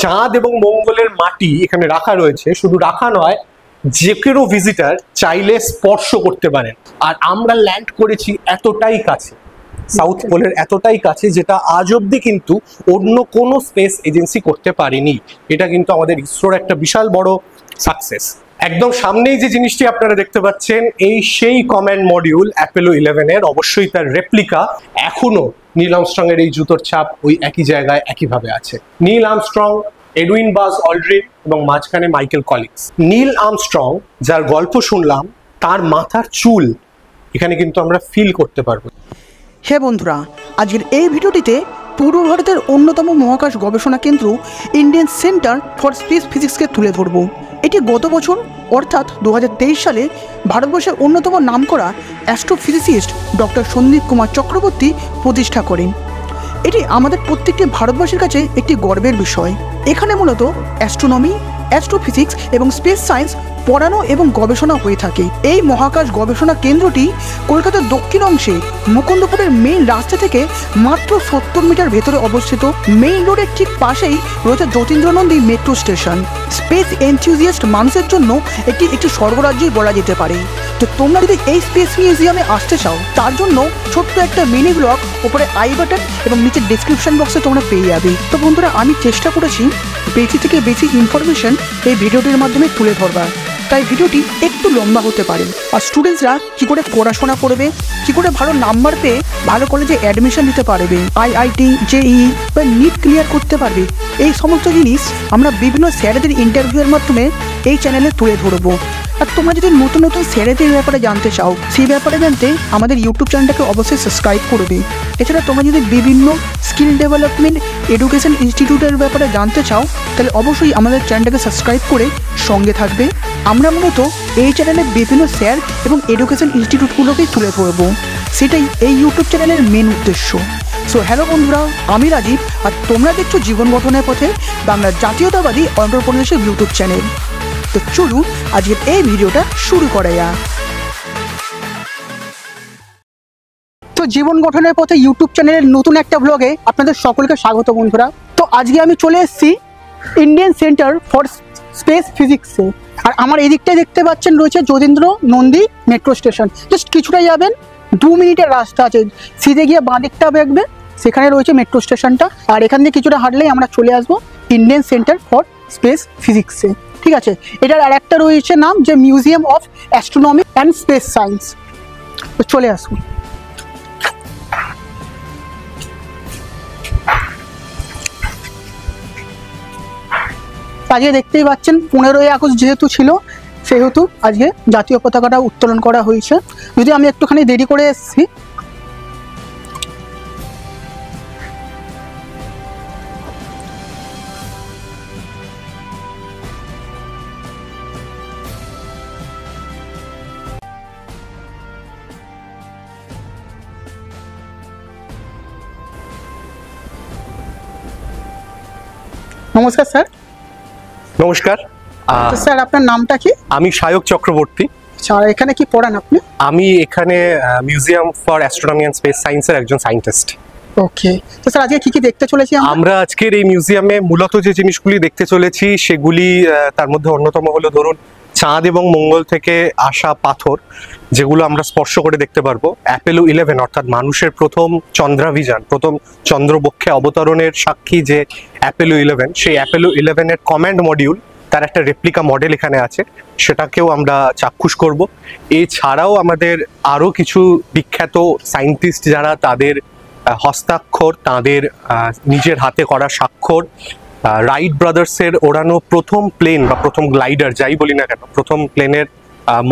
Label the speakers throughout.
Speaker 1: চাঁদ এবং মঙ্গলের মাটি এখানে রাখা রয়েছে, শুধু রাখা নয়, যে কোনো ভিজিটার চাইলে স্পর্শ করতে পারেন। আর আমরা ল্যান্ড করেছি এতটাই কাছে, সাউথ পোলের এতটাই কাছে, যেটা আজ অব্দি কিন্তু অন্য কোনো স্পেস এজেন্সি করতে পারেনি। এটা কিন্তু আমাদের ইসরোর একটা বিশাল বড় সাকসেস। একদম সামনেই যে জিনিসটি আপনারা দেখতে পাচ্ছেন, এই সেই কমান্ড মডিউল অ্যাপোলো 11 এর, অবশ্যই তার রেপ্লিকা। এখনো নীল আর্মস্ট্রং এর এই জুতোর ছাপ ওই একই জায়গায় একইভাবে আছে। নীল আর্মস্ট্রং, এডউইন বাজ অল্ড্রিন এবং মাঝখানে মাইকেল কলিন্স। নীল আর্মস্ট্রং যার গল্প শুনলাম, তার মাথার চুল এখানে কিন্তু আমরা ফিল করতে পারবো।
Speaker 2: হ্যাঁ বন্ধুরা, আজকের এই ভিডিওটিতে পূর্ব ভারতের অন্যতম মহাকাশ গবেষণা কেন্দ্র ইন্ডিয়ান সেন্টার ফর স্পেস ফিজিক্সকে তুলে ধরব। এটি গত বছর অর্থাৎ 2023 সালে ভারতবর্ষের অন্যতম নামকরা অ্যাস্ট্রোফিজিসিস্ট ডক্টর সন্দীপ কুমার চক্রবর্তী প্রতিষ্ঠা করেন। এটি আমাদের প্রত্যেকটি ভারতবাসীর কাছে একটি গর্বের বিষয়। এখানে মূলত অ্যাস্ট্রোনমি, অ্যাস্ট্রোফিজিক্স এবং স্পেস সায়েন্স পড়ানো এবং গবেষণা হয়ে থাকে। এই মহাকাশ গবেষণা কেন্দ্রটি কলকাতার দক্ষিণ অংশে মুকুন্দপুরের মেইন রাস্তা থেকে মাত্র 70 মিটার ভেতরে অবস্থিত। মেইন রোডের ঠিক পাশেই রয়েছে যতীন্দ্রনন্দী মেট্রো স্টেশন। স্পেস এনথুজিয়াস্ট মানুষের জন্য একটি স্বর্গরাজ্যই বলা যেতে পারে। তো তোমরা যদি এই স্পেস মিউজিয়ামে আসতে চাও, তার জন্য ছোট্ট একটা মিনি ব্লগ উপরে আই বাটন এবং নিচে ডেসক্রিপশন বক্সে তোমরা পেয়ে যাবে। তো বন্ধুরা, আমি চেষ্টা করেছি বেশি থেকে বেশি ইনফরমেশন এই ভিডিওটির মাধ্যমে তুলে ধরবার, তাই ভিডিওটি একটু লম্বা হতে পারে। আর স্টুডেন্টসরা কী করে পড়াশোনা করবে, কী করে ভালো নাম্বার পেয়ে ভালো কলেজে অ্যাডমিশন নিতে পারবে, IIT, JEE বা নিট ক্লিয়ার করতে পারবে, এই সমস্ত জিনিস আমরা বিভিন্ন স্যারেদের ইন্টারভিউয়ের মাধ্যমে এই চ্যানেলে তুলে ধরবো। আর তোমরা যদি নতুন নতুন স্যারেদের ব্যাপারে জানতে চাও, সেই ব্যাপারে জানতে আমাদের ইউটিউব চ্যানেলটাকে অবশ্যই সাবস্ক্রাইব করবে। এছাড়া তোমরা যদি বিভিন্ন স্কিল ডেভেলপমেন্ট এডুকেশন ইনস্টিটিউটের ব্যাপারে জানতে চাও, তাহলে অবশ্যই আমাদের চ্যানেলটাকে সাবস্ক্রাইব করে সঙ্গে থাকবে। আমরা মূলত এই চ্যানেলে বিভিন্ন স্যার এবং এডুকেশন ইনস্টিটিউটগুলোকেই তুলে ধরবো, সেটাই এই ইউটিউব চ্যানেলের মেন উদ্দেশ্য। সো হ্যালো বন্ধুরা, আমি রাজীব, আর তোমরা দেখছো জীবন গঠনের পথে বাংলার জাতীয়তাবাদী অন্ধ্রপ্রদেশের ইউটিউব চ্যানেল। তো চলুন আজকের এই ভিডিওটা শুরু করা যাক। তো জীবন গঠনের পথে ইউটিউব চ্যানেলের নতুন একটা ব্লগে আপনাদের সকলকে স্বাগত বন্ধুরা। তো আজকে আমি চলে এসেছি ইন্ডিয়ান সেন্টার ফর স্পেস ফিজিক্সে। আর আমার এদিকটায় দেখতে পাচ্ছেন রয়েছে Jatindra Nandi metro station. Just কিছুটা যাবেন, 2 মিনিটের রাস্তা আছে, সিধে গিয়ে বাঁ দিকটা দেখবে, সেখানে রয়েছে মেট্রো স্টেশনটা। আর এখান থেকে কিছুটা হাঁটলেই আমরা চলে আসবো ইন্ডিয়ান সেন্টার ফর স্পেস ফিজিক্সে। ঠিক আছে, এটার আর একটা রয়েছে নাম, যে museum of astronomy and space science. তো চলে আসুন। আজকে দেখতেই পাচ্ছেন 15ই আগস্ট যেহেতু ছিল, সেহেতু আজকে জাতীয় পতাকাটা উত্তোলন করা হয়েছে। যদি আমি একটুখানি দেরি করে এসেছি, নমস্কার স্যার।
Speaker 1: নমস্কার
Speaker 2: স্যার, আপনার নামটা কি?
Speaker 1: আমি সায়ক চক্রবর্তী।
Speaker 2: আচ্ছা, এখানে কি পড়ান আপনি?
Speaker 1: আমি এখানে museum for astronomy and space সায়েন্সের একজন সায়েন্টিস্ট।
Speaker 2: ওকে, তো স্যার আজকে কি দেখতে চলেছি
Speaker 1: আমরা? আজকের এই মিউজিয়ামে মূলত যে জিনিসগুলি দেখতে চলেছি সেগুলি, তার মধ্যে অন্যতম হলো ধরুন চাঁদ এবং মঙ্গল থেকে আসা পাথর, যেগুলো আমরা স্পর্শ করে দেখতে পারবো। অ্যাপোলো 11 অর্থাৎ মানুষের প্রথম চন্দ্রাভিযান, প্রথম চন্দ্রবক্ষে অবতরণের সাক্ষী যে অ্যাপোলো 11, সেই অ্যাপোলো 11 এর কমান্ড মডিউল, তার একটা রেপ্লিকা মডেল এখানে আছে, সেটাকেও আমরা চাক্ষুষ করব। এছাড়াও আমাদের আরও কিছু বিখ্যাত সায়েন্টিস্ট যারা তাদের হস্তাক্ষর, তাদের নিজের হাতে করা স্বাক্ষর, রাইট ব্রাদার্সের ওড়ানো প্রথম প্লেন বা প্রথম গ্লাইডার, যাই বলি না কেন, প্রথম প্লেনের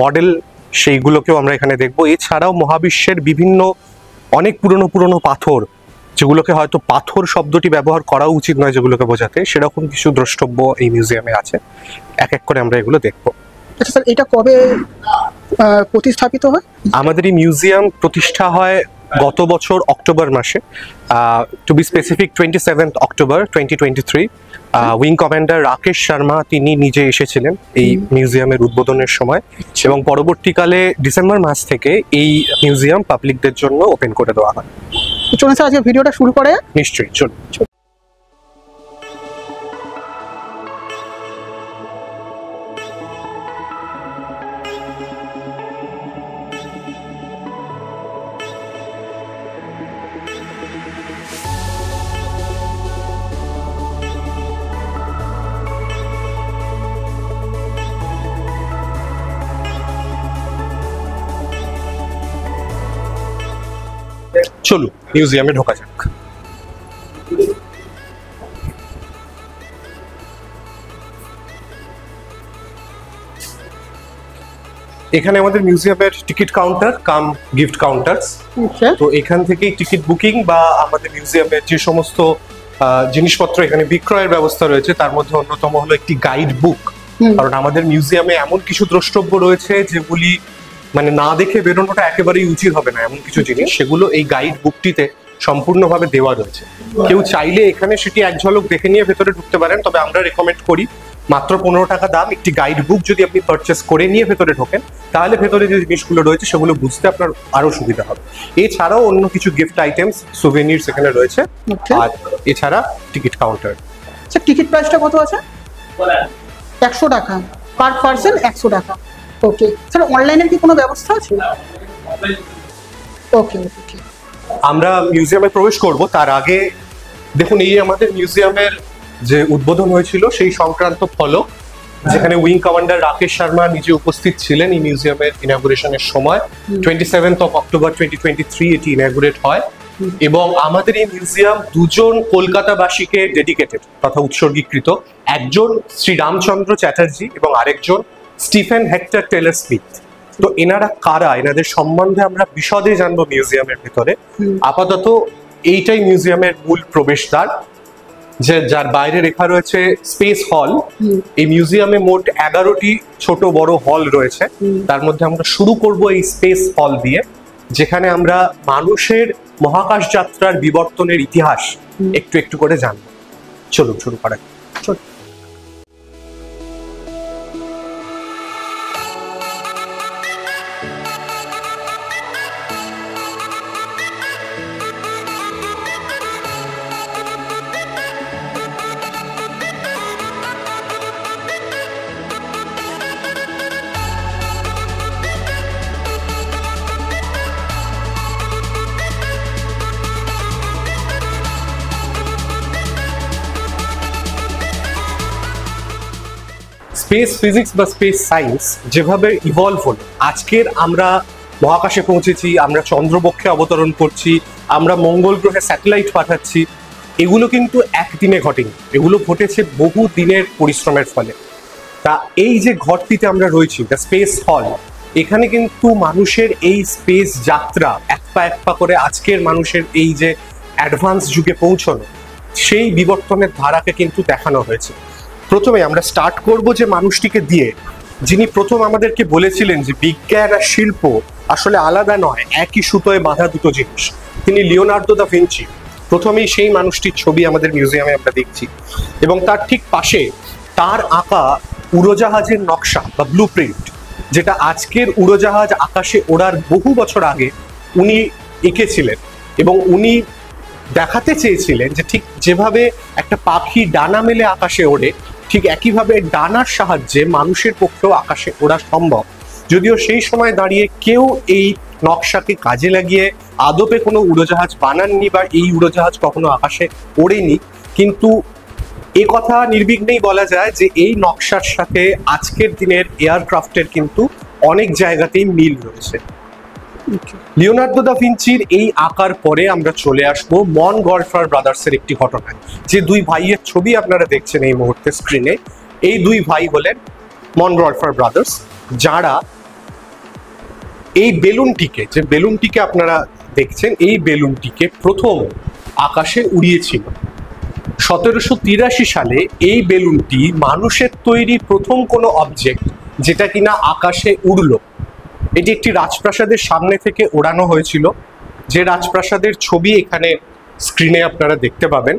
Speaker 1: মডেল, সেইগুলোকেও আমরা এখানে দেখব। এছাড়াও মহাবিশ্বের বিভিন্ন অনেক পুরনো পাথর, যেগুলোকে হয়তো পাথর শব্দটি ব্যবহার করা উচিত নয় যেগুলোকে বোঝাতে, সেরকম কিছু দ্রষ্টব্য এই মিউজিয়ামে আছে। এক এক করে আমরা এগুলো দেখব।
Speaker 2: আচ্ছা স্যার, এটা কবে প্রতিস্থাপিত হয়?
Speaker 1: আমাদের এই মিউজিয়াম প্রতিষ্ঠা হয় গত বছর অক্টোবর মাসে, to be specific 27 October 2023। Wing commander Rakesh Sharma তিনি নিজে এসেছিলেন এই মিউজিয়ামের উদ্বোধনের সময়, এবং পরবর্তীকালে ডিসেম্বর মাস থেকে এই মিউজিয়াম পাবলিকদের জন্য ওপেন করে দেওয়া হয়।
Speaker 2: চলুন স্যার আজকে ভিডিওটা শুরু করে।
Speaker 1: নিশ্চয়ই, চলুন। চলুন মিউজিয়ামে ঢোকা যাক। এখানে আমাদের মিউজিয়ামের টিকিট কাউন্টার কাম গিফট কাউন্টার্স। তো এখান থেকেই টিকিট বুকিং বা আমাদের মিউজিয়ামের যে সমস্ত জিনিসপত্র এখানে বিক্রয়ের ব্যবস্থা রয়েছে, তার মধ্যে অন্যতম হলো একটি গাইড বুক। কারণ আমাদের মিউজিয়ামে এমন কিছু দ্রষ্টব্য রয়েছে যেগুলি মানে না দেখে বেরোনোটা একেবারেই উচিত হবে না, এমন কিছু জিনিস সেগুলো এই গাইড বুকটিতে সম্পূর্ণভাবে দেওয়া রয়েছে। কেউ চাইলে এখানে সেটি এক ঝলক দেখে নিয়ে ভেতরে ঢুকতে পারেন, তবে আমরা রেকমেন্ড করি মাত্র 15 টাকা দাম একটি গাইড বুক যদি আপনি পারচেস করে নিয়ে ভেতরে ঢোকেন, তাহলে ভেতরে যে জিনিসগুলো রয়েছে সেগুলো বুঝতে আপনার আরো সুবিধা হবে। এছাড়াও অন্য কিছু গিফট আইটেমস, সুভেনিরস এখানে রয়েছে। আর এছাড়া টিকিট কাউন্টার।
Speaker 2: স্যার টিকিট প্রাইসটা কত আছে? 100 টাকা পার পার্সন, 100 টাকা। ওকে স্যার, অনলাইনের কি কোনো ব্যবস্থা আছে? ওকে ওকে।
Speaker 1: আমরা মিউজিয়ামে প্রবেশ করব তার আগে দেখুন, এই আমাদের মিউজিয়ামের যে উদ্বোধন হয়েছিল সেই সংক্রান্ত ফলক, যেখানে উইং কমান্ডার রাকেশ শর্মা নিজে উপস্থিত ছিলেন এই মিউজিয়ামের ইনঅগুরেশনের সময়। 27 অক্টোবর 2023 এটি ইনঅগুরেট হয়। এবং আমাদের এই মিউজিয়াম দুজন কলকাতাবাসীকে ডেডিকেটেড তথা উৎসর্গীকৃত, একজন শ্রী রামচন্দ্র চ্যাটার্জি এবং আরেকজন স্টিফেন হেক্টর টেলর স্মিথ। তো এনারা কারা, এনাদের সম্বন্ধে আমরা বিশদে জানবো মিউজিয়ামের ভেতরে। আপাতত এইটাই মিউজিয়ামের মূল প্রবেশদ্বার, যে যার বাইরে লেখা রয়েছে স্পেস হল। এই মিউজিয়ামে মোট 11টি ছোট বড় হল রয়েছে। তার মধ্যে আমরা শুরু করব এই স্পেস হল দিয়ে, যেখানে আমরা মানুষের মহাকাশ যাত্রার বিবর্তনের ইতিহাস একটু একটু করে জানবো। চলুন শুরু করা যাক। স্পেস ফিজিক্স বা স্পেস সায়েন্স যেভাবে ইভলভ হলো, আজকের আমরা মহাকাশে পৌঁছেছি, আমরা চন্দ্রবক্ষে অবতরণ করছি, আমরা মঙ্গল গ্রহে স্যাটেলাইট পাঠাচ্ছি, এগুলো কিন্তু একদিনে ঘটেনি, এগুলো ঘটেছে বহু দিনের পরিশ্রমের ফলে। তা এই যে ঘরটিতে আমরা রয়েছি, দ্য স্পেস হল, এখানে কিন্তু মানুষের এই স্পেস যাত্রা এক পা করে আজকের মানুষের এই যে অ্যাডভান্স যুগে পৌঁছানো, সেই বিবর্তনের ধারাকে কিন্তু দেখানো হয়েছে। প্রথমে আমরা স্টার্ট করব যে মানুষটিকে দিয়ে, যিনি প্রথম আমাদেরকে বলেছিলেন যে বিজ্ঞান আর শিল্প আসলে আলাদা নয়, একই সুতোয় বাঁধা দুটো জিনিস। তিনি লিওনার্দো দা ভিঞ্চি। প্রথমেই সেই মানুষটির ছবি আমাদের মিউজিয়ামে আমরা দেখছি, এবং তার ঠিক পাশে তার আঁকা উড়োজাহাজের নকশা বা ব্লু প্রিন্ট, যেটা আজকের উড়োজাহাজ আকাশে ওড়ার বহু বছর আগে উনি এঁকেছিলেন। এবং উনি দেখাতে চেয়েছিলেন যে ঠিক যেভাবে একটা পাখি ডানা মেলে আকাশে ওড়ে, ঠিক একইভাবে ডানার সাহায্যে মানুষের পক্ষেও আকাশে ওড়া সম্ভব। যদিও সেই সময় দাঁড়িয়ে কেউ এই নকশাকে কাজে লাগিয়ে আদপে কোনো উড়োজাহাজ বানাননি বা এই উড়োজাহাজ কখনো আকাশে ওড়েনি, কিন্তু এ কথা নির্বিঘ্নেই বলা যায় যে এই নকশার সাথে আজকের দিনের এয়ারক্রাফটের কিন্তু অনেক জায়গাতেই মিল রয়েছে। লিওনার্দো দা ভিঞ্চির এই আঁকার পরে আমরা চলে আসবো মনগলফার ব্রাদার্সের একটি ঘটনায়। যে দুই ভাইয়ের ছবি আপনারা দেখছেন এই মুহূর্তে স্ক্রিনে, এই দুই ভাই হলেন মনগলফার ব্রাদার্স, যারা এই বেলুনটিকে, যে বেলুনটিকে আপনারা দেখছেন, এই বেলুনটিকে প্রথম আকাশে উড়িয়েছিল। 1783 সালে এই বেলুনটি মানুষের তৈরি প্রথম কোনো অবজেক্ট যেটা কিনা আকাশে উড়ল। এটি একটি রাজপ্রাসাদের সামনে থেকে ওড়ানো হয়েছিল, যে রাজপ্রাসাদের ছবি এখানে স্ক্রিনে আপনারা দেখতে পাবেন।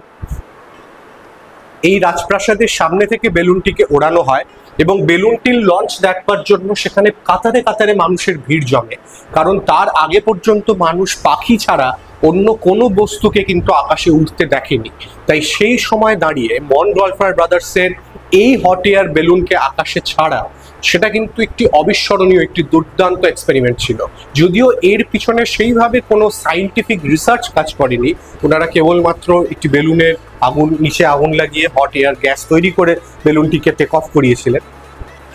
Speaker 1: এই রাজপ্রাসাদের সামনে থেকে বেলুনটিকে ওড়ানো হয় এবং বেলুনটির লঞ্চ দেখবার জন্য সেখানে কাতারে কাতারে মানুষের ভিড় জমে, কারণ তার আগে পর্যন্ত মানুষ পাখি ছাড়া অন্য কোনো বস্তুকে কিন্তু আকাশে উঠতে দেখেনি। তাই সেই সময় দাঁড়িয়ে মনগলফার ব্রাদার্সের এই হট এয়ার বেলুনকে আকাশে ছাড়া, সেটা কিন্তু একটি অবিস্মরণীয়, একটি দুর্দান্ত এক্সপেরিমেন্ট ছিল। যদিও এর পিছনে সেইভাবে কোনো সায়েন্টিফিক রিসার্চ কাজ করেনি, ওনারা কেবলমাত্র একটি বেলুনের নিচে আগুন লাগিয়ে হট এয়ার গ্যাস তৈরি করে বেলুনটিকে টেক অফ করিয়েছিলেন,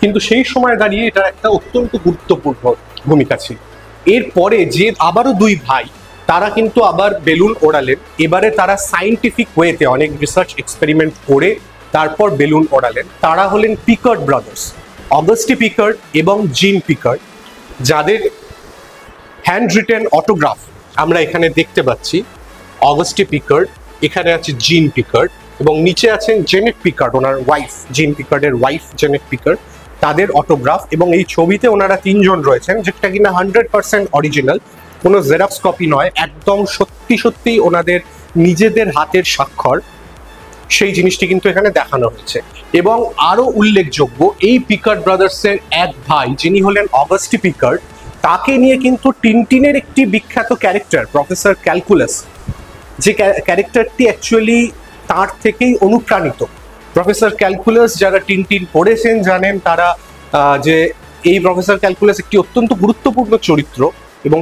Speaker 1: কিন্তু সেই সময় দাঁড়িয়ে এটার একটা অত্যন্ত গুরুত্বপূর্ণ ভূমিকা ছিল। এরপরে যে আবারও দুই ভাই, তারা কিন্তু আবার বেলুন ওড়ালেন। এবারে তারা সায়েন্টিফিক ওয়েতে অনেক রিসার্চ এক্সপেরিমেন্ট করে তারপর বেলুন ওড়ালেন। তারা হলেন পিকার্ড ব্রাদার্স, অগাস্টি পিকার্ড এবং জিন পিকার্ড, যাদের হ্যান্ড রিটেন অটোগ্রাফ আমরা এখানে দেখতে পাচ্ছি। অগাস্টি পিকার্ড, এখানে আছে জিন পিকার্ড এবং নিচে আছেন জেনেট পিকার্ড, ওনার ওয়াইফ, জিন পিকার্ডের ওয়াইফ জেনেট পিকার্ড, তাদের অটোগ্রাফ। এবং এই ছবিতে ওনারা 3 জন রয়েছেন, যেটা কিনা 100% অরিজিনাল, কোনো জেরক্স কপি নয়, একদম সত্যি সত্যি ওনাদের নিজেদের হাতের স্বাক্ষর, সেই জিনিসটি কিন্তু এখানে দেখানো হয়েছে। এবং আরো উল্লেখযোগ্য, এই পিকার্ড ব্রাদার্সের এক ভাই যিনি হলেন অগাস্টি পিকার্ড, তাকে নিয়ে কিন্তু টিনটিনের একটি বিখ্যাত ক্যারেক্টার প্রফেসর ক্যালকুলাস, যে ক্যারেক্টারটি অ্যাকচুয়ালি তার থেকেই অনুপ্রাণিত। প্রফেসর ক্যালকুলাস যারা টিনটিন পড়েছেন জানেন তারা যে এই প্রফেসর ক্যালকুলাস একটি অত্যন্ত গুরুত্বপূর্ণ চরিত্র এবং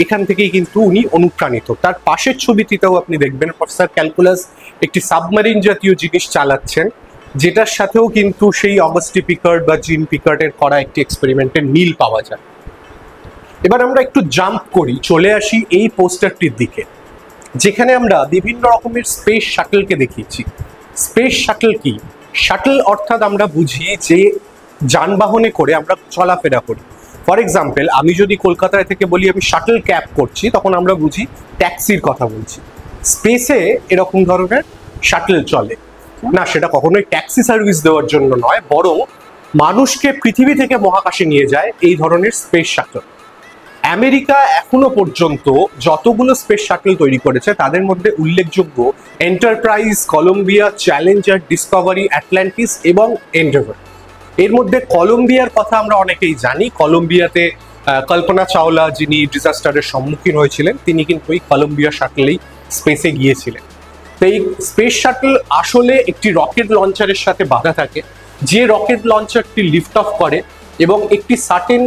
Speaker 1: এখান থেকেই কিন্তু উনি অনুপ্রাণিত। তার পাশের ছবিটিতেও আপনি দেখবেন প্রফেসর ক্যালকুলাস একটি সাবমেরিন জাতীয় জিনিস চালাচ্ছেন, যেটার সাথেও কিন্তু সেই অগাস্টি পিকার্ড বা জিন পিকার্ডের করা একটি এক্সপেরিমেন্টের মিল পাওয়া যায়। এবার আমরা একটু জাম্প করি, চলে আসি এই পোস্টারটির দিকে, যেখানে আমরা বিভিন্ন রকমের স্পেস শাটলকে দেখিয়েছি। স্পেস শাটল কি? শাটল অর্থাৎ আমরা বুঝি যে যানবাহনে করে আমরা চলাফেরা করি। ফর এক্সাম্পল, আমি যদি কলকাতায় থেকে বলি আমি শাটল ক্যাব করছি, তখন আমরা বুঝি ট্যাক্সির কথা বলছি। স্পেসে এরকম ধরনের শাটল চলে না, সেটা কখনোই ট্যাক্সি সার্ভিস দেওয়ার জন্য নয়, বরং মানুষকে পৃথিবী থেকে মহাকাশে নিয়ে যায় এই ধরনের স্পেস শাটল। আমেরিকা এখনো পর্যন্ত যতগুলো স্পেস শাটল তৈরি করেছে তাদের মধ্যে উল্লেখযোগ্য Enterprise, Columbia, Challenger, Discovery, Atlantis এবং এন্ডেভার। এর মধ্যে কলম্বিয়ার কথা আমরা অনেকেই জানি। কলম্বিয়াতে কল্পনা চাওলা, যিনি ডিজাস্টারের সম্মুখীন হয়েছিলেন, তিনি কিন্তু এই কলম্বিয়া শাটলেই স্পেসে গিয়েছিলেন। তো এই স্পেস শাটল আসলে একটি রকেট লঞ্চারের সাথে বাঁধা থাকে, যে রকেট লঞ্চারটি লিফট অফ করে এবং একটি সার্টেন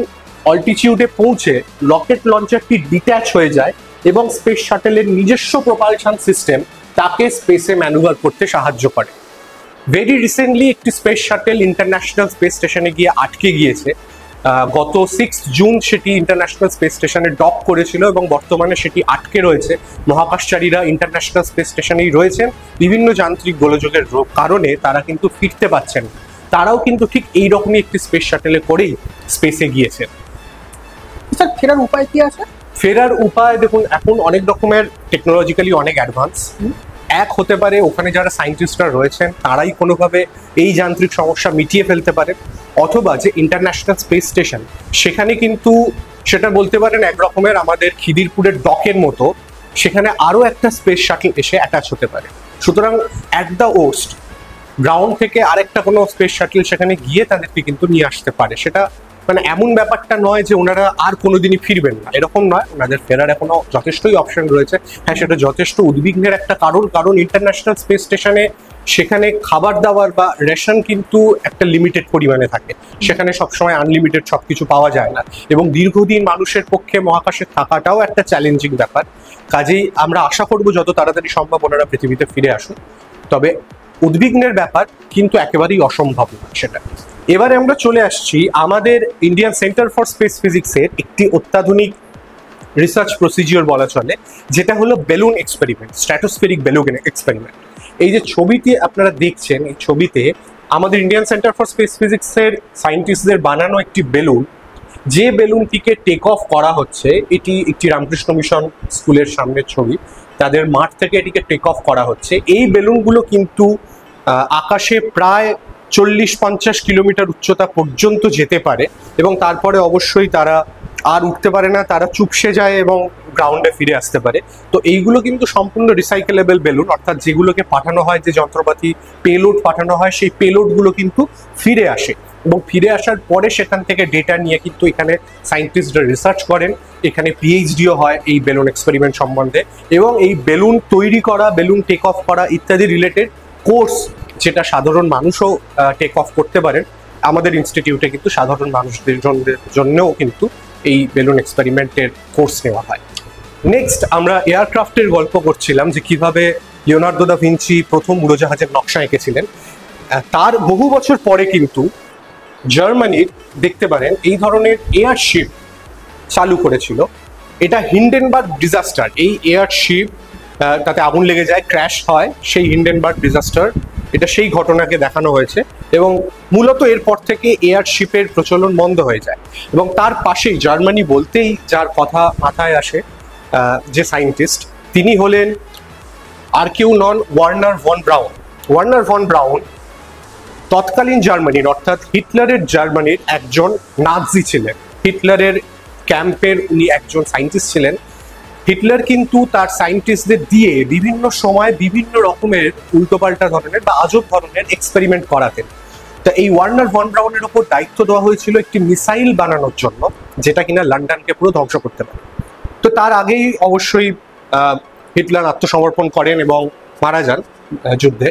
Speaker 1: অল্টিটিউডে পৌঁছে রকেট লঞ্চারটি ডিট্যাচ হয়ে যায় এবং স্পেস শাটেলের নিজস্ব প্রপালশন সিস্টেম তাকে স্পেসে ম্যানুভার করতে সাহায্য করে। ভেরি রিসেন্টলি একটি স্পেস শাটেল ইন্টারন্যাশনাল স্পেস স্টেশনে গিয়ে আটকে গিয়েছে। গত 6 জুন সেটি ইন্টারন্যাশনাল স্পেস স্টেশনে ডক করেছিল এবং বর্তমানে সেটি আটকে রয়েছে। মহাকাশচারীরা ইন্টারন্যাশনাল স্পেস স্টেশনেই রয়েছেন, বিভিন্ন যান্ত্রিক গোলযোগের কারণে তারা কিন্তু ফিরতে পারছেন। তারাও কিন্তু ঠিক এইরকমই একটি স্পেস শাটেলে করেই স্পেসে গিয়েছেন।
Speaker 2: স্যার, ফেরার উপায় কি আছে?
Speaker 1: ফেরার উপায় দেখুন, এখন অনেক রকমের টেকনোলজিক্যালি অনেক অ্যাডভান্স। এক হতে পারে ওখানে যারা সায়েন্টিস্টরা রয়েছেন তারাই কোনোভাবে এই যান্ত্রিক সমস্যা মিটিয়ে ফেলতে পারে, অথবা যে ইন্টারন্যাশনাল স্পেস স্টেশন সেখানে কিন্তু সেটা বলতে পারেন এক রকমের আমাদের খিদিরপুরের ডকের মতো, সেখানে আরও একটা স্পেস শাটল এসে অ্যাটাচ হতে পারে। সুতরাং অ্যাট দ্য ওস্ট গ্রাউন্ড থেকে আরেকটা কোনো স্পেস শাটল সেখানে গিয়ে তাদেরকে কিন্তু নিয়ে আসতে পারে। সেটা মানে এমন ব্যাপারটা নয় যে ওনারা আর কোনোদিনই ফিরবেন না, এরকম নয়। ওনাদের ফেরার এখনো যথেষ্টই অপশন রয়েছে। হ্যাঁ, সেটা যথেষ্ট উদ্বিগ্নের একটা কারণ ইন্টারন্যাশনাল স্পেস স্টেশনে সেখানে খাবার দাবার বা রেশন কিন্তু একটা লিমিটেড পরিমাণে থাকে, সেখানে সবসময় আনলিমিটেড সবকিছু পাওয়া যায় না এবং দীর্ঘদিন মানুষের পক্ষে মহাকাশে থাকাটাও একটা চ্যালেঞ্জিং ব্যাপার। কাজেই আমরা আশা করব যত তাড়াতাড়ি সম্ভব ওনারা পৃথিবীতে ফিরে আসুন। তবে উদ্বিগ্নের ব্যাপার কিন্তু একেবারেই অসম্ভব না সেটা। এবারে আমরা চলে আসছি আমাদের ইন্ডিয়ান সেন্টার ফর স্পেস ফিজিক্সের একটি অত্যাধুনিক রিসার্চ প্রসিজিওর বলা চলে, যেটা হলো বেলুন এক্সপেরিমেন্ট, স্ট্র্যাটোস্ফেরিক বেলুন এক্সপেরিমেন্ট। এই যে ছবিটি আপনারা দেখছেন, এই ছবিতে আমাদের ইন্ডিয়ান সেন্টার ফর স্পেস ফিজিক্সের সায়েন্টিস্টদের বানানো একটি বেলুন, যে বেলুনটিকে টেক অফ করা হচ্ছে, এটি একটি রামকৃষ্ণ মিশন স্কুলের সামনের ছবি, তাদের মাঠ থেকে এটিকে টেক অফ করা হচ্ছে। এই বেলুনগুলো কিন্তু আকাশে প্রায় 40-50 কিলোমিটার উচ্চতা পর্যন্ত যেতে পারে এবং তারপরে অবশ্যই তারা আর উঠতে পারে না, তারা চুপসে যায় এবং গ্রাউন্ডে ফিরে আসতে পারে। তো এইগুলো কিন্তু সম্পূর্ণ রিসাইকেলেবল বেলুন, অর্থাৎ যেগুলোকে পাঠানো হয়, যে যন্ত্রপাতি পেলোড পাঠানো হয়, সেই পেলোডগুলো কিন্তু ফিরে আসে এবং ফিরে আসার পরে সেখান থেকে ডেটা নিয়ে কিন্তু এখানে সায়েন্টিস্টরা রিসার্চ করেন। এখানে পিএইচডিও হয় এই বেলুন এক্সপেরিমেন্ট সম্বন্ধে এবং এই বেলুন তৈরি করা, বেলুন টেক অফ করা ইত্যাদি রিলেটেড কোর্স, যেটা সাধারণ মানুষও টেক অফ করতে পারেন, আমাদের ইনস্টিটিউটে কিন্তু সাধারণ মানুষদের জন্যও কিন্তু এই বেলুন এক্সপেরিমেন্টের কোর্স নেওয়া হয়। নেক্সট আমরা এয়ারক্রাফটের গল্প করছিলাম, যে কিভাবে লিওনার্দো দা ভিঞ্চি প্রথম উড়োজাহাজের নকশা এঁকেছিলেন। তার বহু বছর পরে কিন্তু জার্মানির দেখতে পারেন এই ধরনের এয়ারশিপ চালু করেছিল, এটা হিন্ডেনবার্গ ডিজাস্টার, এই এয়ারশিপ তাতে আগুন লেগে যায়, ক্র্যাশ হয়, সেই হিন্ডেনবার্গ ডিজাস্টার, এটা সেই ঘটনাকে দেখানো হয়েছে। এবং মূলত এরপর থেকে এয়ারশিপের প্রচলন বন্ধ হয়ে যায়। এবং তার পাশেই জার্মানি বলতেই যার কথা মাথায় আসে, যে সায়েন্টিস্ট, তিনি হলেন আর কেউ নন, Wernher von Braun. Wernher von Braun তৎকালীন জার্মানির, অর্থাৎ হিটলারের জার্মানির একজন নাৎজি ছিলেন। হিটলারের ক্যাম্পের উনি একজন সায়েন্টিস্ট ছিলেন। হিটলার কিন্তু তার সায়েন্টিস্টদের দিয়ে বিভিন্ন সময় বিভিন্ন রকমের উল্টোপাল্টা ধরনের বা আজব ধরনের এক্সপেরিমেন্ট করাতেন। তা এই ওয়ার্নার ভন ব্রাউনের ওপর দায়িত্ব দেওয়া হয়েছিল একটি মিসাইল বানানোর জন্য, যেটা কিনা লন্ডনকে পুরো ধ্বংস করতে পারে। তো তার আগেই অবশ্যই হিটলার আত্মসমর্পণ করেন এবং মারা যান যুদ্ধে।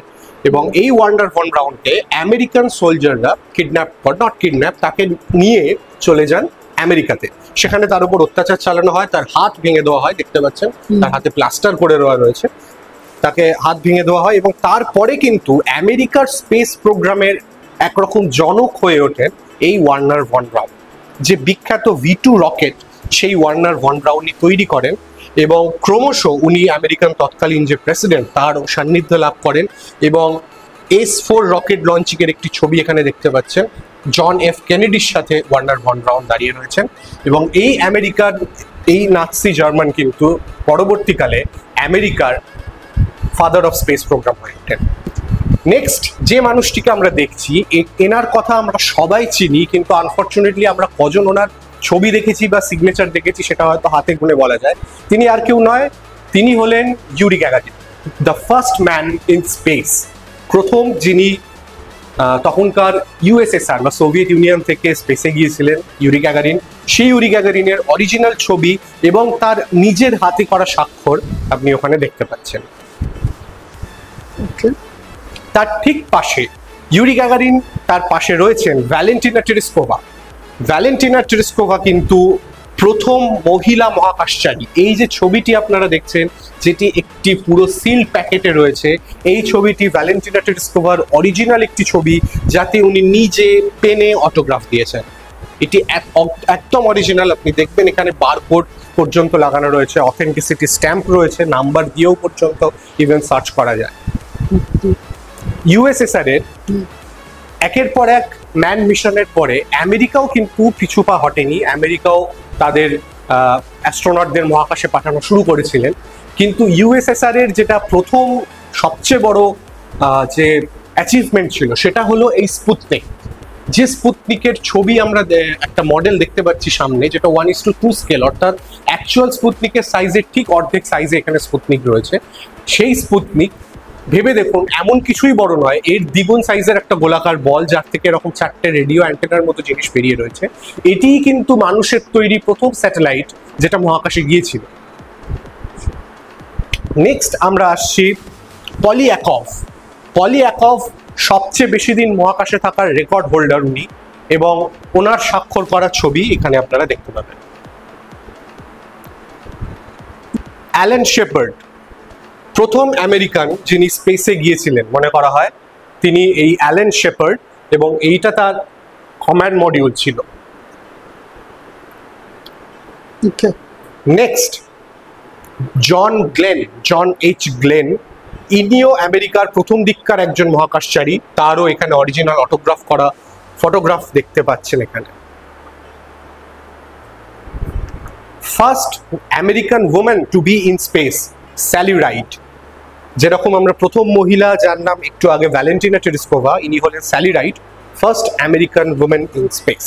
Speaker 1: এবং এই ওয়ার্নার ভন ব্রাউনকে আমেরিকান সোলজাররা তাকে নিয়ে চলে যান আমেরিকাতে। সেখানে তার উপর অত্যাচার চালানো হয়, তার হাত ভেঙে দেওয়া হয়, দেখতে পাচ্ছেন তার হাতে প্লাস্টার করে দেওয়া রয়েছে, তাকে হাত ভেঙে দেওয়া হয়। এবং তারপরে কিন্তু আমেরিকার স্পেস প্রোগ্রামের একরকম জনক হয়ে ওঠেন এই ওয়ার্নার ভন ব্রাউন। যে বিখ্যাত V2 রকেট, সেই ওয়ার্নার ভন ব্রাউনই তৈরি করেন। এবং ক্রমশ উনি আমেরিকান তৎকালীন যে প্রেসিডেন্ট, তার সান্নিধ্য লাভ করেন। এবং S4 রকেট লঞ্চিংয়ের একটি ছবি এখানে দেখতে পাচ্ছেন, জন এফ কেনেডির সাথে ওয়ার্নার ভন ব্রাউন দাঁড়িয়ে রয়েছেন। এবং এই আমেরিকার, এই নাৎসি জার্মান কিন্তু পরবর্তীকালে আমেরিকার ফাদার অফ স্পেস প্রোগ্রাম হয়ে ওঠেন। নেক্সট যে মানুষটিকে আমরা দেখছি, এনার কথা আমরা সবাই চিনি, কিন্তু আনফর্চুনেটলি আমরা কজন ওনার ছবি দেখেছি বা সিগনেচার দেখেছি সেটা হয়তো হাতে গুনে বলা যায়। তিনি আর কেউ নয়, তিনি হলেন Yuri Gagarin, the first man in space. প্রথম যিনি তখনকার ইউএসএসআর বা সোভিয়েত ইউনিয়ন থেকে স্পেসে গিয়েছিলেন, ইউরি গ্যাগারিন। সেই ইউরি গ্যাগারিনের অরিজিনাল ছবি এবং তার নিজের হাতে করা স্বাক্ষর আপনি ওখানে দেখতে পাচ্ছেন। তার ঠিক পাশে ইউরি গ্যাগারিন, তার পাশে রয়েছেন ভ্যালেন্টিনা টেরেস্কোভা। ভ্যালেন্টিনা টেরেস্কোভা কিন্তু প্রথম মহিলা মহাকাশচারী। এই যে ছবিটি আপনারা দেখছেন, যেটি একটি পুরো সিল প্যাকেটে রয়েছে, এই ছবিটি ভ্যালেন্টিনা টেরেস্কোভার অরিজিনাল একটি ছবি, যাতে উনি নিজে পেনে অটোগ্রাফ দিয়েছেন। এটি একদম অরিজিনাল। আপনি দেখবেন এখানে বারকোড পর্যন্ত লাগানো রয়েছে, অথেন্টিসিটি স্ট্যাম্প রয়েছে, নাম্বার দিয়েও পর্যন্ত ইভেন সার্চ করা যায়। ইউএসএসআর এর একের পর এক ম্যান মিশনের পরে আমেরিকাও কিন্তু পিছু পা হটেনি। আমেরিকাও তাদের অ্যাস্ট্রোনটদের মহাকাশে পাঠানো শুরু করেছিলেন। কিন্তু ইউএসএসআর এর যেটা প্রথম সবচেয়ে বড় যে অ্যাচিভমেন্ট ছিল, সেটা হলো এই স্পুতনিক। যে স্পুতনিকের ছবি আমরা একটা মডেল দেখতে পাচ্ছি সামনে, যেটা 1:2 স্কেল, অর্থাৎ অ্যাকচুয়াল স্পুতনিকের সাইজের ঠিক অর্ধেক সাইজে এখানে স্পুতনিক রয়েছে। সেই স্পুতনিক ভেবে দেখুন, এমন কিছুই বড় নয়, এর দ্বিগুণ সাইজের একটা গোলাকার বল, যার থেকে এরকম 4টে রেডিও অ্যান্টেনার মতো জিনিস বেরিয়ে রয়েছে। এটিই কিন্তু মানুষের তৈরি প্রথম স্যাটেলাইট, যেটা মহাকাশে গিয়েছিল। নেক্সট আমরা আসছি পলিয়াকভ। পলিয়াকভ সবচেয়ে বেশি দিন মহাকাশে থাকার রেকর্ড হোল্ডার উনি, এবং ওনার স্বাক্ষর করা ছবি এখানে আপনারা দেখতে পাবেন। অ্যালেন শেপার্ড, প্রথম আমেরিকান যিনি স্পেসে গিয়েছিলেন মনে করা হয়, তিনি এই অ্যালেন শেপার্ড, এবং এইটা তার কমান্ড মডিউল ছিল। নেক্সট জন গ্লেন, জন এইচ গ্লেন, ইনিও আমেরিকার প্রথম দিককার একজন মহাকাশচারী। তারও এখানে অরিজিনাল অটোগ্রাফ করা ফটোগ্রাফ দেখতে পাচ্ছেন এখানে। First American woman to be in space, Sally ride. যেরকম আমরা প্রথম মহিলা, যার নাম একটু আগে ভ্যালেন্টিনা টেরেস্কোভা, ইনি হলেন Sally ride, first American woman in space.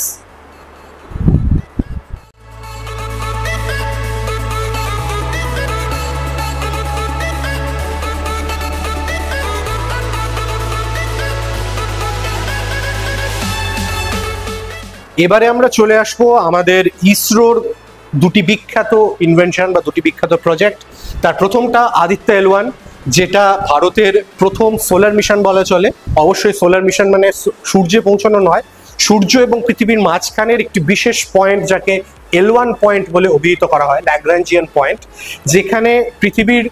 Speaker 1: এবারে আমরা চলে আসবো আমাদের ইসরোর দুটি বিখ্যাত ইনভেনশন বা দুটি বিখ্যাত প্রজেক্ট। তার প্রথমটা আদিত্য L1, যেটা ভারতের প্রথম সোলার মিশন বলা চলে। অবশ্যই সোলার মিশন মানে সূর্যে পৌঁছানো নয়, সূর্য এবং পৃথিবীর মাঝখানের একটি বিশেষ পয়েন্ট, যাকে L1 পয়েন্ট বলে অভিহিত করা হয়, ল্যাগ্রাঞ্জিয়ান পয়েন্ট, যেখানে পৃথিবীর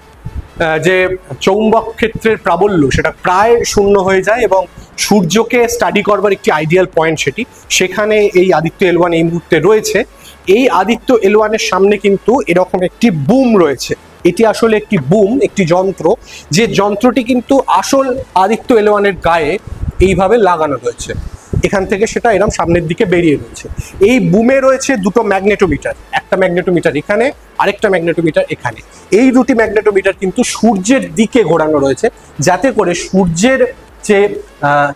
Speaker 1: যে চৌম্বক ক্ষেত্রের প্রাবল্য সেটা প্রায় শূন্য হয়ে যায় এবং সূর্যকে স্টাডি করবার একটি আইডিয়াল পয়েন্ট সেটি, সেখানে এই আদিত্য L1 এই মুহূর্তে রয়েছে। এই আদিত্য L1 এর সামনে কিন্তু এরকম একটি বুম রয়েছে। এটি আসলে একটি বুম, একটি যন্ত্র, যে যন্ত্রটি কিন্তু আসল আদিত্য L1 এর গায়ে এইভাবে লাগানো রয়েছে। এখান থেকে সেটা এরকম সামনের দিকে বেরিয়ে রয়েছে। এই বুমে রয়েছে দুটো ম্যাগনেটোমিটার, একটা ম্যাগনেটোমিটার এখানে, আরেকটা ম্যাগনেটোমিটার এখানে। এই দুটি ম্যাগনেটোমিটার কিন্তু সূর্যের দিকে ঘোরানো রয়েছে, যাতে করে সূর্যের যে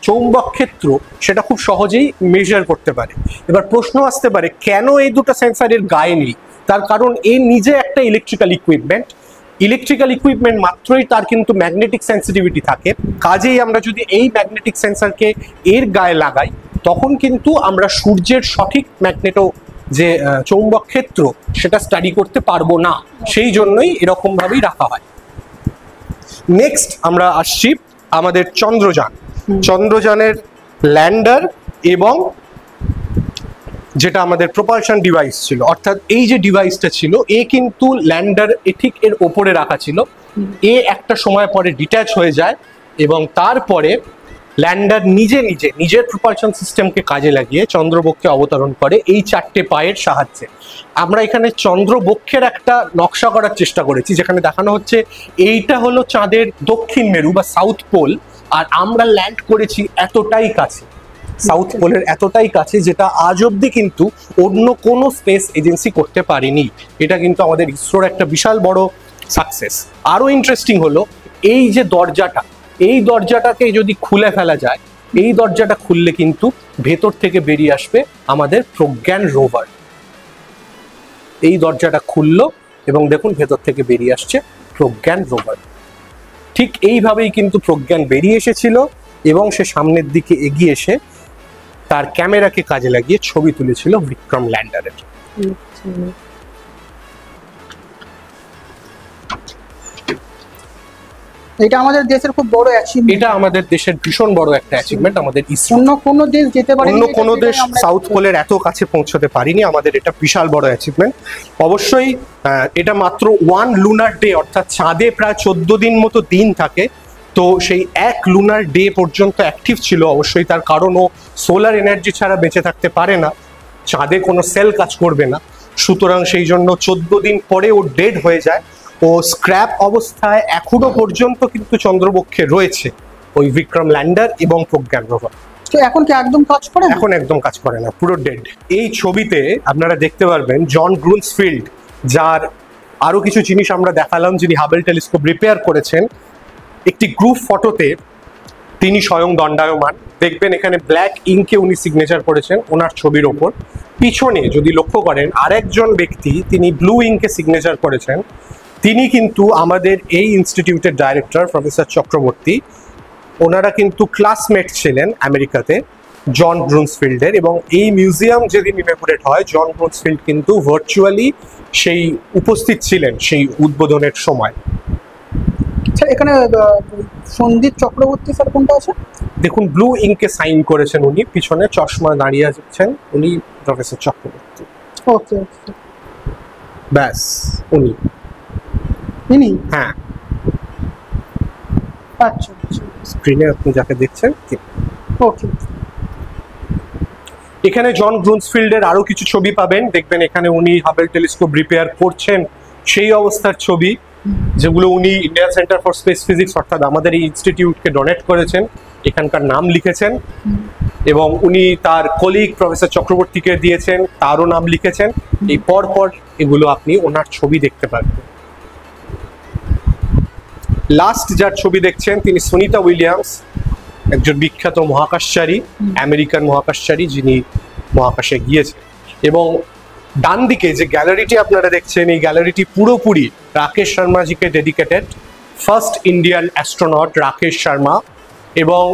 Speaker 1: চৌম্বক ক্ষেত্র সেটা খুব সহজেই মেজার করতে পারে। এবার প্রশ্ন আসতে পারে, কেন এই দুটো সেন্সারের গায়ে নেই? তার কারণ এর নিজে একটা ইলেকট্রিক্যাল ইকুইপমেন্ট মাত্রই তার কিন্তু ম্যাগনেটিক সেন্সিটিভিটি থাকে। কাজেই আমরা যদি এই ম্যাগনেটিক সেন্সরকে এর গায়ে লাগাই, তখন কিন্তু আমরা সূর্যের সঠিক যে চৌম্বক ক্ষেত্র সেটা স্টাডি করতে পারবো না। সেই জন্যই এরকম ভাবেই রাখা হয়। নেক্সট আমরা আসছি আমাদের চন্দ্রযানের ল্যান্ডার এবং যেটা আমাদের প্রপালশন ডিভাইস ছিল, অর্থাৎ এই যে ডিভাইসটা ছিল, এ কিন্তু ল্যান্ডার ঠিক এর ওপরে রাখা ছিল। এ একটা সময় পরে ডিট্যাচ হয়ে যায় এবং তারপরে ল্যান্ডার নিজের প্রপালশন সিস্টেমকে কাজে লাগিয়ে চন্দ্রবক্ষে অবতরণ করে এই 4টে পায়ের সাহায্যে। আমরা এখানে চন্দ্রবক্ষের একটা নকশা করার চেষ্টা করেছি, যেখানে দেখানো হচ্ছে এইটা হলো চাঁদের দক্ষিণ মেরু বা সাউথ পোল, আর আমরা ল্যান্ড করেছি এতটাই কাছে, সাউথ পোলের এতটাই কাছে, যেটা আজ অব্দি কিন্তু অন্য কোনো স্পেস এজেন্সি করতে পারেনি। এটা কিন্তু আমাদের ইসরোর একটা বিশাল বড় সাকসেস। আরো ইন্টারেস্টিং হলো এই যে এই দরজাটাকে যদি খুলে ফেলা যায়, এই দরজাটা খুললে কিন্তু ভেতর থেকে বেরিয়ে আসবে আমাদের প্রজ্ঞান রোভার। এই দরজাটা খুললো এবং দেখুন ভেতর থেকে বেরিয়ে আসছে প্রজ্ঞান রোভার। ঠিক এইভাবেই কিন্তু প্রজ্ঞান বেরিয়ে এসেছিল এবং সে সামনের দিকে এগিয়ে এসে তার ক্যামেরাকে কাজে লাগিয়ে ছবি তুলেছিল বিক্রম ল্যান্ডারের।
Speaker 2: এটা আমাদের দেশের খুব বড় অ্যাচিভমেন্ট।
Speaker 1: এটা আমাদের দেশের ভীষণ বড় একটা অ্যাচিভমেন্ট। আমাদের ইসরো
Speaker 2: অন্য কোনো দেশ যেতে পারে,
Speaker 1: অন্য কোনো দেশ সাউথ পোলের এত কাছে পৌঁছতে পারিনি। আমাদের এটা বিশাল বড় অ্যাচিভমেন্ট। অবশ্যই এটা মাত্র 1 লুনার ডে, অর্থাৎ চাঁদে প্রায় 14 দিন মতো দিন থাকে। তো সেই 1 লুনার ডে পর্যন্ত অ্যাক্টিভ ছিল। অবশ্যই তার কারণ ও সোলার এনার্জি ছাড়া বেঁচে থাকতে পারে না, চাঁদে কোনো সেল কাজ করবে না। সুতরাং সেই জন্য 14 দিন পরে ও ডেড হয়ে যায়। ও স্ক্র্যাপ অবস্থায় এখনো পর্যন্ত কিন্তু চন্দ্রবক্ষে রয়েছে ওই বিক্রম ল্যান্ডার এবং প্রজ্ঞান রোভার।
Speaker 2: এখন কি একদম কাজ করে না?
Speaker 1: এখন একদম কাজ করে না, পুরো ডেড। এই ছবিতে আপনারা দেখতে পারবেন জন গ্রুন্সফিল্ড, যার আরো কিছু জিনিস আমরা দেখালাম, যিনি হাবেল টেলিস্কোপ রিপেয়ার করেছেন। একটি গ্রুপ ফটোতে তিনি স্বয়ং দণ্ডায়মান। দেখবেন এখানে ব্ল্যাক ইঙ্কে উনি সিগনেচার করেছেন ওনার ছবির ওপর। পিছনে যদি লক্ষ্য করেন আরেকজন ব্যক্তি, তিনি ব্লু ইঙ্কে সিগনেচার করেছেন। তিনি কিন্তু আমাদের এই ইনস্টিটিউটের ডাইরেক্টর প্রফেসর চক্রবর্তী। ওনারা কিন্তু ক্লাসমেট ছিলেন আমেরিকাতে জন গ্রুন্সফিল্ডের, এবং এই মিউজিয়াম যেদিন ইনঅগুরেট হয়, জন গ্রুন্সফিল্ড কিন্তু ভার্চুয়ালি সেই উপস্থিত ছিলেন সেই উদ্বোধনের সময়।
Speaker 2: স্যার এখানে সন্দীপ চক্রবর্তী স্যার কোনটা আছে?
Speaker 1: দেখুন ব্লু ইঙ্কে সাইন করেছেন উনি, পিছনে চশমা দাঁড়িয়ে আছেন উনি প্রফেসর চক্রবর্তী।
Speaker 2: ওকে,
Speaker 1: ব্যাস উনি।
Speaker 2: ইনি?
Speaker 1: হ্যাঁ,
Speaker 2: আচ্ছা
Speaker 1: স্ক্রিনে আপনি যাকে দেখছেন।
Speaker 2: ওকে।
Speaker 1: এখানে জন গ্রুন্সফিল্ডের আরো কিছু ছবি পাবেন। দেখবেন এখানে উনি হাবেল টেলিস্কোপ রিপেয়ার করছেন সেই অবস্থার ছবি, যেগুলো উনি Indian centre for space physics অর্থাৎ আমাদের এই ইনস্টিটিউটকে ডোনেট করেছেন। এখানকার নাম লিখেছেন এবং উনি তার কলিগ প্রফেসর চক্রবর্তীকে দিয়েছেন, তারও নাম লিখেছেন। এই পর এগুলো আপনি ওনার ছবি দেখতে পারবেন। লাস্ট যার ছবি দেখছেন তিনি সুনিতা উইলিয়ামস, একজন বিখ্যাত মহাকাশচারী, আমেরিকান মহাকাশচারী, যিনি মহাকাশে গিয়েছেন। এবং ডান দিকে যে গ্যালারিটি আপনারা দেখছেন, এই গ্যালারিটি পুরোপুরি রাকেশ শর্মাজিকে dedicated, first Indian astronaut Rakesh Sharma. এবং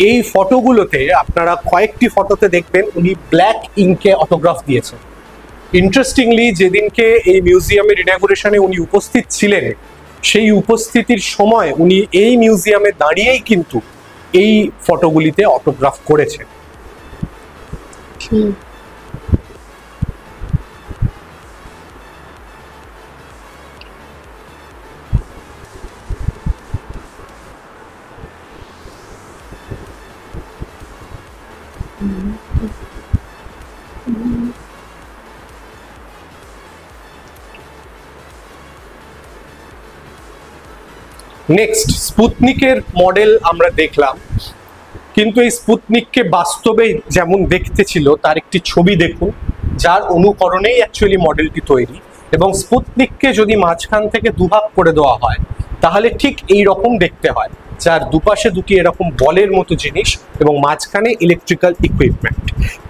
Speaker 1: এই ফটোগুলোতে আপনারা কয়েকটি ফটোতে দেখবেন উনি ব্ল্যাক ইঙ্কে অটোগ্রাফ দিয়েছেন। ইন্টারেস্টিংলি যেদিনকে এই মিউজিয়ামের ইনঅগুরেশনে উনি উপস্থিত ছিলেন, সেই উপস্থিতির সময় উনি এই মিউজিয়ামে দাঁড়িয়েই কিন্তু এই ফটোগুলিতে অটোগ্রাফ করেছেন। নেক্সট স্পুতনিকের মডেল আমরা দেখলাম, কিন্তু এই স্পুতনিককে বাস্তবে যেমন দেখতে ছিল তার একটি ছবি দেখুন, যার অনুকরণেই অ্যাকচুয়ালি মডেলটি তৈরি। এবং স্পুতনিককে যদি মাঝখান থেকে দুভাগ করে দেওয়া হয় তাহলে ঠিক এই রকম দেখতে হয়, যার দুপাশে দুটি এরকম বলের মতো জিনিস এবং মাঝখানে ইলেকট্রিক্যাল ইকুইপমেন্ট।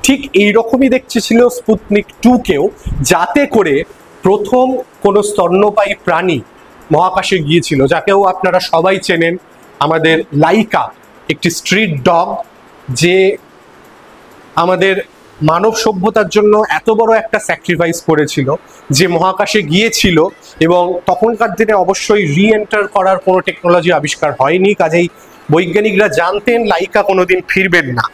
Speaker 1: ঠিক এই রকমই দেখতে ছিল স্পুতনিক 2 কেও, যাতে করে প্রথম কোনো স্তন্যপায়ী প্রাণী মহাকাশে গিয়েছিল, যাকেও আপনারা সবাই চেনেন, আমাদের লাইকা, একটি স্ট্রিট ডগ, যে আমাদের মানব সভ্যতার জন্য এত বড় একটা স্যাক্রিফাইস করেছিল, যে মহাকাশে গিয়েছিল। এবং তখনকার দিনে অবশ্যই রিএন্টার করার কোনো টেকনোলজি আবিষ্কার হয়নি, কাজেই বৈজ্ঞানিকরা জানতেন লাইকা কোনোদিন ফিরবেন না।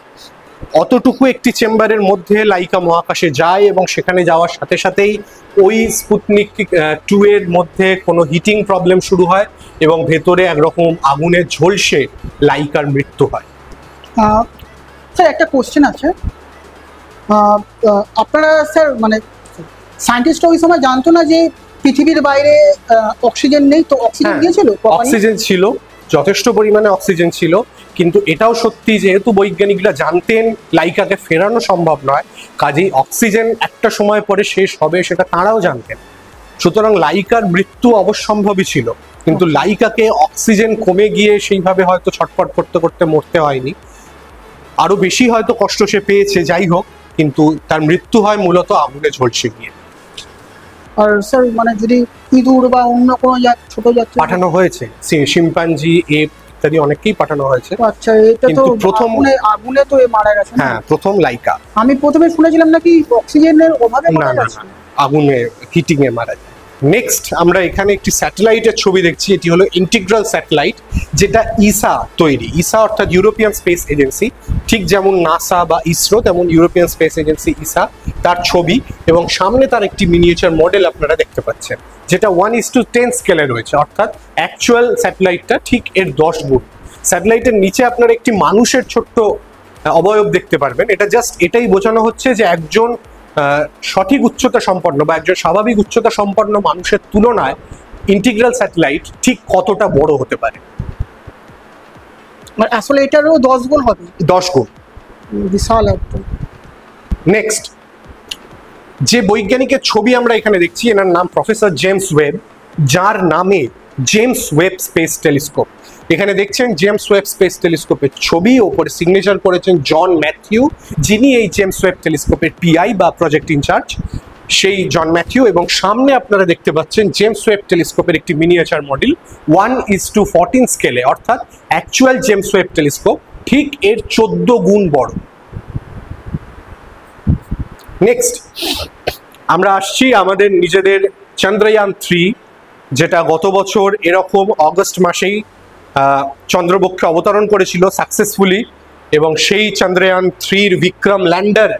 Speaker 1: অতটুকু একটি চেম্বারের মধ্যে লাইকা মহাকাশে যায় এবং সেখানে যাওয়ার সাথে সাথেই ওই স্পুতনিক 2 এর মধ্যে কোনো হিটিং প্রবলেম শুরু হয় এবং ভেতরে একরকম আগুনে ঝলসে লাইকার মৃত্যু হয়।
Speaker 2: স্যার একটা কোশ্চেন আছে, আপনারা স্যার মানে সায়েন্টিস্টরা ওই সময় জানতো না যে পৃথিবীর বাইরে অক্সিজেন নেই, তো অক্সিজেন দিয়েছিল?
Speaker 1: অক্সিজেন ছিল, যথেষ্ট পরিমাণে অক্সিজেন ছিল, কিন্তু এটাও সত্যি যেহেতু বৈজ্ঞানিকরা জানতেন লাইকাকে ফেরানো সম্ভব নয়, কাজেই অক্সিজেন একটা সময় পরে শেষ হবে সেটা তাঁরাও জানতেন। সুতরাং লাইকার মৃত্যু অবশ্যম্ভাবী ছিল, কিন্তু লাইকাকে অক্সিজেন কমে গিয়ে সেইভাবে হয়তো ছটফট করতে করতে মরতে হয়নি, আরো বেশি হয়তো কষ্ট সে পেয়েছে, যাই হোক, কিন্তু তার মৃত্যু হয় মূলত আগুনে ঝলসে গিয়ে।
Speaker 2: আর স্যার মানে যদি ইঁদুর বা অন্য কোনো ছোট জাত
Speaker 1: পাঠানো হয়েছে, শিম্পাঞ্জি, এপ ইত্যাদি অনেককেই পাঠানো হয়েছে।
Speaker 2: আচ্ছা, এটা তো প্রথম আগুনে তো মারা গেছে।
Speaker 1: হ্যাঁ, প্রথম লাইকা।
Speaker 2: আমি প্রথমে শুনেছিলাম নাকি অক্সিজেনের অভাবে মারা গেছে।
Speaker 1: না, আগুনে হিটিং এ মারা যায়। নেক্সট আমরা এখানে একটি স্যাটেলাইটের ছবি দেখছি, এটি হলো ইন্টিগ্রাল স্যাটেলাইট, যেটা ইসা তৈরি। ইসা অর্থাৎ ইউরোপিয়ান স্পেস এজেন্সি, ঠিক যেমন নাসা বা ইসরো, তেমন ইউরোপিয়ান স্পেস এজেন্সি ইসা, তার ছবি। এবং সামনে তার একটি মিনিয়েচার মডেল আপনারা দেখতে পাচ্ছেন, যেটা 1:10 স্কেলে রয়েছে, অর্থাৎ অ্যাকচুয়াল স্যাটেলাইটটা ঠিক এর 10 গুণ। স্যাটেলাইটের নিচে আপনারা একটি মানুষের ছোট্ট অবয়ব দেখতে পারবেন। এটা জাস্ট এটাই বোঝানো হচ্ছে যে একজন সঠিক উচ্চতা সম্পন্ন বা একজন স্বাভাবিক উচ্চতা সম্পন্ন মানুষের তুলনায় ইন্টিগ্রাল স্যাটেলাইট ঠিক কতটা বড় হতে পারে।
Speaker 2: আসলে এটারও 10 গুণ হবে।
Speaker 1: 10 গুণ,
Speaker 2: বিশাল একদম।
Speaker 1: নেক্সট যে বৈজ্ঞানিকের ছবি আমরা এখানে দেখছি, এনার নাম প্রফেসর জেমস ওয়েব, যার নামে জেমস ওয়েব স্পেস টেলিস্কোপ। এখানে দেখছেন জেমস ওয়েব স্পেস টেলিস্কোপের ছবি, ওপরে সিগনেচার করেছেন জন ম্যাথিউ, যিনি এই জেমস ওয়েব টেলিস্কোপের পিআই বা প্রজেক্ট ইনচার্জ, সেই জন ম্যাথিউ। এবং সামনে আপনারা দেখতে পাচ্ছেন জেমস ওয়েব টেলিস্কোপের একটি মিনিয়েচার মডেল 1:14 স্কেলে, অর্থাৎ অ্যাকচুয়াল জেমস ওয়েব টেলিস্কোপ ঠিক এর 14 গুণ বড়। নেক্সট আমরা আসছি আমাদের নিজেদের চন্দ্রয়ান 3, যেটা গত বছর এরকম অগস্ট মাসেই চন্দ্রবক্ষে অবতরণ করেছিল সাকসেসফুলি। এবং সেই চন্দ্রয়ান 3-র বিক্রম ল্যান্ডার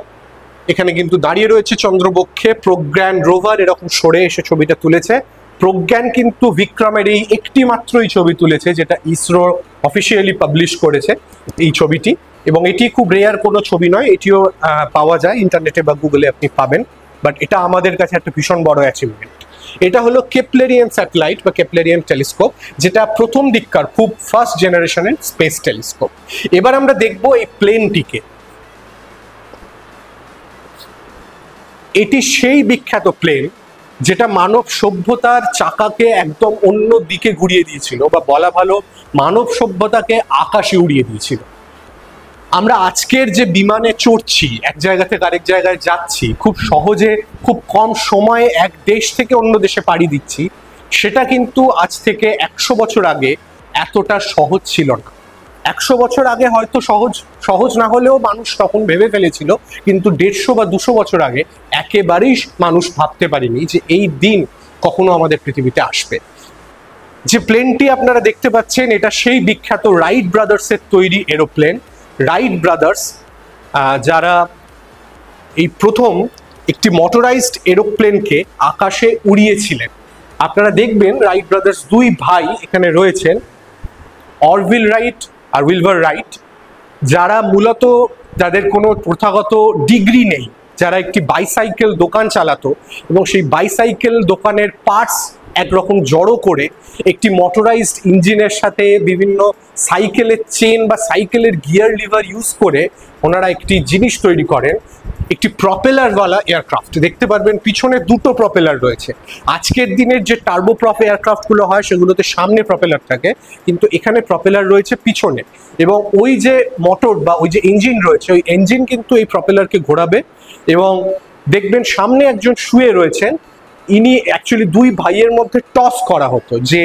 Speaker 1: এখানে কিন্তু দাঁড়িয়ে রয়েছে চন্দ্রবক্ষে। প্রজ্ঞান রোভার এরকম সরে এসে ছবিটা তুলেছে। প্রজ্ঞান কিন্তু বিক্রমের এই একটি মাত্রই ছবি তুলেছে, যেটা ইসরো অফিসিয়ালি পাবলিশ করেছে এই ছবিটি। এবং এটি খুব রেয়ার কোনো ছবি নয়, এটিও পাওয়া যায় ইন্টারনেটে বা গুগলে, আপনি পাবেন। বাট এটা আমাদের কাছে একটা ভীষণ বড় অ্যাচিভমেন্ট। এটা হলো কেপলেরিয়ান স্যাটেলাইট বা কেপলেরিয়ান টেলিস্কোপ, যেটা প্রথম দিককার খুব ফার্স্ট জেনারেশনের স্পেস টেলিস্কোপ। এবার আমরা দেখব এই প্লেনটিকে। এটি সেই বিখ্যাত প্লেন যেটা মানব সভ্যতার চাকাকে একদম অন্য দিকে ঘুরিয়ে দিয়েছিল, বা বলা ভালো মানব সভ্যতাকে আকাশে উড়িয়ে দিয়েছিল। আমরা আজকের যে বিমানে চড়ছি, এক জায়গা থেকে আরেক জায়গায় যাচ্ছি, খুব সহজে খুব কম সময়ে এক দেশ থেকে অন্য দেশে পাড়ি দিচ্ছি, সেটা কিন্তু আজ থেকে 100 বছর আগে এতটা সহজ ছিল না। 100 বছর আগে হয়তো সহজ না হলেও মানুষ তখন ভেবে ফেলেছিল, কিন্তু 150 বা 200 বছর আগে একেবারেই মানুষ ভাবতে পারেনি যে এই দিন কখনো আমাদের পৃথিবীতে আসবে। যে প্লেনটি আপনারা দেখতে পাচ্ছেন, এটা সেই বিখ্যাত রাইট ব্রাদার্সের তৈরি এরোপ্লেন। রাইট ব্রাদার্স যারা এই প্রথম একটি মোটরাইজড এরোপ্লেনকে আকাশে উড়িয়েছিলেন। আপনারা দেখবেন রাইট ব্রাদার্স 2 ভাই এখানে রয়েছেন, অরভিল রাইট আর উইলবার রাইট, যারা মূলত যাদের কোনো প্রথাগত ডিগ্রি নেই, যারা একটি বাইসাইকেল দোকান চালাতো এবং সেই বাইসাইকেল দোকানের পার্টস একরকম জড়ো করে একটি মোটরাইজড ইঞ্জিনের সাথে বিভিন্ন সাইকেলের চেন বা সাইকেলের গিয়ার লিভার ইউজ করে ওনারা একটি জিনিস তৈরি করেন, একটি প্রপেলারওয়ালা এয়ারক্রাফট। দেখতে পারবেন পিছনে দুটো প্রপেলার রয়েছে। আজকের দিনের যে টার্বোপ্রপ এয়ারক্রাফটগুলো হয় সেগুলোতে সামনে প্রপেলার থাকে, কিন্তু এখানে প্রপেলার রয়েছে পিছনে, এবং ওই যে মোটর বা ওই যে ইঞ্জিন রয়েছে ওই ইঞ্জিন কিন্তু এই প্রপেলারকে ঘোরাবে। এবং দেখবেন সামনে একজন শুয়ে রয়েছেন, ইনি অ্যাকচুয়ালি দুই ভাইয়ের মধ্যে টস করা হতো যে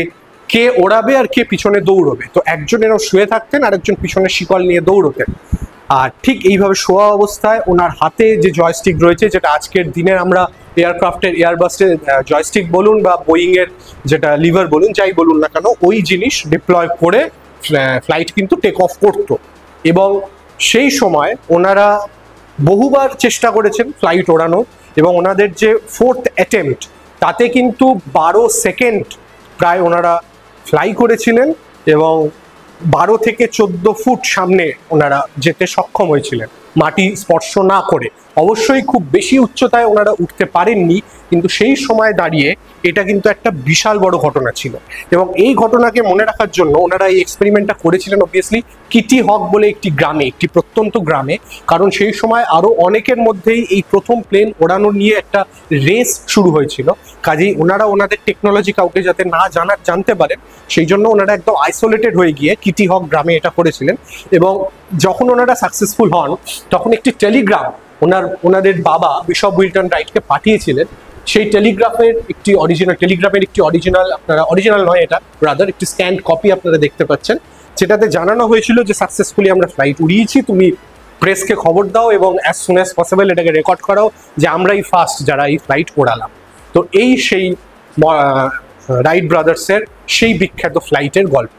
Speaker 1: কে ওড়াবে আর কে পিছনে দৌড়বে। তো একজন এরকম শুয়ে থাকতেন আর একজন পিছনে শিকল নিয়ে দৌড়তেন। আর ঠিক এইভাবে শোয়া অবস্থায় ওনার হাতে যে জয়স্টিক রয়েছে, যেটা আজকের দিনের আমরা এয়ারক্রাফটের এয়ারবাসের জয়স্টিক বলুন বা বোয়িংয়ের যেটা লিভার বলুন, যাই বলুন না কেন, ওই জিনিস ডিপ্লয় করে ফ্লাইট কিন্তু টেক অফ করতো। এবং সেই সময় ওনারা বহুবার চেষ্টা করেছেন ফ্লাইট ওড়ানো, এবং ওনাদের যে 4th অ্যাটেম্পট তাতে কিন্তু 12 সেকেন্ড প্রায় ওনারা ফ্লাই করেছিলেন এবং 12 থেকে 14 ফুট সামনে ওনারা যেতে সক্ষম হয়েছিলেন মাটি স্পর্শ না করে। অবশ্যই খুব বেশি উচ্চতায় ওনারা উঠতে পারেননি, কিন্তু সেই সময় দাঁড়িয়ে এটা কিন্তু একটা বিশাল বড় ঘটনা ছিল। এবং এই ঘটনাকে মনে রাখার জন্য ওনারা এই এক্সপেরিমেন্টটা করেছিলেন অবভিয়াসলি কিটি হক বলে একটি গ্রামে, একটি প্রত্যন্ত গ্রামে, কারণ সেই সময় আরও অনেকের মধ্যেই এই প্রথম প্লেন ওড়ানো নিয়ে একটা রেস শুরু হয়েছিল। কাজেই ওনারা ওনাদের টেকনোলজি কাউকে যাতে না জানতে পারেন সেই জন্য ওনারা একদম আইসোলেটেড হয়ে গিয়ে কিটি হক গ্রামে এটা করেছিলেন। এবং যখন ওনারা সাকসেসফুল হন তখন একটি টেলিগ্রাম ওনাদের বাবা বিশপ উইলটন রাইটকে পাঠিয়েছিলেন। সেই টেলিগ্রামের একটি অরিজিনাল আপনারা অরিজিনাল নয়, এটা রাদার একটি স্ক্যান্ড কপি আপনারা দেখতে পাচ্ছেন, যেটাতে জানানো হয়েছিল যে সাকসেসফুলি আমরা ফ্লাইট উড়িয়েছি, তুমি প্রেসকে খবর দাও এবং অ্যাজ সুন অ্যাজ পসিবল এটাকে রেকর্ড করাও যে আমরাই ফার্স্ট যারা এই ফ্লাইট ওড়ালাম। তো এই সেই রাইট ব্রাদার্সের সেই বিখ্যাত ফ্লাইটের গল্প।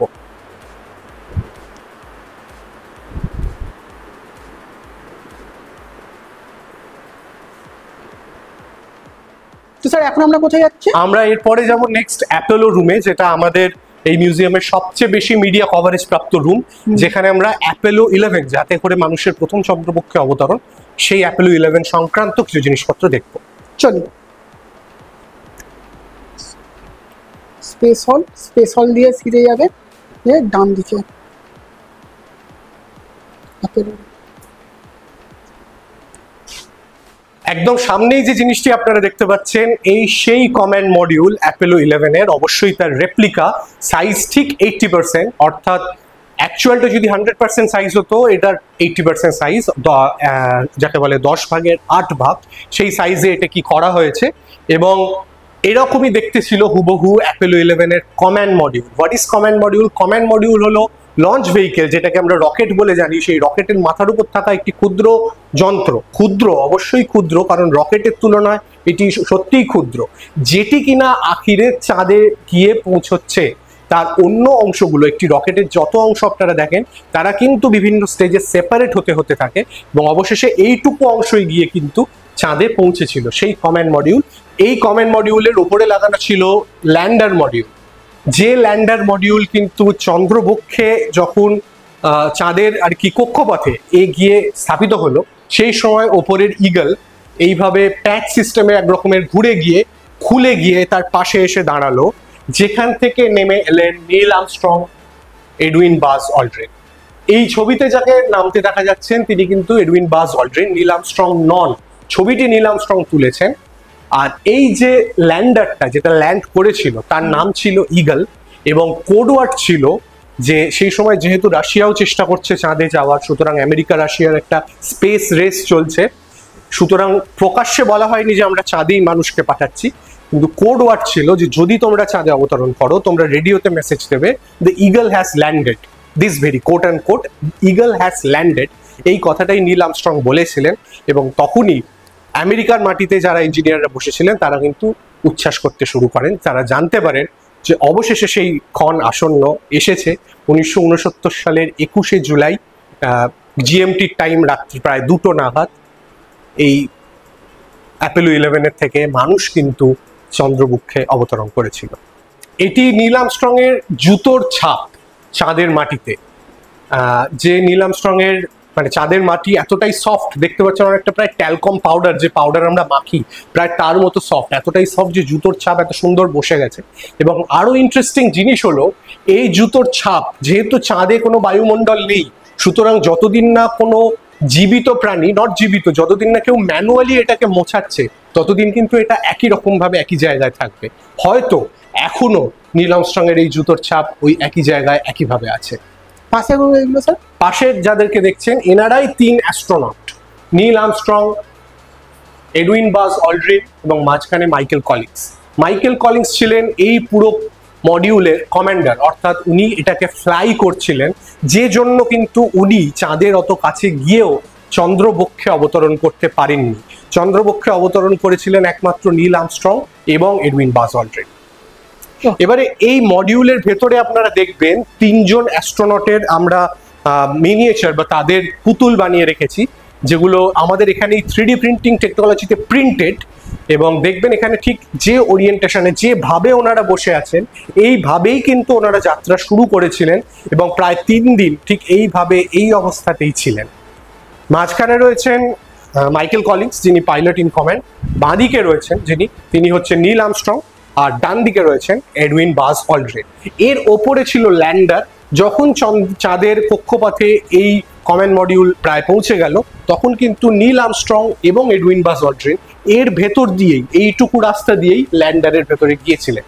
Speaker 2: তো স্যার এখন আমরা কোথায় যাচ্ছি?
Speaker 1: আমরা এরপরে যাব নেক্সট অ্যাপোলো রুমে, যেটা আমাদের এই মিউজিয়ামের সবচেয়ে বেশি মিডিয়া কভারেজ প্রাপ্ত রুম, যেখানে আমরা অ্যাপোলো 11 যাতে করে মানুষের প্রথম চন্দ্রপক্ষে অবতরণ, সেই অ্যাপোলো 11 সংক্রান্ত কিছু জিনিসপত্র দেখবো।
Speaker 2: চলুন। স্পেস হল দিয়ে ফিরে যাবে ডান দিকে।
Speaker 1: একদম সামনেই যে জিনিসটি আপনারা দেখতে পাচ্ছেন এই সেই কমান্ড মডিউল অ্যাপোলো 11 অবশ্যই তার রেপ্লিকা, সাইজ ঠিক 80%, অর্থাৎ অ্যাকচুয়ালটা যদি 100% সাইজ হতো এটার 80% সাইজ, যাকে বলে 10 ভাগের 8 ভাগ, সেই সাইজে এটা কি করা হয়েছে। এবং এরকমই দেখতে ছিল হুবহু Apollo 11 command module. What is command module? Command module হলো লঞ্চ ভেহিকেল, যেটাকে আমরা রকেট বলে জানি, সেই রকেটের মাথার উপর থাকা একটি ক্ষুদ্র যন্ত্র, ক্ষুদ্র অবশ্যই ক্ষুদ্র, কারণ রকেটের তুলনায় এটি সত্যিই ক্ষুদ্র, যেটি কিনা আখিরে চাঁদে গিয়ে পৌঁছচ্ছে। তার অন্য অংশগুলো, একটি রকেটের যত অংশ আপনারা দেখেন তারা কিন্তু বিভিন্ন স্টেজে সেপারেট হতে হতে থাকে এবং অবশেষে এইটুকু অংশই গিয়ে কিন্তু চাঁদে পৌঁছেছিল সেই কমান্ড মডিউল। এই কমান্ড মডিউলের উপরে লাগানো ছিল ল্যান্ডার মডিউল, যে ল্যান্ডার মডিউল কিন্তু চন্দ্রবক্ষে যখন চাঁদের আর কি কক্ষপথে গিয়ে স্থাপিত হলো সেই সময় ওপরের ইগল এইভাবে প্যাচ সিস্টেমে এক রকমের ঘুরে গিয়ে খুলে গিয়ে তার পাশে এসে দাঁড়ালো, যেখান থেকে নেমে এলেন নীল আর্মস্ট্রং, এডউইন বাজ অল্ড্রিন। এই ছবিতে যাকে নামতে দেখা যাচ্ছেন তিনি কিন্তু এডউইন বাজ অল্ড্রিন, নীল আর্মস্ট্রং নন। ছবিটি নীল আর্মস্ট্রং তুলেছেন। আর এই যে ল্যান্ডারটা যেটা ল্যান্ড করেছিল তার নাম ছিল ইগল, এবং কোডওয়ার্ড ছিল যে সেই সময় যেহেতু রাশিয়াও চেষ্টা করছে চাঁদে যাওয়ার, সুতরাং আমেরিকা রাশিয়ার একটা স্পেস রেস চলছে, সুতরাং প্রকাশ্যে বলা হয়নি যে আমরা চাঁদেই মানুষকে পাঠাচ্ছি, কিন্তু কোডওয়ার্ড ছিল যে যদি তোমরা চাঁদে অবতরণ করো তোমরা রেডিওতে মেসেজ দেবে the Eagle has landed, this very quote and quote Eagle has landed. এই কথাটাই নীল আর্মস্ট্রং বলেছিলেন এবং তখনই আমেরিকার মাটিতে যারা ইঞ্জিনিয়াররা বসেছিলেন তারা কিন্তু উচ্ছ্বাস করতে শুরু করেন। তারা জানতে পারেন যে অবশেষে সেই ক্ষণ আসন্ন এসেছে। 1969 সালের 21শে জুলাই জিএমটির টাইম রাত্রি প্রায় 2টো নাগাদ এই অ্যাপোলো 11 থেকে মানুষ কিন্তু চন্দ্রবক্ষে অবতরণ করেছিল। এটি নীল আর্মস্ট্রং এর জুতোর ছাপ চাঁদের মাটিতে, যে নীল আর্মস্ট্রং এর মানে চাঁদের মাটি এতটাই সফট, দেখতে পাচ্ছেন অনেকটা প্রায় ট্যালকম পাউডার, যে পাউডার আমরা মাখি প্রায় তার মতো সফট, এতটাই সফট যে জুতোর ছাপ এত সুন্দর বসে গেছে। এবং আরো ইন্টারেস্টিং জিনিস হলো এই জুতোর ছাপ, যেহেতু চাঁদে কোনো বায়ুমণ্ডল নেই, সুতরাং যতদিন না কোনো জীবিত প্রাণী, নট জীবিত, যতদিন না কেউ ম্যানুয়ালি এটাকে মোছাচ্ছে ততদিন কিন্তু এটা একই রকম ভাবে একই জায়গায় থাকবে। হয়তো এখনো নীল আর্মস্ট্রং এর এই জুতোর ছাপ ওই একই জায়গায় একইভাবে আছে।
Speaker 2: পাশে এগুলো স্যার?
Speaker 1: পাশের যাদেরকে দেখছেন এনারাই 3 অ্যাস্ট্রোনট, নীল আর্মস্ট্রং, এডউইন বাজ অল্ড্রিন এবং মাঝখানে মাইকেল কলিন্স। মাইকেল কলিন্স ছিলেন এই পুরো মডিউলের কমান্ডার, অর্থাৎ উনি এটাকে ফ্লাই করছিলেন, যে জন্য কিন্তু উনি চাঁদের অত কাছে গিয়েও চন্দ্রবক্ষে অবতরণ করতে পারেননি। চন্দ্রবক্ষে অবতরণ করেছিলেন একমাত্র নীল আর্মস্ট্রং এবং এডউইন বাজ অল্ড্রিন। এবারে এই মডিউলের ভেতরে আপনারা দেখবেন 3 জন অ্যাস্ট্রোনটের আমরা মিনিয়েচার বা তাদের পুতুল বানিয়ে রেখেছি, যেগুলো আমাদের এখানে 3D প্রিন্টিং টেকনোলজিতে প্রিন্টেড। এবং দেখবেন এখানে ঠিক যে ওরিয়েন্টেশনে, যেভাবে ওনারা বসে আছেন এইভাবেই কিন্তু ওনারা যাত্রা শুরু করেছিলেন এবং প্রায় 3 দিন ঠিক এইভাবে এই অবস্থাতেই ছিলেন। মাঝখানে রয়েছেন মাইকেল কলিন্স, যিনি পাইলট ইন কমান্ড, বাঁদিকে রয়েছেন তিনি হচ্ছেন নীল আর্মস্ট্রং, আর ডান দিকে রয়েছেন এডউইন বাজ অল্ড্রিন। এর ওপরে ছিল ল্যান্ডার। যখন চাঁদের কক্ষপথে এই কমান্ড মডিউল প্রায় পৌঁছে গেল তখন কিন্তু নীল আর্মস্ট্রং এবং এডউইন বাজ অল্ড্রিন এর ভেতর দিয়েই, এইটুকু রাস্তা দিয়েই ল্যান্ডারের ভেতরে গিয়েছিলেন।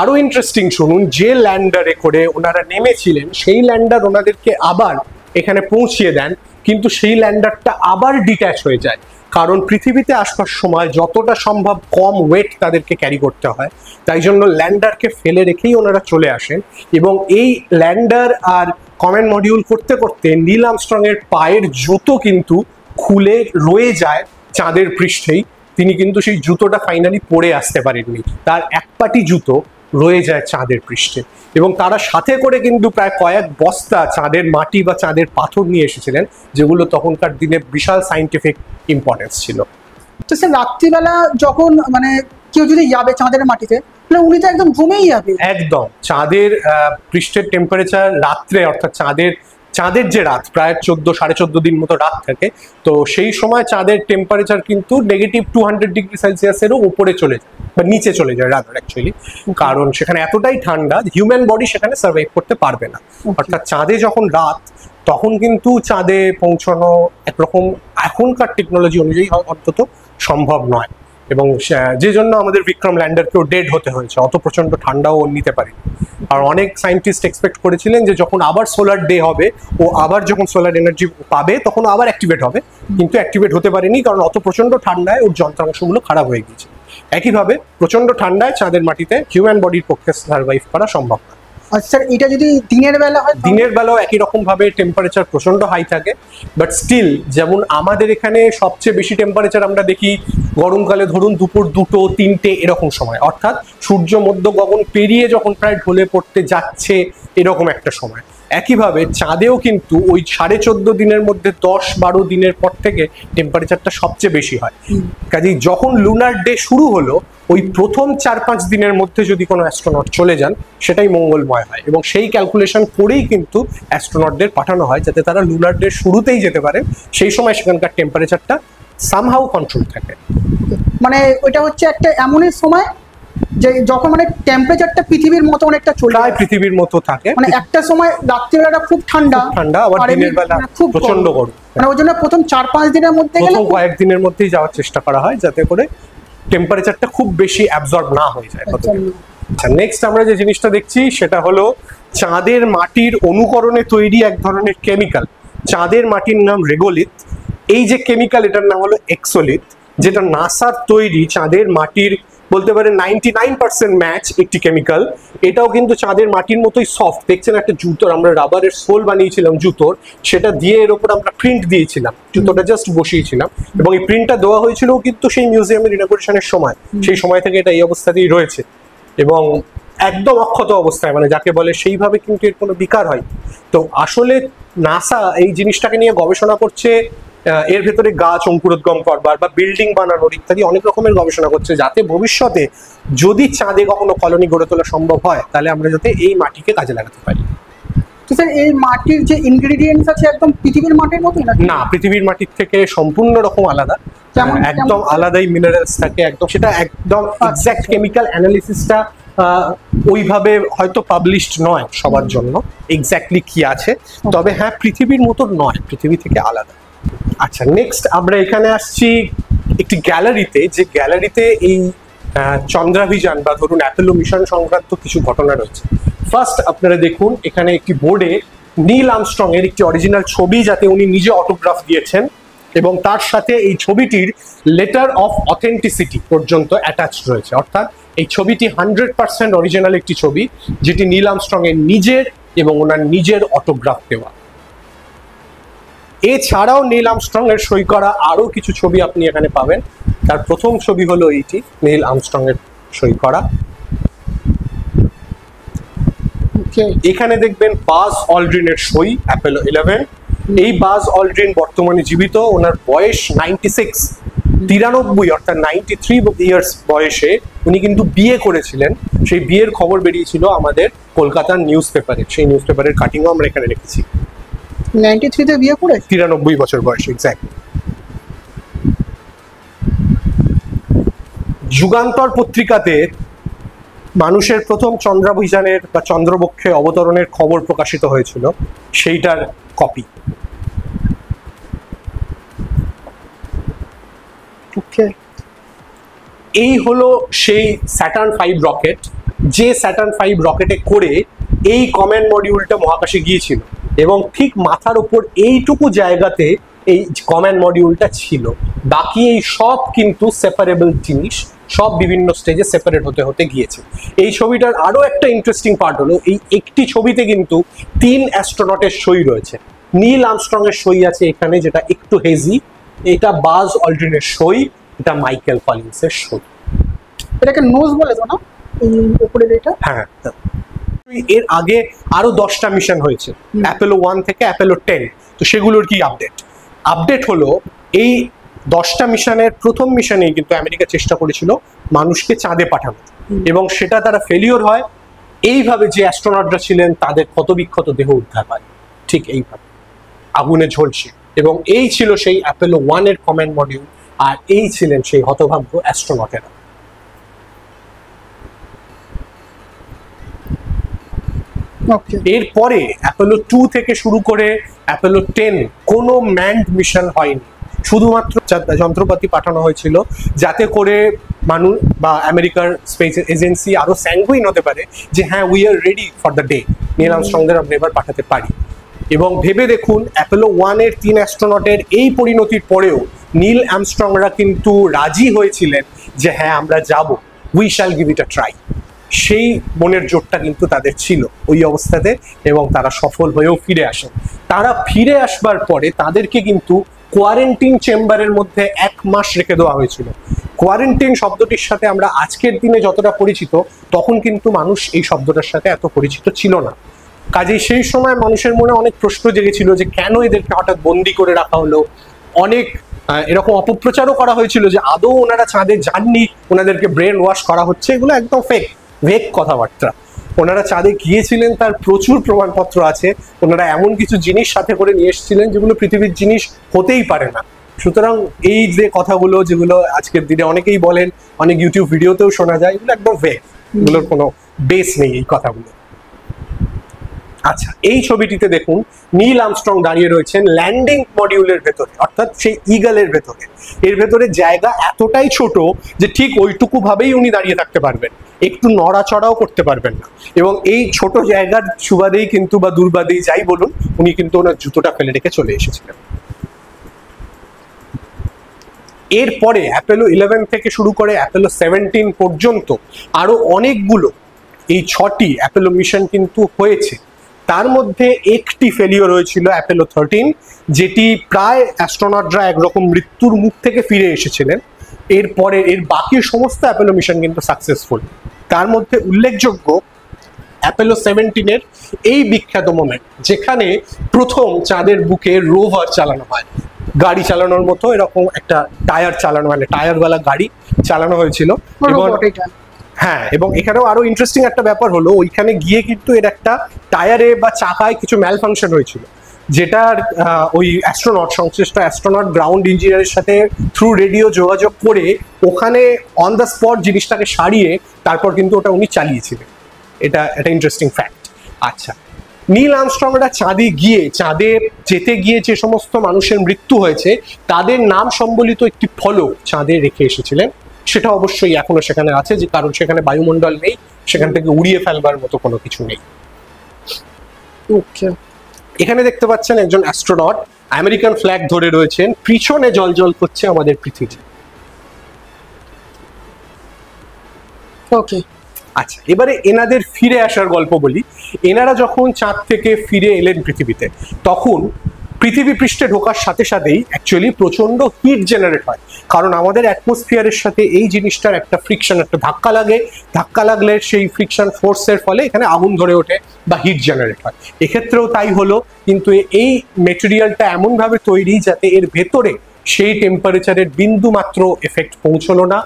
Speaker 1: আরো ইন্টারেস্টিং শুনুন, যে ল্যান্ডারে করে ওনারা নেমেছিলেন সেই ল্যান্ডার ওনাদেরকে আবার এখানে পৌঁছিয়ে দেন, কিন্তু সেই ল্যান্ডারটা আবার ডিট্যাচ হয়ে যায়, কারণ পৃথিবীতে আসবার সময় যতটা সম্ভব কম ওয়েট তাদেরকে ক্যারি করতে হয়, তাই জন্য ল্যান্ডারকে ফেলে রেখেই ওনারা চলে আসেন। এবং এই ল্যান্ডার আর কমান্ড মডিউল করতে করতে নীল আর্মস্ট্রং এর পায়ের জুতো কিন্তু খুলে রয়ে যায় চাঁদের পৃষ্ঠেই। তিনি কিন্তু সেই জুতোটা ফাইনালি পরে আসতে পারেননি, তার এক পাটি জুতো রয়ে যায় চাঁদের পৃষ্ঠে। এবং তারা সাথে করে কিন্তু প্রায় কয়েক বস্তা চাঁদের মাটি বা চাঁদের পাথর নিয়ে এসেছিলেন, যেগুলো তখনকার দিনে বিশাল সাইন্টিফিক ইম্পর্টেন্স ছিল।
Speaker 2: তো স্যার রাত্রিবেলা যখন মানে কেউ যদি যাবে চাঁদের মাটিতে, মানে উনি তো একদম ঘুমেই যাবে।
Speaker 1: একদম, চাঁদের পৃষ্ঠের টেম্পারেচার রাত্রে, অর্থাৎ চাঁদের যে রাত প্রায় 14-14.5 দিন মতো রাত থাকে, তো সেই সময় চাঁদের টেম্পারেচার কিন্তু -200 ডিগ্রি সেলসিয়াসেরও উপরে চলে যায় বা নিচে চলে যায় রাদার অ্যাকচুয়ালি, কারণ সেখানে এতটাই ঠান্ডা হিউম্যান বডি সেখানে সার্ভাইভ করতে পারবে না। অর্থাৎ চাঁদে যখন রাত তখন কিন্তু চাঁদে পৌঁছানো একরকম এখনকার টেকনোলজি অনুযায়ী অন্তত সম্ভব নয়। এবং যে জন্য আমাদের বিক্রম ল্যান্ডারকেও ডেড হতে হয়েছে, অত প্রচন্ড ঠান্ডাও নিতে পারে। আর অনেক সায়েন্টিস্ট এক্সপেক্ট করেছিলেন যে যখন আবার সোলার ডে হবে ও আবার যখন সোলার এনার্জি পাবে তখন আবার অ্যাক্টিভেট হবে, কিন্তু অ্যাক্টিভেট হতে পারেনি, কারণ অত প্রচন্ড ঠান্ডায় ওর যন্ত্রাংশগুলো খারাপ হয়ে গিয়েছে। একইভাবে প্রচন্ড ঠান্ডায় চাঁদের মাটিতে হিউম্যান বডির পক্ষে সার্ভাইভ করা সম্ভব না।
Speaker 2: আচ্ছা, এটা যদি দিনের বেলা হয়?
Speaker 1: দিনের বেলাও একই রকম ভাবে টেম্পারেচার প্রচন্ড হাই থাকে, বাট স্টিল যেমন আমাদের এখানে সবচেয়ে বেশি টেম্পারেচার আমরা দেখি গরমকালে, ধরুন দুপুর 2-3টে এরকম সময়, অর্থাৎ সূর্য মধ্য গগন পেরিয়ে যখন প্রায় ঢলে পড়তে যাচ্ছে এরকম একটা সময়। একইভাবে চাঁদেও কিন্তু ওই 14.5 দিনের মধ্যে 10-12 দিনের পর থেকে টেম্পারেচারটা সবচেয়ে বেশি হয়। কাজেই যখন লুনার ডে শুরু হলো ওই প্রথম 4-5 দিনের মধ্যে যদি কোনো অ্যাস্ট্রোনট চলে যান সেটাই মঙ্গলময় হয়, এবং সেই ক্যালকুলেশন করেই কিন্তু অ্যাস্ট্রোনটদের পাঠানো হয় যাতে তারা লুনার ডে শুরুতেই যেতে পারেন, সেই সময় সেখানকার টেম্পারেচারটা সামহাউ কন্ট্রোল থাকে।
Speaker 2: মানে ওইটা হচ্ছে একটা এমনই সময় যে যখন মানে টেম্পারেচারটা পৃথিবীর মতো অনেকটা
Speaker 1: প্রায় পৃথিবীর মতো থাকে,
Speaker 2: মানে একটা সময় রাত্রিবেলাটা খুব ঠান্ডা,
Speaker 1: আবার দিনের বেলা খুব প্রচন্ড গরম।
Speaker 2: মানে ওই জন্য প্রথম 4-5 দিনের মধ্যে
Speaker 1: প্রথম কয়েকদিনের মধ্যেই যাওয়ার চেষ্টা করা হয় যাতে করে টেম্পারেচারটা খুব বেশি অ্যাবজর্ব না হয়ে যায়। আচ্ছা, নেক্সট আমরা যে জিনিসটা দেখছি সেটা হলো চাঁদের মাটির অনুকরণে তৈরি এক ধরনের কেমিক্যাল। চাঁদের মাটির নাম রেগোলিথ, এই যে কেমিক্যাল এটার নাম হলো এক্সোলিথ, যেটা নাসার তৈরি চাঁদের মাটির বলতে পারে 99% ম্যাচ একটি কেমিক্যাল। এটাও কিন্তু চাঁদের মাটির মতোই সফট, দেখছেন একটা জুতোর আমরা রাবারের সোল বানিয়েছিলাম জুতোর, সেটা দিয়ে এর উপর আমরা প্রিন্ট দিয়েছিলাম, জুতোটা জাস্ট বসিয়েছিলাম, এবং এই প্রিন্টটা দেওয়া হয়েছিল কিন্তু সেই মিউজিয়ামের ইনঅগুরেশনের সময়, সেই সময় থেকে এটা এই অবস্থাতেই রয়েছে এবং একদম অক্ষত অবস্থায়, মানে যাকে বলে সেইভাবে কিন্তু এর কোনো বিকার হয়। তো আসলে নাসা এই জিনিসটাকে নিয়ে গবেষণা করছে, এর ভেতরে গাছ অঙ্কুরোদ্গম করবার বা বিল্ডিং বানানোর ইত্যাদি অনেক রকমের গবেষণা করছে, যাতে ভবিষ্যতে যদি চাঁদে কখনো কলোনি গড়ে তোলা সম্ভব হয় তাহলে আমরা যাতে এই মাটিকে কাজে লাগাতে পারি।
Speaker 2: তো স্যার এই মাটির যে ইনগ্রেডিয়েন্টস আছে একদম পৃথিবীর মাটির মতোই
Speaker 1: না, পৃথিবীর মাটির থেকে সম্পূর্ণ রকম আলাদা, একদম আলাদাই মিনারেলস থাকে, একদম সেটা একদম এক্সাক্ট কেমিক্যাল অ্যানালিসিসটা ওইভাবে হয়তো পাবলিশড নয় সবার জন্য এক্স্যাক্টলি কি আছে, তবে হ্যাঁ পৃথিবীর মতো নয়, পৃথিবী থেকে আলাদা। আচ্ছা, নেক্সট আমরা এখানে আসছি একটি গ্যালারিতে, যে গ্যালারিতে এই চন্দ্রাভিযান বা ধরুন অ্যাপোলো মিশন সংক্রান্ত কিছু ঘটনা রয়েছে। ফার্স্ট আপনারা দেখুন এখানে একটি বোর্ডে নীল আর্মস্ট্রং এর একটি অরিজিনাল ছবি, যাতে উনি নিজে অটোগ্রাফ দিয়েছেন, এবং তার সাথে এই ছবিটির লেটার অফ অথেন্টিসিটি পর্যন্ত অ্যাটাচড রয়েছে, অর্থাৎ এই ছবিটি 100% অরিজিনাল একটি ছবি, যেটি নীল আর্মস্ট্রং এর নিজের এবং ওনার নিজের অটোগ্রাফ দেওয়া। এছাড়াও নীল আর্মস্ট্রং এর সই করা আরো কিছু ছবি আপনি এখানে পাবেন। তার প্রথম ছবি হলো এইটি, নীল আর্মস্ট্রং এর সই করা। এখানে দেখবেন বাজ অল্ড্রিনের সই, অ্যাপোলো 11। এই বাজ অল্ড্রিন বর্তমানে জীবিত, ওনার বয়স 93 অর্থাৎ 93 ইয়ার্স বয়সে উনি কিন্তু বিয়ে করেছিলেন। সেই বিয়ের খবর বেরিয়েছিল আমাদের কলকাতার নিউজ পেপারে, সেই নিউজ পেপারের কাটিংও আমরা এখানে রেখেছি।
Speaker 2: 93 তে বিয়ে করে
Speaker 1: 93 বছর বয়সে এক্স্যাক্টলি। যুগান্তর পত্রিকাতে মানুষের প্রথম চন্দ্রাভিযানের বা চন্দ্রবক্ষে অবতরণের খবর প্রকাশিত হয়েছিল, সেইটার কপি। এই হলো সেই স্যাটার্ন 5 রকেট, যে স্যাটার্ন 5 রকেটে করে এই কমান্ড মডিউলটা মহাকাশে গিয়েছিল, এবং ঠিক মাথার উপর এইটুকু জায়গাতে এই কমান্ড মডিউলটা ছিল। বাকি এই সব কিন্তু সেপারেবল জিনিস, সব বিভিন্ন স্টেজে সেপারেট হতে হতে গিয়েছে। এই ছবিটার আরো একটা ইন্টারেস্টিং পার্ট হলো এই একটি ছবিতে কিন্তু 3 অ্যাস্ট্রোনটের সই রয়েছে। নীল আর্মস্ট্রং এর সই আছে এখানে, যেটা একটু হেজি, এটা বাজ অল্ড্রিনের সই, এটা মাইকেল কলিন্স এর সই।
Speaker 2: এটাকে নোজ বলে তো না, এই উপরের এটা?
Speaker 1: হ্যাঁ, এর আগে আরো 10টা মিশন হয়েছে অ্যাপোলো 1 থেকে অ্যাপোলো 10। তো সেগুলোর কি আপডেট হলো, এই 10টা মিশনের প্রথম মিশনেই কিন্তু আমেরিকা চেষ্টা করেছিল মানুষকে চাঁদে পাঠানো, এবং সেটা তারা ফেলিওর হয়। এইভাবে যে অ্যাস্ট্রোনটরা ছিলেন তাদের ক্ষতবিক্ষত দেহ উদ্ধার হয়, ঠিক এইভাবে আগুনে ঝলসে। এবং এই ছিল সেই অ্যাপোলো 1 এর কমান্ড মডিউল, আর এই ছিলেন সেই হতভাগ্য অ্যাস্ট্রোনটেরা। এরপরে অ্যাপোলো 2 থেকে শুরু করে অ্যাপোলো 10 কোনো ম্যান্ড মিশন হয়নি, শুধুমাত্র যন্ত্রপাতি পাঠানো হয়েছিল যাতে করে মানুষ বা আমেরিকার স্পেস এজেন্সি আরো স্যাঙ্গুইন হতে পারে যে হ্যাঁ we are ready for the day, Neil আর্মস্ট্রংদের আমরা এবার পাঠাতে পারি। এবং ভেবে দেখুন অ্যাপোলো 1 এর 3 অ্যাস্ট্রোনটের এই পরিণতির পরেও নীল আর্মস্ট্রংরা কিন্তু রাজি হয়েছিলেন যে হ্যাঁ আমরা যাব, we shall give it a try. সেই মনের জোরটা কিন্তু তাদের ছিল ওই অবস্থাতে, এবং তারা সফল হয়েও ফিরে আসেন। তারা ফিরে আসবার পরে তাদেরকে কিন্তু কোয়ারেন্টিন চেম্বারের মধ্যে 1 মাস রেখে দেওয়া হয়েছিল। কোয়ারেন্টিন শব্দটির সাথে আমরা আজকের দিনে যতটা পরিচিত, তখন কিন্তু মানুষ এই শব্দটার সাথে এত পরিচিত ছিল না। কাজেই সেই সময় মানুষের মনে অনেক প্রশ্ন জেগেছিল যে কেন এদেরকে হঠাৎ বন্দি করে রাখা হলো। অনেক এরকম অপপ্রচারও করা হয়েছিল যে আদৌ ওনারা চাঁদে যাননি, ওনাদেরকে ব্রেন ওয়াশ করা হচ্ছে, এগুলো একদম ভেক কথাবার্তা। ওনারা চাঁদে গিয়েছিলেন তার প্রচুর প্রমাণপত্র আছে, ওনারা এমন কিছু জিনিস সাথে করে নিয়ে এসেছিলেন যেগুলো পৃথিবীর জিনিস হতেই পারে না। সুতরাং এই যে কথাগুলো যেগুলো আজকের দিনে অনেকেই বলেন, অনেক ইউটিউব ভিডিওতেও শোনা যায়, এগুলো একদম ভেক, এগুলোর কোনো বেস নেই এই কথাগুলো। আচ্ছা, এই ছবিটিতে দেখুন নীল আর্মস্ট্রং দাঁড়িয়ে রয়েছেন ল্যান্ডিং মডিউলের ভেতরে, অর্থাৎ সেই ইগলের ভেতরে। এর ভেতরে জায়গা এতটাই ছোট যে ঠিক ওইটুকু ভাবেই উনি দাঁড়িয়ে থাকতে পারবেন, একটু নড়াচড়াও করতে পারবেন না। এবং এই ছোট জায়গার সুবাদেই কিন্তু বা দুর্বাদেই যাই বলুন, উনি কিন্তু ওনার জুতোটা ফেলে রেখে চলে এসেছিলেন। এরপরে অ্যাপোলো 11 থেকে শুরু করে অ্যাপোলো 17 পর্যন্ত আরো অনেকগুলো এই 6টি অ্যাপোলো মিশন কিন্তু হয়েছে। তার মধ্যে একটি ফেলিওর হয়েছিল অ্যাপোলো 13, যেটি প্রায় অ্যাস্ট্রোনটরা একরকম মৃত্যুর মুখ থেকে ফিরে এসেছিলেন। এরপরে এর বাকি সমস্ত অ্যাপোলো মিশন কিন্তু সাকসেসফুল। তার মধ্যে উল্লেখযোগ্য অ্যাপোলো 17 এর এই বিখ্যাত মোমেন্ট, যেখানে প্রথম চাঁদের বুকে রোভার চালানো হয়, গাড়ি চালানোর মতো এরকম একটা টায়ার চালানো, মানে টায়ারওয়ালা গাড়ি চালানো হয়েছিল। এবং হ্যাঁ, এবং এখানেও আরো ইন্টারেস্টিং একটা ব্যাপার হলো, ওইখানে গিয়ে কিন্তু এর একটা টায়ারে বা চাকায় কিছু ম্যাল ফাংশন হয়েছিল, যেটার ওই অ্যাস্ট্রোনট, সংশ্লিষ্ট অ্যাস্ট্রোনট গ্রাউন্ড ইঞ্জিনিয়ারের সাথে থ্রু রেডিও যোগাযোগ করে ওখানে অন দ্য স্পট জিনিসটাকে সারিয়ে তারপর কিন্তু ওটা উনি চালিয়েছিলেন। এটা একটা ইন্টারেস্টিং ফ্যাক্ট। আচ্ছা, নীল আর্মস্ট্রংরা চাঁদে যেতে গিয়ে যে সমস্ত মানুষের মৃত্যু হয়েছে তাদের নাম সম্বলিত একটি ফলক চাঁদে রেখে এসেছিলেন। সেটা অবশ্যই এখনো সেখানে আছে, যে কারণ সেখানে বায়ুমণ্ডল নেই, সেখান থেকে উড়িয়ে ফেলবার মতো কোনো কিছু নেই।
Speaker 2: ওকে,
Speaker 1: এখানে দেখতে পাচ্ছেন একজন অ্যাস্ট্রোনট আমেরিকান ফ্ল্যাগ ধরে রয়েছেন, পিছনে জল করছে আমাদের পৃথিবী।
Speaker 2: ওকে,
Speaker 1: আচ্ছা, এবারে এনাদের ফিরে আসার গল্প বলি। এনারা যখন চাঁদ থেকে ফিরে এলেন পৃথিবীতে, তখন পৃথিবী পৃষ্ঠে ঢোকার সাথে সাথেই অ্যাকচুয়ালি প্রচন্ড হিট জেনারেট হয়, কারণ আমাদের অ্যাটমসফিয়ারের সাথে এই জিনিসটার একটা ফ্রিকশন, একটা ধাক্কা লাগে। ধাক্কা লাগলে সেই ফ্রিকশন ফোর্সের ফলে এখানে আগুন ধরে ওঠে বা হিট জেনারেট হয়। এক্ষেত্রেও তাই হলো, কিন্তু এই মেটেরিয়ালটা এমনভাবে তৈরি যাতে এর ভেতরে সেই টেম্পারেচারের বিন্দু মাত্র এফেক্ট পৌঁছলো না।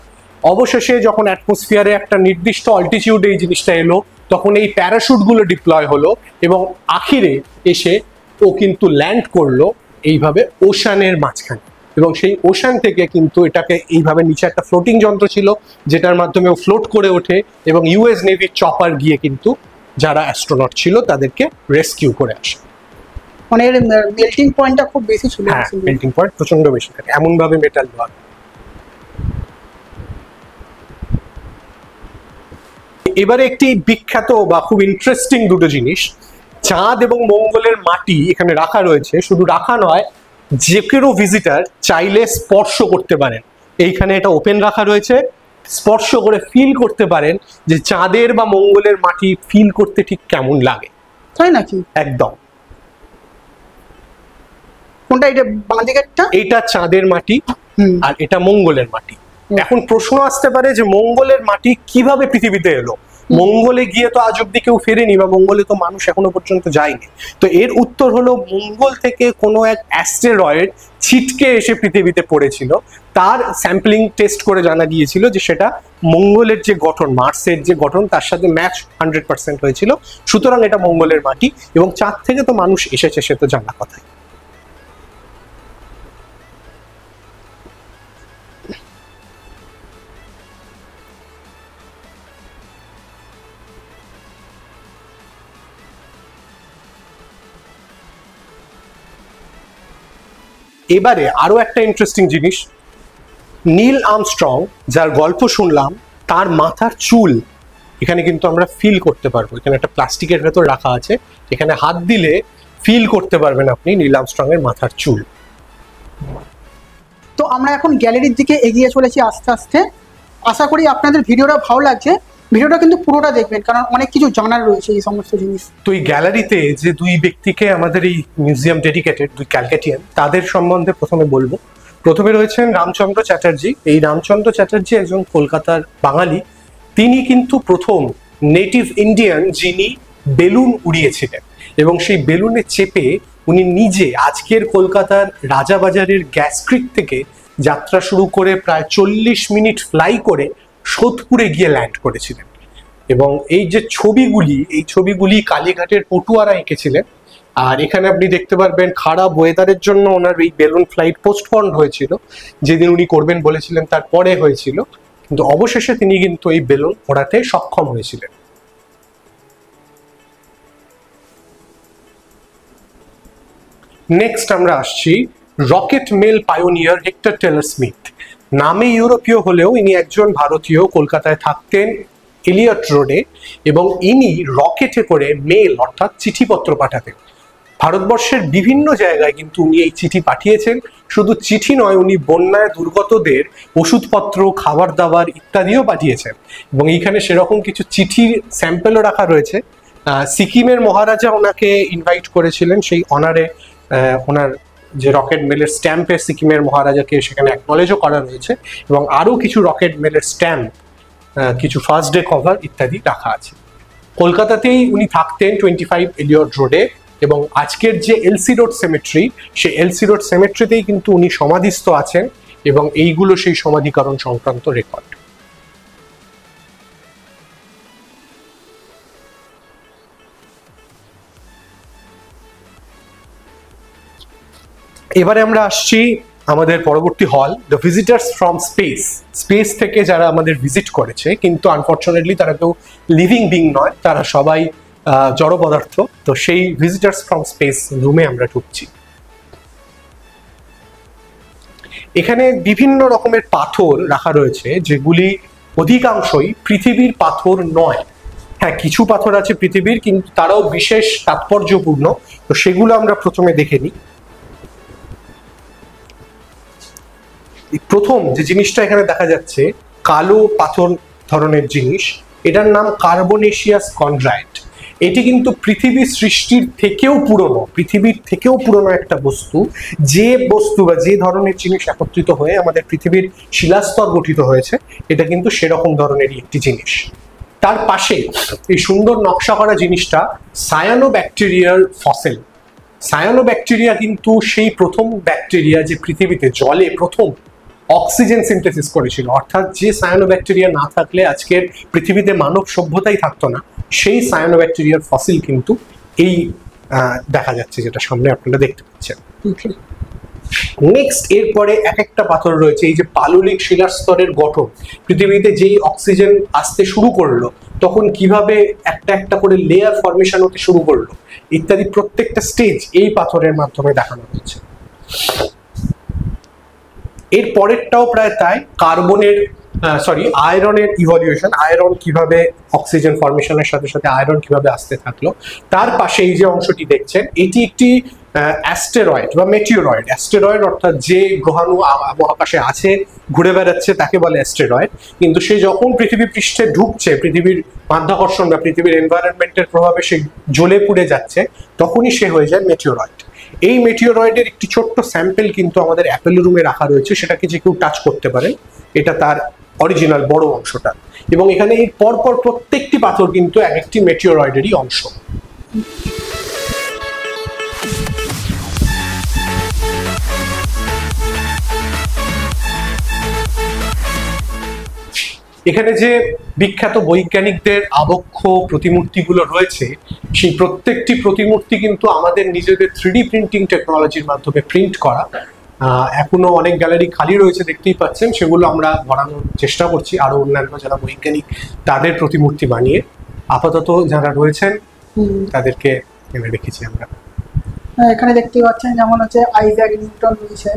Speaker 1: অবশেষে যখন অ্যাটমসফিয়ারে একটা নির্দিষ্ট অল্টিটিউডে এই জিনিসটা এলো, তখন এই প্যারাশুটগুলো ডিপ্লয় হলো এবং আখিরে এসে ও কিন্তু ল্যান্ড করলো এইভাবে ওশানের মাঝখানে। এবং সেই ওশান থেকে কিন্তু এটাকে এইভাবে নিচে একটা ফ্লোটিং যন্ত্র ছিল, যেটার মাধ্যমে ও ফ্লোট করে ওঠে এবং ইউএস নেভির চপার গিয়ে কিন্তু যারা অ্যাস্ট্রোনট ছিল তাদেরকে রেস্কিউ করে আসে।
Speaker 2: মানে এর মেল্টিং পয়েন্টটা খুব বেশি ছিল।
Speaker 1: হ্যাঁ, মেল্টিং পয়েন্ট প্রচন্ড বেশি থাকে, এমন ভাবে মেটাল দেওয়া। এবারে একটি বিখ্যাত বা খুব ইন্টারেস্টিং দুটো জিনিস, চাঁদ এবং মঙ্গলের মাটি এখানে রাখা রয়েছে। শুধু রাখা নয়, যে কেউ ভিজিটার চাইলে স্পর্শ করতে পারেন। এইখানে এটা ওপেন রাখা রয়েছে, স্পর্শ করে ফিল করতে পারেন যে চাঁদের বা মঙ্গলের মাটি ফিল করতে ঠিক কেমন লাগে।
Speaker 2: তাই নাকি?
Speaker 1: একদম।
Speaker 2: কোনটা, এটা বাঁ দিকেরটা?
Speaker 1: এটা চাঁদের মাটি আর এটা মঙ্গলের মাটি। এখন প্রশ্ন আসতে পারে যে মঙ্গলের মাটি কিভাবে পৃথিবীতে এলো? মঙ্গলে গিয়ে তো আজ অব্দি কেউ ফেরেনি, বা মঙ্গলে তো মানুষ এখনো পর্যন্ত যায়নি। তো এর উত্তর হলো, মঙ্গল থেকে কোনো এক অ্যাস্টেরয়েড ছিটকে এসে পৃথিবীতে পড়েছিল। তার স্যাম্পলিং টেস্ট করে জানা গিয়েছিল যে সেটা মঙ্গলের যে গঠন, মার্সের যে গঠন, তার সাথে ম্যাচ 100% হয়েছিল। সুতরাং এটা মঙ্গলের মাটি। এবং চাঁদ থেকে তো মানুষ এসেছে, সে তো জানা কথাই। এবারে আরো একটা ইন্টারেস্টিং জিনিস, নীল আর্মস্ট্রং যার গল্প শুনলাম, তার মাথার চুল এখানে কিন্তু আমরা ফিল করতে পারবো। এখানে একটা প্লাস্টিকের ভেতর রাখা আছে, এখানে হাত দিলে ফিল করতে পারবেন আপনি নীল আর্মস্ট্রং এর মাথার চুল।
Speaker 2: তো আমরা এখন গ্যালারির দিকে এগিয়ে চলেছি আস্তে আস্তে। আশা করি আপনাদের ভিডিওটা ভালো লাগছে। ভিডিওটা কিন্তু পুরোটা দেখবেন, কারণ অনেক কিছু জানার রয়েছে এই সমস্ত জিনিস।
Speaker 1: তো এই গ্যালারিতে যে দুই ব্যক্তিকে আমাদের এই মিউজিয়াম ডেডিকেটেড, দুই ক্যালকাটিয়ান, তাদের সম্বন্ধে প্রথমে বলবো। প্রথমে রয়েছেন রামচন্দ্র চ্যাটার্জি। এই রামচন্দ্র চ্যাটার্জি একজন কলকাতার বাঙালি। তিনি কিন্তু প্রথম নেটিভ ইন্ডিয়ান যিনি বেলুন উড়িয়েছিলেন, এবং সেই বেলুনে চেপে উনি নিজে আজকের কলকাতার রাজাবাজারের গ্যাসক্রিক থেকে যাত্রা শুরু করে প্রায় 40 মিনিট ফ্লাই করে সোদপুরে গিয়ে ল্যান্ড করেছিলেন। এবং এই যে ছবিগুলি, এই ছবিগুলি কালীঘাটের পটুয়ারা এঁকেছিলেন। আর এখানে আপনি দেখতে পারবেন খারাপ ওয়েদারের জন্য ওনার এই বেলুন ফ্লাইট পোস্টপন্ড হয়েছিল। যেদিন উনি করবেন বলেছিলেন তারপরে হয়েছিল, কিন্তু অবশেষে তিনি কিন্তু এই বেলুন ওড়াতে সক্ষম হয়েছিলেন। নেক্সট আমরা আসছি rocket mail pioneer Hector Taylor Smith. নামে ইউরোপীয় হলেও ইনি একজন ভারতীয়, কলকাতায় থাকতেন এলিয়ট রোডে, এবং ইনি রকেটে করে মেল অর্থাৎ চিঠিপত্র পাঠাতেন। ভারতবর্ষের বিভিন্ন জায়গায় কিন্তু উনি এই চিঠি পাঠিয়েছেন। শুধু চিঠি নয়, উনি বন্যায় দুর্গতদের ওষুধপত্র, খাবার দাবার ইত্যাদিও পাঠিয়েছেন। এবং এইখানে সেরকম কিছু চিঠির স্যাম্পেলও রাখা রয়েছে। সিকিমের মহারাজা ওনাকে ইনভাইট করেছিলেন, সেই অনারে ওনার যে রকেট মেলের স্ট্যাম্পে সিকিমের মহারাজাকে সেখানে অ্যাকনলেজও করা রয়েছে। এবং আরও কিছু রকেট মেলের স্ট্যাম্প, কিছু ফার্স্ট ডে কভার ইত্যাদি রাখা আছে। কলকাতাতেই উনি থাকতেন 25 এলিয়ট রোডে, এবং আজকের যে এলসি রোড সেমেট্রি, সেই এলসি রোড সেমেট্রিতেই কিন্তু উনি সমাধিস্থ আছেন, এবং এইগুলো সেই সমাধিকরণ সংক্রান্ত রেকর্ড। এবারে আমরা আসছি আমাদের পরবর্তী হল, the visitors from space. Space থেকে যারা আমাদের ভিজিট করেছে, কিন্তু আনফর্চুনেটলি তারা কেউ লিভিং বিং নয়, তারা সবাই জড় পদার্থ। তো সেই ভিজিটার্স ফ্রম স্পেস রুমে আমরা ঢুকছি। এখানে বিভিন্ন রকমের পাথর রাখা রয়েছে, যেগুলি অধিকাংশই পৃথিবীর পাথর নয়। হ্যাঁ, কিছু পাথর আছে পৃথিবীর, কিন্তু তারাও বিশেষ তাৎপর্যপূর্ণ। তো সেগুলো আমরা প্রথমে দেখে নিই। প্রথম যে জিনিসটা এখানে দেখা যাচ্ছে, কালো পাথর ধরনের জিনিস, এটার নাম কার্বনেশিয়াস কনড্রাইট। এটি কিন্তু পৃথিবীর সৃষ্টির থেকেও পুরনো, পৃথিবীর থেকেও পুরনো একটা বস্তু। যে বস্তু বা যে ধরনের জিনিস একত্রিত হয়ে আমাদের পৃথিবীর শিলাস্তর গঠিত হয়েছে, এটা কিন্তু সেরকম ধরনেরই একটি জিনিস। তার পাশে এই সুন্দর নকশা করা জিনিসটা সায়ানোব্যাকটেরিয়ার ফসিল। সায়ানোব্যাকটেরিয়া কিন্তু সেই প্রথম ব্যাকটেরিয়া যে পৃথিবীতে জলে প্রথম অক্সিজেন সিনথেসিস করেছিল। অর্থাৎ যে সায়ানোব্যাকটেরিয়া না থাকলে আজকের পৃথিবীতে মানব সভ্যতাই থাকতো না, সেই সায়ানোব্যাকটেরিয়ার ফসিল কিন্তু এই দেখা যাচ্ছে, যেটা সামনে আপনারা দেখতে পাচ্ছেন। নেক্সট এরপরে এক একটা পাথর রয়েছে। এই যে পাললিক শিলাস্তরের গঠন, পৃথিবীতে যেই অক্সিজেন আসতে শুরু করলো তখন কিভাবে একটা একটা করে লেয়ার ফর্মেশন হতে শুরু করলো ইত্যাদি প্রত্যেকটা স্টেজ এই পাথরের মাধ্যমে দেখানো হয়েছে। এর পরেরটাও প্রায় তাই, আয়রনের ইভলিউশন, আয়রন কিভাবে অক্সিজেন ফর্মেশনের সাথে সাথে আয়রন কিভাবে আসতে থাকলো। তার পাশে এই যে অংশটি দেখছেন, এটি একটি অ্যাস্টেরয়েড বা মেটিওরয়েড। অ্যাস্টেরয়েড অর্থাৎ যে গ্রহাণু মহাকাশে আছে, ঘুরে বেড়াচ্ছে, তাকে বলে অ্যাস্টেরয়েড। কিন্তু সে যখন পৃথিবী পৃষ্ঠে ঢুকছে, পৃথিবীর মাধ্যাকর্ষণ বা পৃথিবীর এনভায়রনমেন্টের প্রভাবে সে জ্বলে পুড়ে যাচ্ছে, তখনই সে হয়ে যায় মেটিওরয়েড। এই মেটিওরয়েডের একটি ছোট্ট স্যাম্পল কিন্তু আমাদের অ্যাপেল রুমে রাখা রয়েছে, সেটাকে যে কেউ টাচ করতে পারেন। এটা তার অরিজিনাল বড় অংশটা, এবং এখানে এর পরপর প্রত্যেকটি পাথর কিন্তু এক একটি মেটিওরয়েডেরই অংশ। এখানে যে বিখ্যাত বৈজ্ঞানিকদের আবক্ষ প্রতিমূর্তিগুলো রয়েছে, সেই প্রত্যেকটি প্রতিমূর্তি কিন্তু আমাদের নিজেদের 3D প্রিন্টিং টেকনোলজির মাধ্যমে প্রিন্ট করা। এখনো অনেক গ্যালারি খালি রয়েছে, দেখতেই পাচ্ছেন। সেগুলো আমরা ভরানোর চেষ্টা করছি, আরো অন্যান্য যারা বৈজ্ঞানিক তাদের প্রতিমূর্তি বানিয়ে। আপাতত যারা রয়েছেন তাদেরকে এনে রেখেছি আমরা।
Speaker 2: এখানে দেখতে পাচ্ছেন যেমন হচ্ছে আইজ্যাক নিউটন রয়েছে।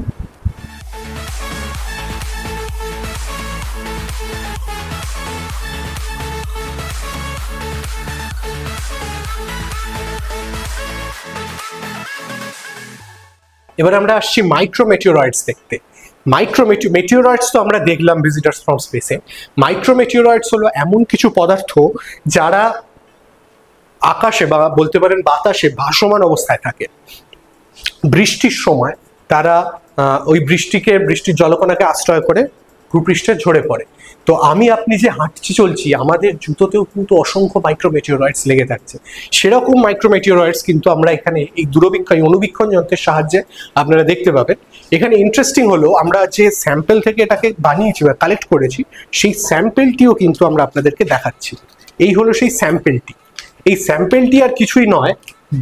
Speaker 1: এবার আমরা আসছি মাইক্রোমেটিওরয়েডস দেখতে। মেটিওরয়েডস তো আমরা দেখলাম ভিজিটার্স ফ্রম স্পেসে। মাইক্রোমেটিওরয়েডস হলো এমন কিছু পদার্থ যারা আকাশে বা বলতে পারেন বাতাসে ভাসমান অবস্থায় থাকে। বৃষ্টির সময় তারা ওই বৃষ্টির জলকণাকে আশ্রয় করে ভূপৃষ্ঠে ঝরে পড়ে। তো আপনি যে হাঁটছি চলছি, আমাদের জুতোতেও কিন্তু অসংখ্য মাইক্রোমেটিওরয়েডস লেগে থাকছে। সেরকম মাইক্রোমেটিওরয়েডস কিন্তু আমরা এখানে এই অনুবীক্ষণ যন্ত্রের সাহায্যে আপনারা দেখতে পাবেন। এখানে ইন্টারেস্টিং হলো, আমরা যে স্যাম্পল থেকে এটাকে বানিয়েছি বা কালেক্ট করেছি, সেই স্যাম্পলটিও কিন্তু আমরা আপনাদেরকে দেখাচ্ছি। এই হলো সেই স্যাম্পলটি। এই স্যাম্পলটি আর কিছুই নয়,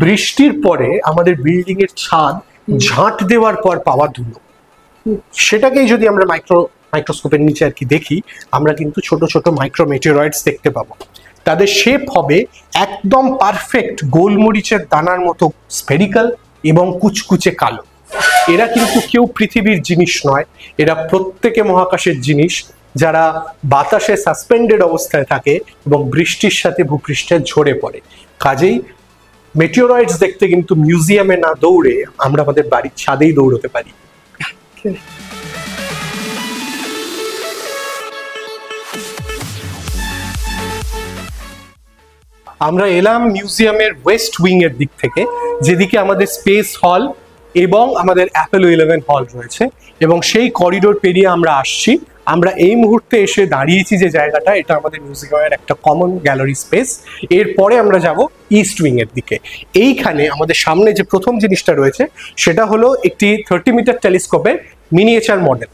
Speaker 1: বৃষ্টির পরে আমাদের বিল্ডিং এর ছাদ ঝাঁট দেওয়ার পর পাওয়া ধুলো। সেটাকেই যদি আমরা মাইক্রোস্কোপের নিচে আর কি দেখি, আমরা কিন্তু ছোট ছোট মাইক্রোমেটিওরয়েডস দেখতে পাবো। তাদের শেপ হবে একদম পারফেক্ট গোলমরিচের দানার মতো স্ফেরিক্যাল এবং কুচকুচে কালো। এরা কিন্তু কেউ পৃথিবীর জিনিস নয়, এরা প্রত্যেকে মহাকাশের জিনিস, যারা বাতাসে সাসপেন্ডেড অবস্থায় থাকে এবং বৃষ্টির সাথে ভূপৃষ্ঠে ঝরে পড়ে। কাজেই মেটিওরয়েডস দেখতে কিন্তু মিউজিয়ামে না দৌড়ে আমরা আমাদের বাড়ির ছাদেই দৌড়তে পারি। আমরা এলাম মিউজিয়ামের ওয়েস্ট উইং এর দিক থেকে, যেদিকে আমাদের স্পেস হল এবং আমাদের অ্যাপোলো 11 হল রয়েছে, এবং সেই করিডোর পেরিয়ে আমরা আসছি। আমরা এই মুহূর্তে এসে দাঁড়িয়েছি যে জায়গাটা, এটা আমাদের মিউজিয়ামের একটা কমন গ্যালারি স্পেস। এরপরে আমরা যাব ইস্ট উইং এর দিকে। এইখানে আমাদের সামনে যে প্রথম জিনিসটা রয়েছে, সেটা হলো একটি 30 মিটার টেলিস্কোপের মিনিয়েচার মডেল।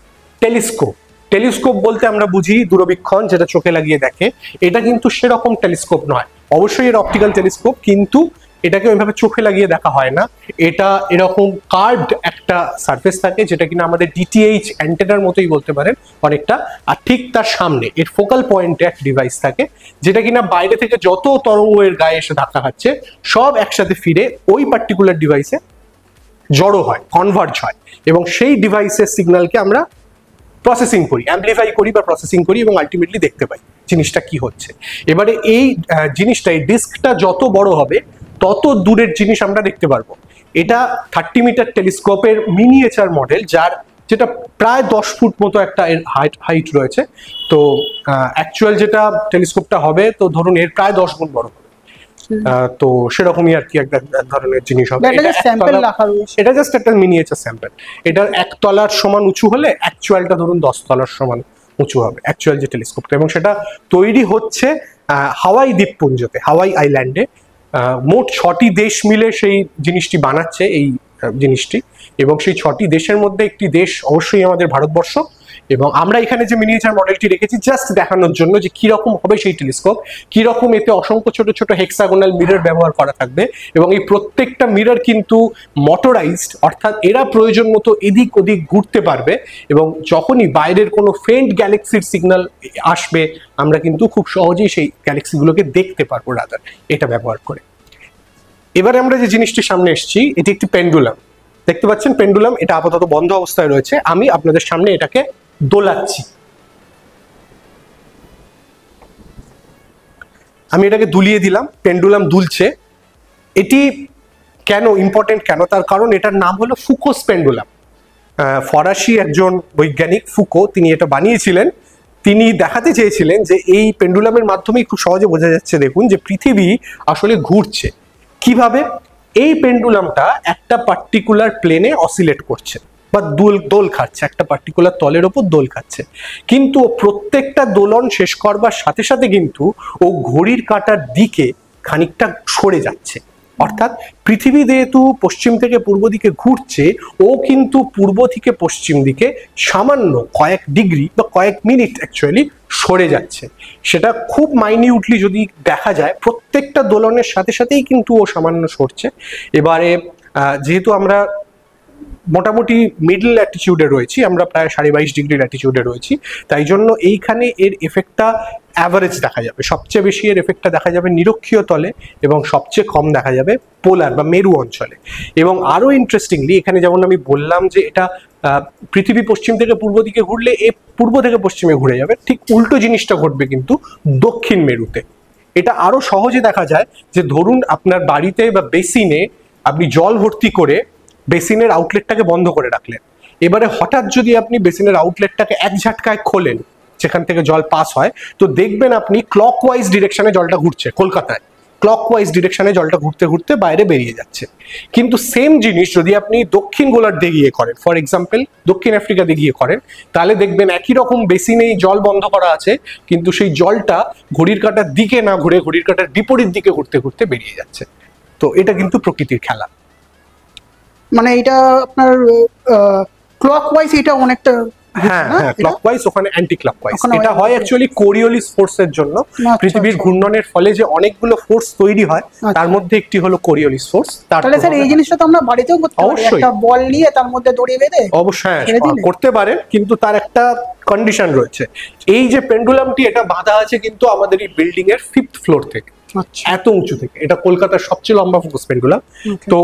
Speaker 1: টেলিস্কোপ বলতে আমরা বুঝি দূরবীক্ষণ, যেটা চোখে লাগিয়ে দেখে। এটা কিন্তু সেরকম টেলিস্কোপ নয়, অবশ্যই এর অপটিক্যাল টেলিস্কোপ, কিন্তু এটাকে ওইভাবে চোখে লাগিয়ে দেখা হয় না, এটা এরকম কার্ভড একটা সারফেস থাকে যেটা কিনা আমাদের ডিটিএইচ অ্যান্টেনার মতোই বলতে পারেন অনেকটা। আর ঠিক তার সামনে এর ফোকাল পয়েন্টে একটা ডিভাইস থাকে যেটা কিনা বাইরে থেকে যত তরঙ্গ এর গায়ে এসে ধাক্কা খাচ্ছে সব একসাথে ফিরে ওই পার্টিকুলার ডিভাইসে জড়ো হয়, কনভার্জ হয়, এবং সেই ডিভাইসের সিগন্যালকে আমরা প্রসেসিং করি, অ্যাম্পলিফাই করি বা প্রসেসিং করি এবং আলটিমেটলি দেখতে পাই জিনিসটা কি হচ্ছে। এবারে এই জিনিসটা, এই ডিস্কটা যত বড় হবে তত দূরের জিনিস আমরা দেখতে পারবো। এটা 30 মিটার টেলিস্কোপের মিনিয়েচার মডেল, যেটা প্রায় 10 ফুট মতো একটা এর হাইট রয়েছে। তো অ্যাকচুয়াল যেটা টেলিস্কোপটা হবে তো ধরুন এর প্রায় 10 গুণ বড় হবে। তো সেরকমই আর কি একটা ধরনের জিনিস হবে। এটা জাস্ট একটা মিনিয়েচার স্যাম্পল। এটার 1 তলার সমান উঁচু হলে অ্যাকচুয়ালটা ধরুন 10 তলার সমান উঁচু হবে অ্যাকচুয়াল যে টেলিস্কোপটা, এবং সেটা তৈরি হচ্ছে হাওয়াই দ্বীপপুঞ্জতে, হাওয়াই আইল্যান্ডে। মোট 6টি দেশ মিলে সেই জিনিসটি বানাচ্ছে, এই জিনিসটি, এবং সেই 6টি দেশের মধ্যে একটি দেশ অবশ্যই আমাদের ভারতবর্ষ। এবং আমরা এখানে যে মিনিয়েচার মডেলটি রেখেছি জাস্ট দেখানোর জন্য যে কিরকম হবে সেই টেলিস্কোপ, কিরকম এতে অসংখ্য ছোট ছোট হেক্সাগোনাল মিরর ব্যবহার করা থাকবে, এবং এই প্রত্যেকটা মিরর কিন্তু মোটরাইজড, অর্থাৎ এরা প্রয়োজন মতো এদিক ওদিক ঘুরতে পারবে, এবং যখনই বাইরের কোনো ফেন্ট গ্যালাক্সির সিগন্যাল আসবে আমরা কিন্তু খুব সহজেই সেই গ্যালাক্সিগুলোকে দেখতে পারবো রাদার এটা ব্যবহার করে। এবারে আমরা যে জিনিসটির সামনে এসেছি এটি একটি পেন্ডুলাম, দেখতে পাচ্ছেন পেন্ডুলাম, এটা আপাতত বন্ধ অবস্থায় রয়েছে। আমি আপনাদের সামনে এটাকে দোলাচ্ছি, আমি এটাকে দুলিয়ে দিলাম, পেন্ডুলাম দুলছে। এটি কেন ইম্পর্টেন্ট, কেন, তার কারণ এটার নাম হলো ফুকোস পেন্ডুলাম। ফরাসি একজন বৈজ্ঞানিক ফুকো তিনি এটা বানিয়েছিলেন। তিনি দেখাতে চেয়েছিলেন যে এই পেন্ডুলামের মাধ্যমেই খুব সহজে বোঝা যাচ্ছে, দেখুন, যে পৃথিবী আসলে ঘুরছে কিভাবে। এই পেন্ডুলামটা একটা পার্টিকুলার প্লেনে অসিলেট করছে বা দোল খাচ্ছে, একটা পার্টিকুলার তলের ওপর দোল খাচ্ছে, কিন্তু প্রত্যেকটা দোলন শেষ করবার সাথে সাথে কিন্তু ও ঘড়ির কাঁটার দিকে খানিকটা সরে যাচ্ছে। অর্থাৎ পৃথিবী যেহেতু পশ্চিম থেকে পূর্ব দিকে ঘুরছে, ও কিন্তু পূর্ব থেকে পশ্চিম দিকে সামান্য কয়েক ডিগ্রি বা কয়েক মিনিট অ্যাকচুয়ালি সরে যাচ্ছে। সেটা খুব মাইনিউটলি যদি দেখা যায়, প্রত্যেকটা দোলনের সাথে সাথেই কিন্তু ও সামান্য সরছে। এবারে যেহেতু আমরা মোটামুটি মিডল ল্যাটিটিউডে রয়েছি, আমরা প্রায় 22.5 ডিগ্রি ল্যাটিটিউডে রয়েছি, তাই জন্য এইখানে এর এফেক্টটা অ্যাভারেজ দেখা যাবে। সবচেয়ে বেশি এর এফেক্টটা দেখা যাবে নিরক্ষীয় তলে এবং সবচেয়ে কম দেখা যাবে পোলার বা মেরু অঞ্চলে। এবং আরো ইন্টারেস্টিংলি এখানে যেমন আমি বললাম যে এটা পৃথিবী পশ্চিম থেকে পূর্ব দিকে ঘুরলে এ পূর্ব থেকে পশ্চিমে ঘুরে যাবে, ঠিক উল্টো জিনিসটা ঘটবে কিন্তু দক্ষিণ মেরুতে। এটা আরো সহজে দেখা যায় যে ধরুন আপনার বাড়িতে বা বেসিনে আপনি জল ভর্তি করে বেসিনের আউটলেটটাকে বন্ধ করে রাখলেন, এবারে হঠাৎ যদি আপনি বেসিনের আউটলেটটাকে এক ঝাটকায় খোলেন যেখান থেকে জল পাস হয়, তো দেখবেন আপনি ক্লকওয়াইজ ডিরেকশনে জলটা ঘুরছে, কলকাতায় ক্লকওয়াইজ ডিরেকশনে জলটা ঘুরতে ঘুরতে বাইরে বেরিয়ে যাচ্ছে। কিন্তু সেম জিনিস যদি আপনি দক্ষিণ গোলার্ধে গিয়ে করেন, ফর এক্সাম্পল দক্ষিণ আফ্রিকাতে গিয়ে করেন, তাহলে দেখবেন একই রকম বেসিনেই জল বন্ধ করা আছে, কিন্তু সেই জলটা ঘড়ির কাঁটার দিকে না ঘুরে ঘড়ির কাঁটার বিপরীত দিকে ঘুরতে ঘুরতে বেরিয়ে যাচ্ছে। তো এটা কিন্তু প্রকৃতির খেলা।
Speaker 2: মানে এটা আপনার ক্লকওয়াইজ, এটা অনেকটা,
Speaker 1: হ্যাঁ হ্যাঁ, ক্লকওয়াইজ, ওখানে অ্যান্টি ক্লকওয়াইজ। এটা হয় অ্যাকচুয়ালি কোরিওলিস ফোর্সের জন্য। পৃথিবীর ঘূর্ণনের ফলে যে অনেকগুলো ফোর্স তৈরি হয় তার মধ্যে একটি হলো কোরিওলিস ফোর্স।
Speaker 2: তাহলে স্যার এই জিনিসটা তো আমরা বাড়িতেও করতে পারি, একটা বল নিয়ে তার মধ্যে দড়ি বেঁধে
Speaker 1: অবশ্যই করতে পারেন, কিন্তু তার একটা কন্ডিশন রয়েছে। এই যে পেন্ডুলামটি এটা বাঁধা আছে কিন্তু আমাদের এই বিল্ডিং এর 5th ফ্লোর থেকে, এত উঁচু থেকে। এটা কলকাতার সবচেয়ে লম্বা ফোকাস পেন্ডুলাম। তো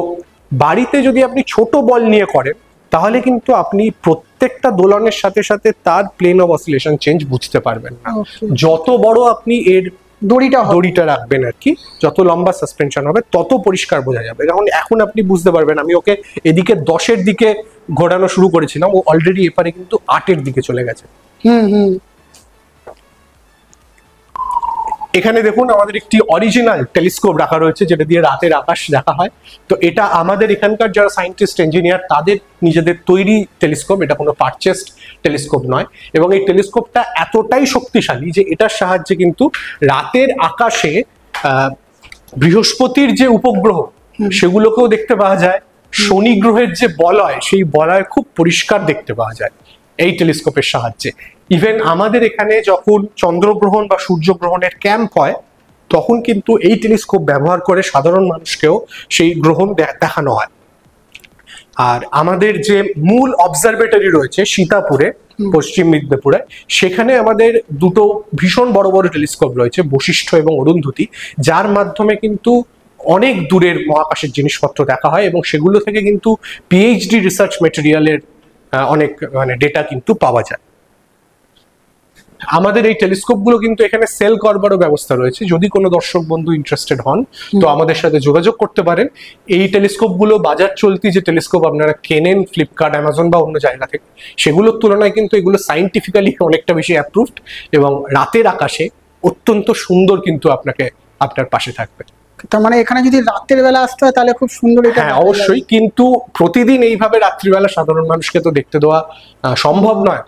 Speaker 1: বাড়িতে যদি আপনি ছোট বল নিয়ে করেন তাহলে কিন্তু আপনি প্রত্যেকটা দোলনের সাথে সাথে তার প্লেন অফ অসিলেশন চেঞ্জ বুঝতে পারবেন না। যত বড় আপনি এর দড়িটা রাখবেন আর কি, যত লম্বা সাসপেনশন হবে তত পরিষ্কার বোঝা যাবে। এখন আপনি বুঝতে পারবেন, আমি ওকে এদিকে 10-এর দিকে ঘোরানো শুরু করেছিলাম, ও অলরেডি এপারে কিন্তু 8-এর দিকে চলে গেছে। এখানে দেখুন আমাদের একটি অরিজিনাল টেলিস্কোপ রাখা রয়েছে যেটা দিয়ে রাতের আকাশ দেখা হয়। তো এটা আমাদের এখানকার যারা সায়েন্টিস্ট ইঞ্জিনিয়ার তাদের নিজেদের তৈরি টেলিস্কোপ, এটা কোনো পারচেসড টেলিস্কোপ নয়। এবং এই টেলিস্কোপটা এতটাই শক্তিশালী যে এটার সাহায্যে কিন্তু রাতের আকাশে বৃহস্পতির যে উপগ্রহ সেগুলোকেও দেখতে পাওয়া যায়, শনি গ্রহের যে বলয় সেই বলয় খুব পরিষ্কার দেখতে পাওয়া যায় এই টেলিস্কোপের সাহায্যে। ইভেন আমাদের এখানে যখন চন্দ্রগ্রহণ বা সূর্যগ্রহণের ক্যাম্প হয় তখন কিন্তু এই টেলিস্কোপ ব্যবহার করে সাধারণ মানুষকেও সেই গ্রহণ দেখানো হয়। আর আমাদের যে মূল অবজারভেটরি রয়েছে সীতাপুরে, পশ্চিম মেদিনীপুরে, সেখানে আমাদের দুটো ভীষণ বড় বড় টেলিস্কোপ রয়েছে, বশিষ্ঠ এবং অরুন্ধতী, যার মাধ্যমে কিন্তু অনেক দূরের মহাকাশের জিনিসপত্র দেখা হয় এবং সেগুলো থেকে কিন্তু পিএইচডি রিসার্চ মেটেরিয়ালের অনেক ডেটা কিন্তু পাওয়া যায়। আমাদের এই টেলিস্কোপগুলো কিন্তু এখানে সেল করবারও ব্যবস্থা রয়েছে। যদি কোনো দর্শক বন্ধু ইন্টারেস্টেড হন তো আমাদের সাথে যোগাযোগ করতে পারেন। এই টেলিস্কোপগুলো বাজার চলতি যে টেলিস্কোপ আপনারা কেনেন ফ্লিপকার্ট, অ্যামাজন বা অন্য জায়গা থেকে, সেগুলোর তুলনায় কিন্তু এগুলো সাইন্টিফিক্যালি অনেকটা বেশি অ্যাপ্রুভড এবং রাতের আকাশে অত্যন্ত সুন্দর কিন্তু আপনার পাশে থাকবে।
Speaker 2: তার মানে এখানে যদি রাতের বেলা আসতে হয় তাহলে খুব সুন্দর।
Speaker 1: হ্যাঁ অবশ্যই, কিন্তু প্রতিদিন এইভাবে রাত্রিবেলা সাধারণ মানুষকে তো দেখতে দেওয়া সম্ভব নয়।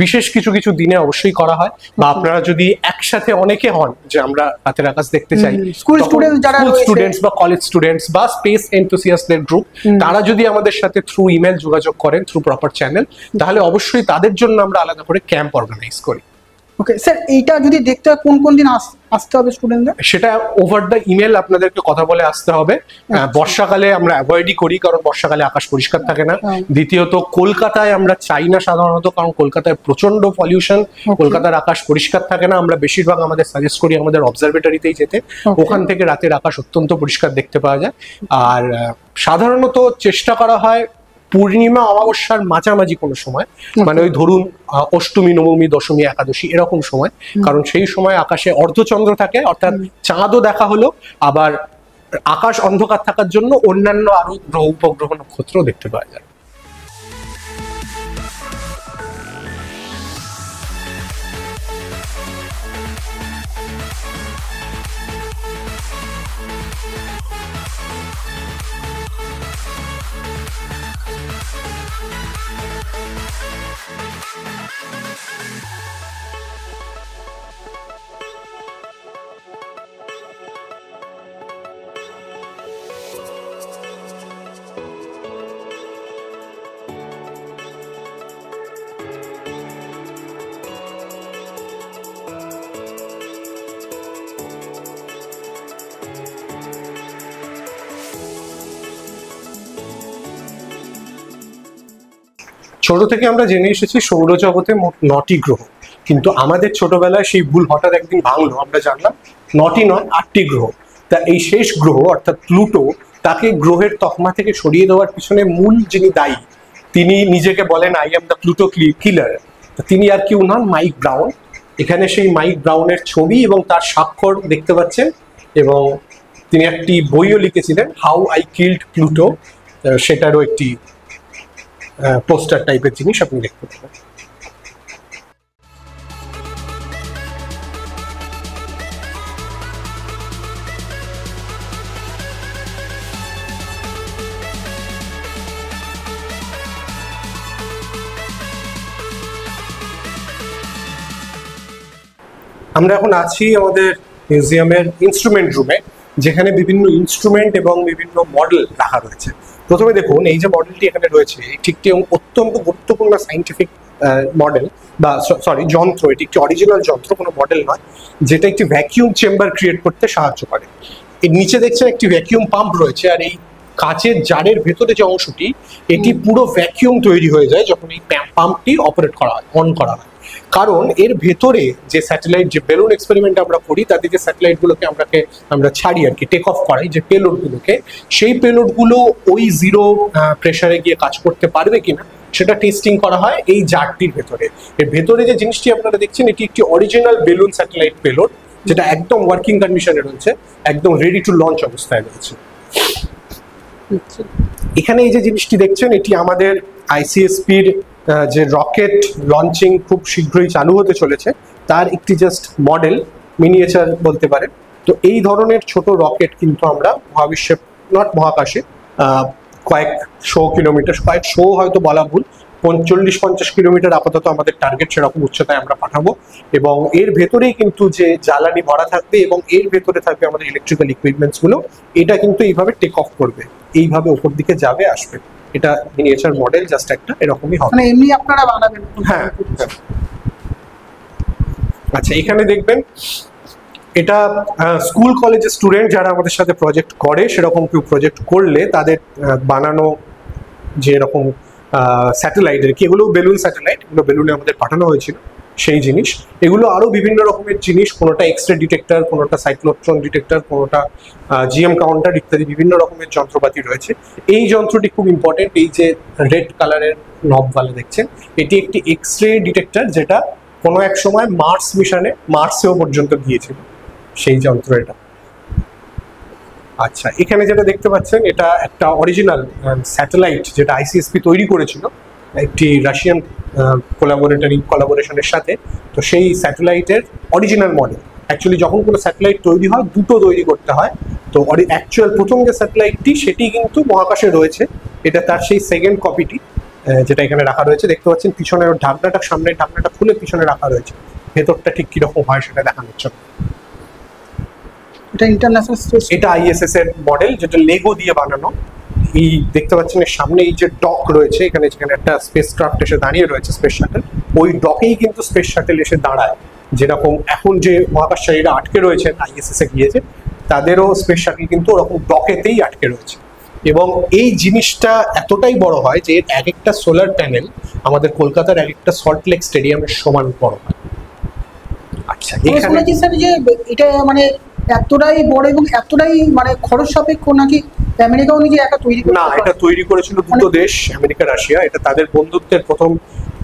Speaker 1: বিশেষ কিছু কিছু দিনে অবশ্যই করা হয়, বা আপনারা যদি একসাথে অনেকে হন যে আমরা রাতের আকাশ দেখতে চাই,
Speaker 2: স্কুল স্টুডেন্টস যারা
Speaker 1: স্টুডেন্টস বা কলেজ স্টুডেন্টস বা স্পেস এনথুসিয়াস্টদের গ্রুপ, তারা যদি আমাদের সাথে থ্রু ইমেল যোগাযোগ করেন, থ্রু প্রপার চ্যানেল, তাহলে অবশ্যই তাদের জন্য আমরা আলাদা করে ক্যাম্প অর্গানাইজ করি।
Speaker 2: ওকে স্যার, এইটা যদি দেখতে হয় কোন কোন দিন আসতে হবে স্টুডেন্টদের?
Speaker 1: সেটা ওভার দ্য ইমেল আপনাদেরকে কথা বলে আসতে হবে। বর্ষাকালে আমরা অ্যাভয়েডই করি, কারণ বর্ষাকালে আকাশ পরিষ্কার থাকে না। দ্বিতীয়ত কলকাতায় আমরা চাই না সাধারণত, কারণ কলকাতায় প্রচন্ড পলিউশন, কলকাতার আকাশ পরিষ্কার থাকে না। আমরা বেশিরভাগ আমাদের সাজেস্ট করি আমাদের অবজারভেটরিতেই যেতে, ওখান থেকে রাতের আকাশ অত্যন্ত পরিষ্কার দেখতে পাওয়া যায়। আর সাধারণত চেষ্টা করা হয় পূর্ণিমা অমাবস্যার মাঝামাঝি কোনো সময়, মানে ওই ধরুন অষ্টমী, নবমী, দশমী, একাদশী এরকম সময়, কারণ সেই সময় আকাশে অর্ধচন্দ্র থাকে, অর্থাৎ চাঁদও দেখা হলো, আবার আকাশ অন্ধকার থাকার জন্য অন্যান্য আরো গ্রহ, উপগ্রহ, নক্ষত্র দেখতে পাওয়া যায়। ছোট থেকে আমরা জেনে এসেছি সৌরজগতে মোট 9টি গ্রহ, কিন্তু আমাদের ছোটবেলায় সেই ভুল হঠাৎ একদিন ভাঙলো, আমরা জানলাম 9টি নয় 8টি গ্রহ। তা এই শেষ গ্রহ অর্থাৎ প্লুটো, তাকে গ্রহের তকমা থেকে সরিয়ে দেওয়ার পিছনে মূল যিনি দায়ী, তিনি নিজেকে বলেন আই এম দ্য প্লুটো কিলার। তিনি আর কেউ নন, মাইক ব্রাউন। এখানে সেই মাইক ব্রাউনের ছবি এবং তার স্বাক্ষর দেখতে পাচ্ছেন, এবং তিনি একটি বইও লিখেছিলেন, হাউ আই কিল্ড প্লুটো, সেটারও একটি পোস্টার টাইপের জিনিস আপনি দেখতে পাবেন। আমরা এখন আছি আমাদের মিউজিয়ামের ইনস্ট্রুমেন্ট রুমে, যেখানে বিভিন্ন ইনস্ট্রুমেন্ট এবং বিভিন্ন মডেল রাখা রয়েছে। প্রথমে দেখুন, এই যে মডেলটি এখানে রয়েছে, এটি একটি অত্যন্ত গুরুত্বপূর্ণ সাইন্টিফিক মডেল বা সরি যন্ত্র। এটি একটি অরিজিনাল যন্ত্র, কোনো মডেল নয়, যেটা একটি ভ্যাকিউম চেম্বার ক্রিয়েট করতে সাহায্য করে। এর নিচে দেখছেন একটি ভ্যাকিউম পাম্প রয়েছে, আর এই কাচের জারের ভেতরে যে অংশটি, এটি পুরো ভ্যাকিউম তৈরি হয়ে যায় যখন এই পাম্পটি অপারেট করা হয়, অন করা হয়। কারণ এর ভেতরে যে স্যাটেলাইট, যে বেলুন এক্সপেরিমেন্ট আমরা করি, তাতে যে স্যাটেলাইটগুলোকে আমরা ছাড়ি আর কি, টেক অফ করাই যে পেলোডগুলোকে, সেই পেলোডগুলো ওই জিরো প্রেসারে গিয়ে কাজ করতে পারবে কিনা সেটা টেস্টিং করা হয় এই জারটির ভেতরে। এর ভেতরে যে জিনিসটি আপনারা দেখছেন, এটি একটি অরিজিনাল বেলুন স্যাটেলাইট পেলোড, যেটা একদম ওয়ার্কিং কন্ডিশনে রয়েছে, একদম রেডি টু লঞ্চ অবস্থায় রয়েছে। এখানে এই যে জিনিসটি দেখছেন, এটি আমাদের আইসিএসপির যে রকেট লঞ্চিং খুব শীঘ্রই চালু হতে চলেছে, তার একটি জাস্ট মডেল, মিনিয়েচার বলতে পারেন। তো এই ধরনের ছোট রকেট কিন্তু আমরা মহাবিশ্বে, নট মহাকাশে, কয়েকশো কিলোমিটার, কয়েকশো হয়তো বলা ভুল, 40-50 কিলোমিটার আপাতত আমাদের টার্গেট, সেরকম উচ্চতায় আমরা পাঠাবো। এবং এর ভেতরেই কিন্তু যে জ্বালানি ভরা থাকবে এবং এর ভেতরে থাকবে আমাদের ইলেকট্রিক্যাল ইকুইপমেন্টস গুলো, এটা কিন্তু এইভাবে টেক অফ করবে, এইভাবে উপর দিকে যাবে, আসবে। এটা মিনিয়েচার মডেল, জাস্ট একটা এরকমই হবে।
Speaker 2: মানে এমনি আপনারা বানাবেন?
Speaker 1: হ্যাঁ। আচ্ছা, এখানে দেখবেন এটা স্কুল কলেজের স্টুডেন্ট যারা আমাদের সাথে প্রজেক্ট করে, সেরকম কেউ প্রজেক্ট করলে তাদের বানানো যে এরকম স্যাটেলাইটের কি, এগুলো বেলুন স্যাটেলাইট, এগুলো বেলুনে আমাদের পাঠানো হয়েছিল সেই জিনিস। এগুলো আরো বিভিন্ন রকমের জিনিস, কোনোটা এক্সরে ডিটেক্টর, কোনোটা সাইক্লোট্রন ডিটেক্টর, কোনোটা জিএম কাউন্টার ইত্যাদি বিভিন্ন রকমের যন্ত্রপাতি রয়েছে। এই যন্ত্রটি খুব ইম্পর্টেন্ট, এই যে রেড কালারের নবওয়ালা দেখছেন, এটি একটি এক্সরে ডিটেক্টর, যেটা কোনো এক সময় মার্স মিশনে মার্সেও পর্যন্ত গিয়েছিল সেই যন্ত্র এটা। আচ্ছা, এখানে যেটা দেখতে পাচ্ছেন এটা একটা অরিজিনাল স্যাটেলাইট, যেটা আইসিএসপি তৈরি করেছিল একটি রাশিয়ান কোলাবোরেশনের সাথে। তো সেই স্যাটেলাইটের অরিজিনাল মডেল। অ্যাকচুয়ালি যখন কোনো স্যাটেলাইট তৈরি হয় দুটো তৈরি করতে হয়, তো অ্যাকচুয়াল প্রথম যে স্যাটেলাইটটি সেটি কিন্তু মহাকাশে রয়েছে, এটা তার সেই সেকেন্ড কপিটি, যেটা এখানে রাখা রয়েছে। দেখতে পাচ্ছেন পিছনের ঢাকনাটা, সামনের ঢাকনাটা খুলে পিছনে রাখা রয়েছে, ভেতরটা ঠিক কিরকম হয় সেটা দেখানোর জন্য।
Speaker 2: এটা ইন্টারন্যাশনাল স্পেস,
Speaker 1: এটা আইএসএস এর মডেল, যেটা লেগো দিয়ে বানানো। এই দেখতে পাচ্ছেন এর সামনে এই যে ডক রয়েছে, এখানে যেখানে একটা স্পেস ক্রাফট এসে দাঁড়িয়ে রয়েছে, স্পেস শাটেল, ওই ডকেই কিন্তু স্পেস শাটেল এসে দাঁড়ায়। যেরকম এখন যে মহাকাশচারীরা আটকে রয়েছেন আইএসএস এ গিয়েছে, তাদেরও স্পেস শাটেল কিন্তু ওরকম ডকেতেই আটকে রয়েছে। এবং এই জিনিসটা এতটাই বড় হয় যে এর এক একটা সোলার প্যানেল আমাদের কলকাতার এক একটা সল্টলেক স্টেডিয়ামের সমান বড় হয়। আচ্ছা, এখানে
Speaker 2: শুনেছি স্যার যে এটা মানে এতটাই বড় এবং এতটাই মানে খরচ সাপেক্ষ, নাকি আমেরিকাও নিজে একা তৈরি করে?
Speaker 1: না, এটা তৈরি করেছিল দুটো দেশ, আমেরিকা রাশিয়া। এটা তাদের বন্ধুত্বের প্রথম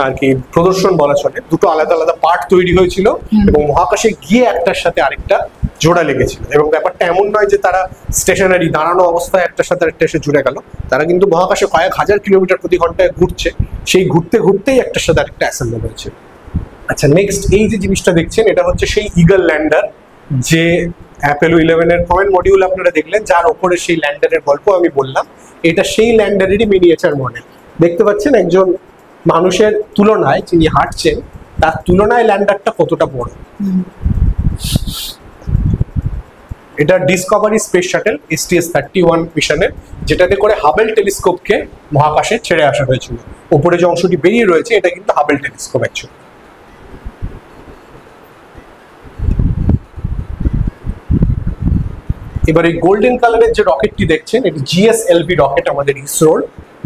Speaker 1: আর কি প্রদর্শন বলা চলে। দুটো আলাদা আলাদা পার্ট তৈরি হয়েছিল এবং মহাকাশে গিয়ে একটার সাথে আরেকটা জোড়া লেগেছিল। এবং ব্যাপারটা এমন নয় যে তারা স্টেশনারি দাঁড়ানো অবস্থায় একটার সাথে আরেকটা এসে জুড়ে গেল, তারা কিন্তু মহাকাশে কয়েক হাজার কিলোমিটার প্রতি ঘন্টায় ঘুরছে, সেই ঘুরতে ঘুরতেই একটার সাথে আরেকটা অ্যাসেম্বল হয়েছে। আচ্ছা, নেক্সট এই যে জিনিসটা দেখছেন, এটা হচ্ছে সেই ইগল ল্যান্ডার, যে অ্যাপোলো 11 এর কমেন্ট মডিউল আপনারা দেখলেন, যার ওপরে সেই ল্যান্ডারের গল্প আমি বললাম। এটা সেই ল্যান্ডারেরই মিনিয়েচার মডেল। দেখতে পাচ্ছেন একজন মানুষের তুলনায়, যিনি হাঁটছেন তার তুলনায় ল্যান্ডারটা কতটা বড়। এটা ডিসকভারি স্পেস শাটেল STS-31 মিশনের, যেটাতে করে হাবেল টেলিস্কোপকে মহাকাশে ছেড়ে আসা হয়েছিল। ওপরে যে অংশটি বেরিয়ে রয়েছে এটা কিন্তু হাবেল টেলিস্কোপ অ্যাকচুয়ালি। এবার এই গোল্ডেন কালারের যে রকেটটি দেখছেন, এটি GSLV রকেট, আমাদের ইসরোর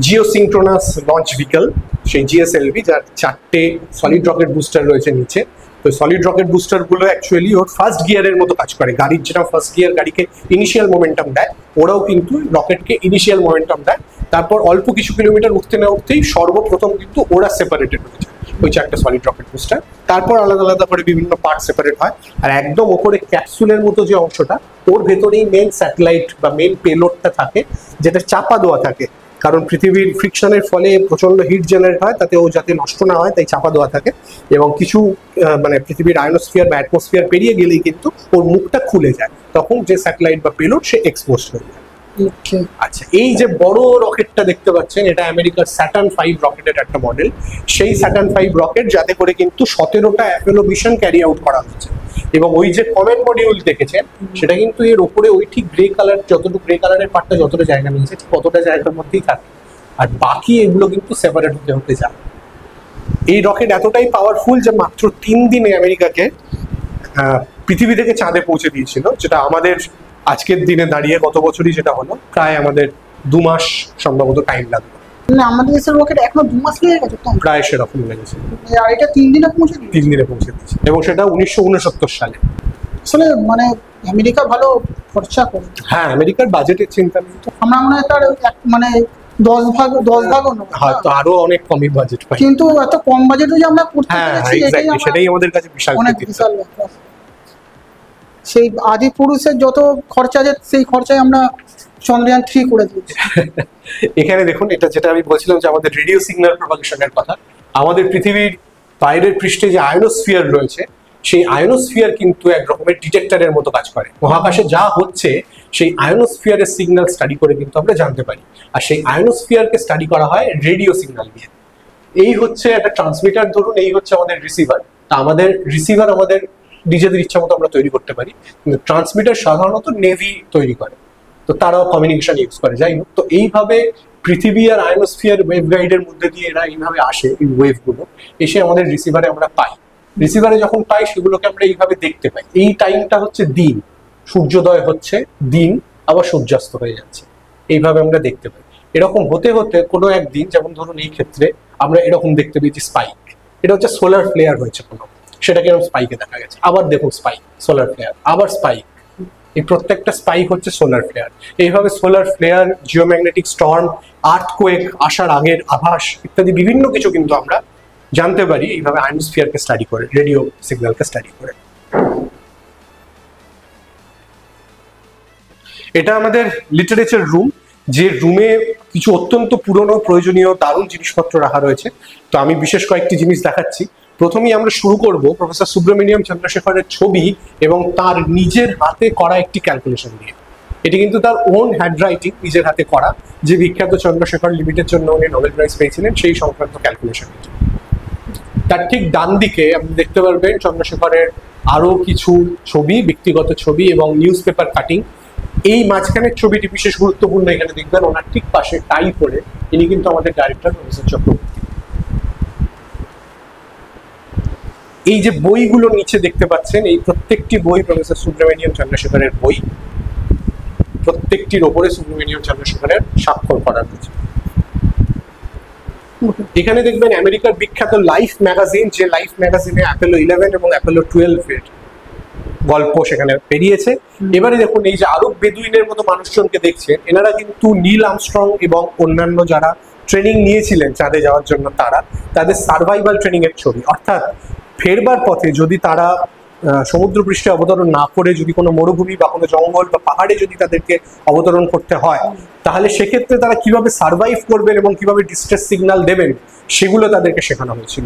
Speaker 1: জিওসিনক্রোনাস লঞ্চ ভেহিকল, সেই GSLV, যার 4টে সলিড রকেট বুস্টার রয়েছে নিচে। তো সলিড রকেট বুস্টার গুলো অ্যাকচুয়ালি ওর ফার্স্ট গিয়ারের মতো কাজ করে। গাড়ির যেটা ফার্স্ট গিয়ার গাড়িকে ইনিশিয়াল মোমেন্টাম দেয়, ওরাও কিন্তু রকেটকে ইনিশিয়াল মোমেন্টাম দেয়। তারপর অল্প কিছু কিলোমিটার উঠতে না উঠতেই সর্বপ্রথম কিন্তু ওরা সেপারেটেড হয়ে যায়, ওই 4টে সলিড রকেট বুস্টার। তারপর আলাদা আলাদা করে বিভিন্ন পার্ট সেপারেট হয়। আর একদম ওপরে ক্যাপসুলের মতো যে অংশটা, ওর ভেতরেই মেন স্যাটেলাইট বা মেন পেলোডটা থাকে, যেটা চাপা দেওয়া থাকে। কারণ পৃথিবীর ফ্রিকশনের ফলে প্রচন্ড হিট জেনারেট হয়, তাতে ও যাতে নষ্ট না হয় তাই চাপা দেওয়া থাকে। এবং কিছু মানে পৃথিবীর আয়নোস্ফিয়ার বা অ্যাটমসফিয়ার পেরিয়ে গেলেই কিন্তু ওর মুখটা খুলে যায়, তখন যে স্যাটেলাইট বা পেলোড সে এক্সপোজ হয়ে যায়। আচ্ছা, এই যে বড় রকেটটা দেখতে পাচ্ছেন, এটা আমেরিকার স্যাটার্ন 5 রকেটের একটা মডেল। সেই স্যাটার্ন 5 রকেট যাতে করে কিন্তু 17টা অ্যাপোলো মিশন ক্যারি আউট করা হয়েছে। এবং ওই যে কমেট মডিউল দেখেছেন, সেটা কিন্তু এর উপরে ওই ঠিক গ্রে কালার, যতটুকু গ্রে কালারের পার্টটা যতটা জায়গা নিয়েছে ঠিক কতটা জায়গার মধ্যেই থাকে, আর বাকি এগুলো কিন্তু সেপারেট হতে হতে যায়। এই রকেট এতটাই পাওয়ারফুল যে মাত্র 3 দিনে আমেরিকাকে পৃথিবী থেকে চাঁদে পৌঁছে দিয়েছিল, যেটা আমাদের আজকের দিনে দাঁড়িয়ে গত বছরই যেটা হলো, প্রায় আমাদের 2 মাস সম্ভবত টাইম লাগবে।
Speaker 2: না, আমাদের দেশের রকেট এখনো 2 মাস লেগে গেছে তো,
Speaker 1: প্রায় সেরকম লেগেছে।
Speaker 2: আর এটা 3 দিনে পৌঁছে দিয়েছে।
Speaker 1: 3 দিনে পৌঁছে দিয়েছে, এবং সেটা 1969 সালে।
Speaker 2: আসলে মানে আমেরিকা ভালো খরচা করে।
Speaker 1: হ্যাঁ, আমেরিকার বাজেটের চিন্তা নেই তো,
Speaker 2: আমরা মনে হয় তার মানে 10 ভাগও না,
Speaker 1: হয়তো আরো অনেক কমই বাজেট পাই।
Speaker 2: কিন্তু এত কম বাজেটে যে আমরা করতে
Speaker 1: হ্যাঁ,
Speaker 2: পেরেছি,
Speaker 1: এক্স্যাক্টলি, সেটাই আমাদের কাছে বিশাল
Speaker 2: অনেক বিশাল ব্যাপার। সেই আদি পুরুষের যত খরচা আছে সেই খরচায় আমরা চন্দ্রযান 3 করে দিয়েছি।
Speaker 1: এখানে দেখুন, এটা যেটা আমি বলছিলাম যে আমাদের রেডিও সিগন্যাল প্রপাগেশনের কথা, আমাদের পৃথিবীর বাইরের পৃষ্ঠে যে আয়নোস্ফিয়ার রয়েছে, সেই আয়নোস্ফিয়ার কিন্তু এক রকমের ডিটেক্টরের মতো কাজ করে। মহাকাশে যা হচ্ছে সেই আয়নোস্ফিয়ারের সিগন্যাল স্টাডি করে কিন্তু আমরা জানতে পারি। আর সেই আয়নোস্ফিয়ারকে স্টাডি করা হয় রেডিও সিগন্যাল দিয়ে। এই হচ্ছে একটা ট্রান্সমিটার, ধরুন এই হচ্ছে আমাদের রিসিভার। তা আমাদের রিসিভার আমাদের নিজেদের ইচ্ছা মতো আমরা তৈরি করতে পারি, কিন্তু ট্রান্সমিটার সাধারণত নেভি তৈরি করে, তো তারাও কমিউনিকেশন ইউজ করে। যাই হোক, তো এইভাবে পৃথিবী আর আয়নোস্ফিয়ার ওয়েভ গাইডের মধ্যে দিয়ে এরা এইভাবে আসে, এই ওয়েভগুলো এসে আমাদের রিসিভারে আমরা পাই। রিসিভারে যখন পাই সেগুলোকে আমরা এইভাবে দেখতে পাই। এই টাইমটা হচ্ছে দিন, সূর্যোদয় হচ্ছে, দিন আবার সূর্যাস্ত হয়ে যাচ্ছে, এইভাবে আমরা দেখতে পাই। এরকম হতে হতে কোনো একদিন, যেমন ধরুন এই ক্ষেত্রে আমরা এরকম দেখতে পেয়েছি স্পাইক, এটা হচ্ছে সোলার ফ্লেয়ার হয়েছে কোনো, সেটাকে এরকম স্পাইকে দেখা গেছে। আবার দেখুন স্পাইক, সোলার ফ্লেয়ার, আবার স্পাইক, এই প্রত্যেকটা স্পাইক হচ্ছে সোলার ফ্লেয়ার। এইভাবে solar flare, geomagnetic storm, earthquake আসার আগের আভাস ইত্যাদি বিভিন্ন কিছু কিন্তু আমরা জানতে পারি এইভাবে আয়নোস্ফিয়ারকে স্টাডি করে, রেডিও সিগন্যালকে স্টাডি করে। এটা আমাদের লিটারেচার রুম, যে রুমে কিছু অত্যন্ত পুরনো প্রয়োজনীয় দারুণ জিনিসপত্র রাখা রয়েছে। তো আমি বিশেষ কয়েকটি জিনিস দেখাচ্ছি। প্রথমেই আমরা শুরু করব প্রফেসর সুব্রমণিয়াম চন্দ্রশেখরের ছবি এবং তার নিজের হাতে করা একটি ক্যালকুলেশন দিয়ে। এটি কিন্তু তার ওন হ্যান্ড রাইটিং, নিজের হাতে করা, যে বিখ্যাত চন্দ্রশেখর লিমিটের জন্য উনি নোবেল প্রাইজ পেয়েছিলেন সেই সংক্রান্ত ক্যালকুলেশন। তার ঠিক ডান দিকে আপনি দেখতে পারবেন চন্দ্রশেখরের আরো কিছু ছবি, ব্যক্তিগত ছবি এবং নিউজ পেপার কাটিং। এই মাঝখানের ছবিটি বিশেষ গুরুত্বপূর্ণ, এখানে দেখবেন ওনার ঠিক পাশে টাই পরে ইনি কিন্তু আমাদের ডাইরেক্টর প্রফেসর চক্রবর্তী। এই যে বইগুলো নিচে দেখতে পাচ্ছেন, এই প্রত্যেকটি বই প্রফেসর সুব্রমণিয়াম চন্দ্রশেখরের বই, প্রত্যেকটির ওপরে সুব্রমণিয়াম চন্দ্রশেখরের স্বাক্ষর করা রয়েছে। এখানে দেখবেন আমেরিকার বিখ্যাত লাইফ ম্যাগাজিন, যে লাইফ ম্যাগাজিনে অ্যাপোলো 11 এবং অ্যাপোলো 12 এর গল্প সেখানে বেরিয়েছে। এবারে দেখুন এই যে আরব বেদুইনের মতো মানুষজনকে দেখছেন, এনারা কিন্তু নীল আর্মস্ট্রং এবং অন্যান্য যারা ট্রেনিং নিয়েছিলেন চাঁদে যাওয়ার জন্য তাদের সার্ভাইভাল ট্রেনিং এর ছবি। অর্থাৎ ফেরবার পথে যদি তারা সমুদ্রপৃষ্ঠে অবতরণ না করে যদি কোনো মরুভূমি বা কোনো জঙ্গল বা পাহাড়ে যদি তাদেরকে অবতরণ করতে হয়, তাহলে সেক্ষেত্রে তারা কিভাবে সার্ভাইভ করবেন এবং কিভাবে ডিস্ট্রেস সিগন্যাল দেবেন সেগুলো তাদেরকে শেখানো হয়েছিল।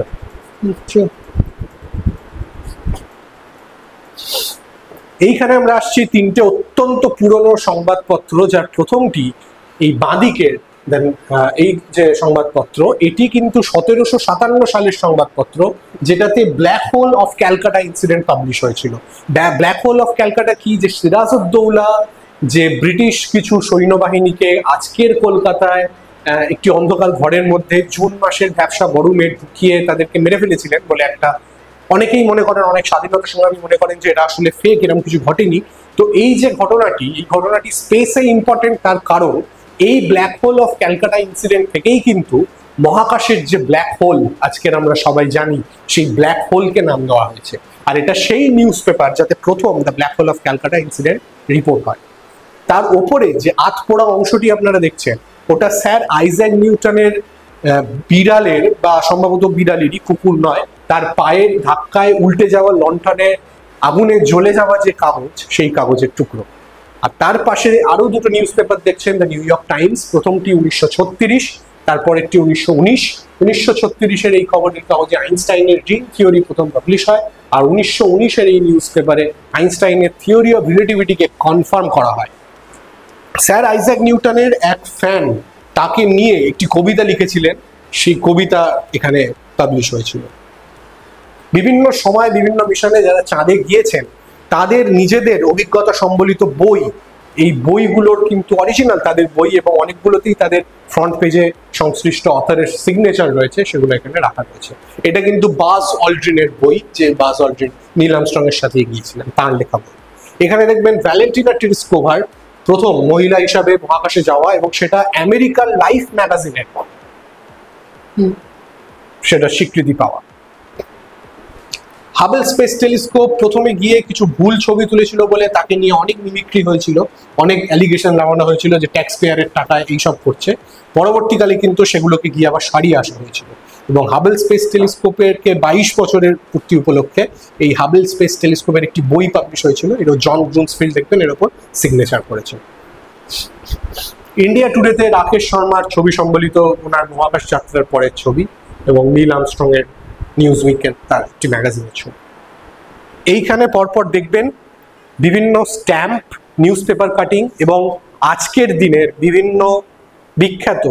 Speaker 1: এইখানে আমরা আসছি তিনটে অত্যন্ত পুরনো সংবাদপত্র, যার প্রথমটি এই বাঁদিকের এই যে সংবাদপত্র, এটি কিন্তু 1757 সালের সংবাদপত্র, যেটাতে black hole of Calcutta incident publish হয়েছিল। ব্ল্যাক হোল অফ ক্যালকাটা কি, যে সিরাজউদ্দৌলা যে ব্রিটিশ কিছু সৈন্যবাহিনীকে আজকের কলকাতায় একটি অন্ধকার ঘরের মধ্যে জুন মাসের ব্যবসা গরমে ঢুকিয়ে তাদেরকে মেরে ফেলেছিলেন বলে একটা, অনেকেই মনে করেন, অনেক স্বাধীনতা সংগ্রামী মনে করেন যে এটা আসলে ফেক, এরকম কিছু ঘটেনি। তো এই যে ঘটনাটি, এই ঘটনাটি স্পেসে ইম্পর্টেন্ট, তার কারণ এই black hole of Calcutta incident থেকেই কিন্তু মহাকাশের যে ব্ল্যাক হোল আজকের আমরা সবাই জানি, সেই ব্ল্যাক হোলকে নাম দেওয়া হয়েছে। আর এটা সেই নিউজ পেপার যাতে প্রথম the black hole of Calcutta incident report হয়। তার ওপরে যে আধপোড়া অংশটি আপনারা দেখছেন, ওটা স্যার আইজ্যাক নিউটনের বিড়ালের, বা সম্ভবত বিড়ালেরই, কুকুর নয়, তার পায়ের ধাক্কায় উল্টে যাওয়া লণ্ঠনে আগুনে জ্বলে যাওয়া যে কাগজ, সেই কাগজের টুকরো। আর তার পাশে আরো দুটো নিউজ পেপার দেখছেন, দ্য নিউ ইয়র্ক টাইমস, প্রথমটি 1936, তারপর একটি 1919। 1936-এর এই খবরের কাগজে আইনস্টাইনের রিং থিওরি প্রথম পাবলিশ হয়, আর 1919-এর এই নিউজ পেপারে আইনস্টাইনের থিওরি অফ রিলেটিভিটিকে কনফার্ম করা হয়। স্যার আইজ্যাক নিউটনের এক ফ্যান তাকে নিয়ে একটি কবিতা লিখেছিলেন, সেই কবিতা এখানে পাবলিশ হয়েছিল। বিভিন্ন সময় বিভিন্ন মিশনে যারা চাঁদে গিয়েছেন তাদের নিজেদের অভিজ্ঞতা সম্বলিত বই, এই বইগুলোর কিন্তু অরিজিনাল তাদের বই, এবং অনেকগুলোতেই তাদের ফ্রন্ট পেজে সংশ্লিষ্ট অথরের সিগনেচার রয়েছে, সেগুলো এখানে রাখা রয়েছে। এটা কিন্তু বাজ অল্ড্রিনের বই, যে বাজ অল্ড্রিন নীল আর্মস্ট্রং এর সাথে গিয়েছিলেন, তার লেখা বই। এখানে দেখবেন ভ্যালেন্টিনা টেরেস্কোভার প্রথম মহিলা হিসাবে মহাকাশে যাওয়া, এবং সেটা আমেরিকান লাইফ ম্যাগাজিনের সেটা স্বীকৃতি পাওয়া। হাবেল স্পেস টেলিস্কোপ প্রথমে গিয়ে কিছু ভুল ছবি তুলেছিল বলে তাকে নিয়ে অনেক মিমিক্রি হয়েছিল, অনেক অ্যালিগেশন লাগানো হয়েছিল যে ট্যাক্স পেয়ারের টাকায় এইসব করছে। পরবর্তীকালে কিন্তু সেগুলোকে গিয়ে আবার সারিয়ে আসা হয়েছিল, এবং হাবেল স্পেস টেলিস্কোপের 22 বছরের পূর্তি উপলক্ষে এই হাবেল স্পেস টেলিস্কোপের একটি বই পাবলিশ হয়েছিল, এটা জন ব্রুন্সফিল্ড দেখবেন এর উপর সিগনেচার করেছে। ইন্ডিয়া টুডেতে রাকেশ শর্মার ছবি সম্বলিত ওনার মহাকাশ যাত্রার পরের ছবি, এবং নীল আর্মস্ট্রং এর নিউজ উইকের তার একটি ম্যাগাজিনের ছবি। এইখানে পরপর দেখবেন বিভিন্ন স্ট্যাম্প, নিউজ পেপার কাটিং, এবং আজকের দিনের বিভিন্ন বিখ্যাত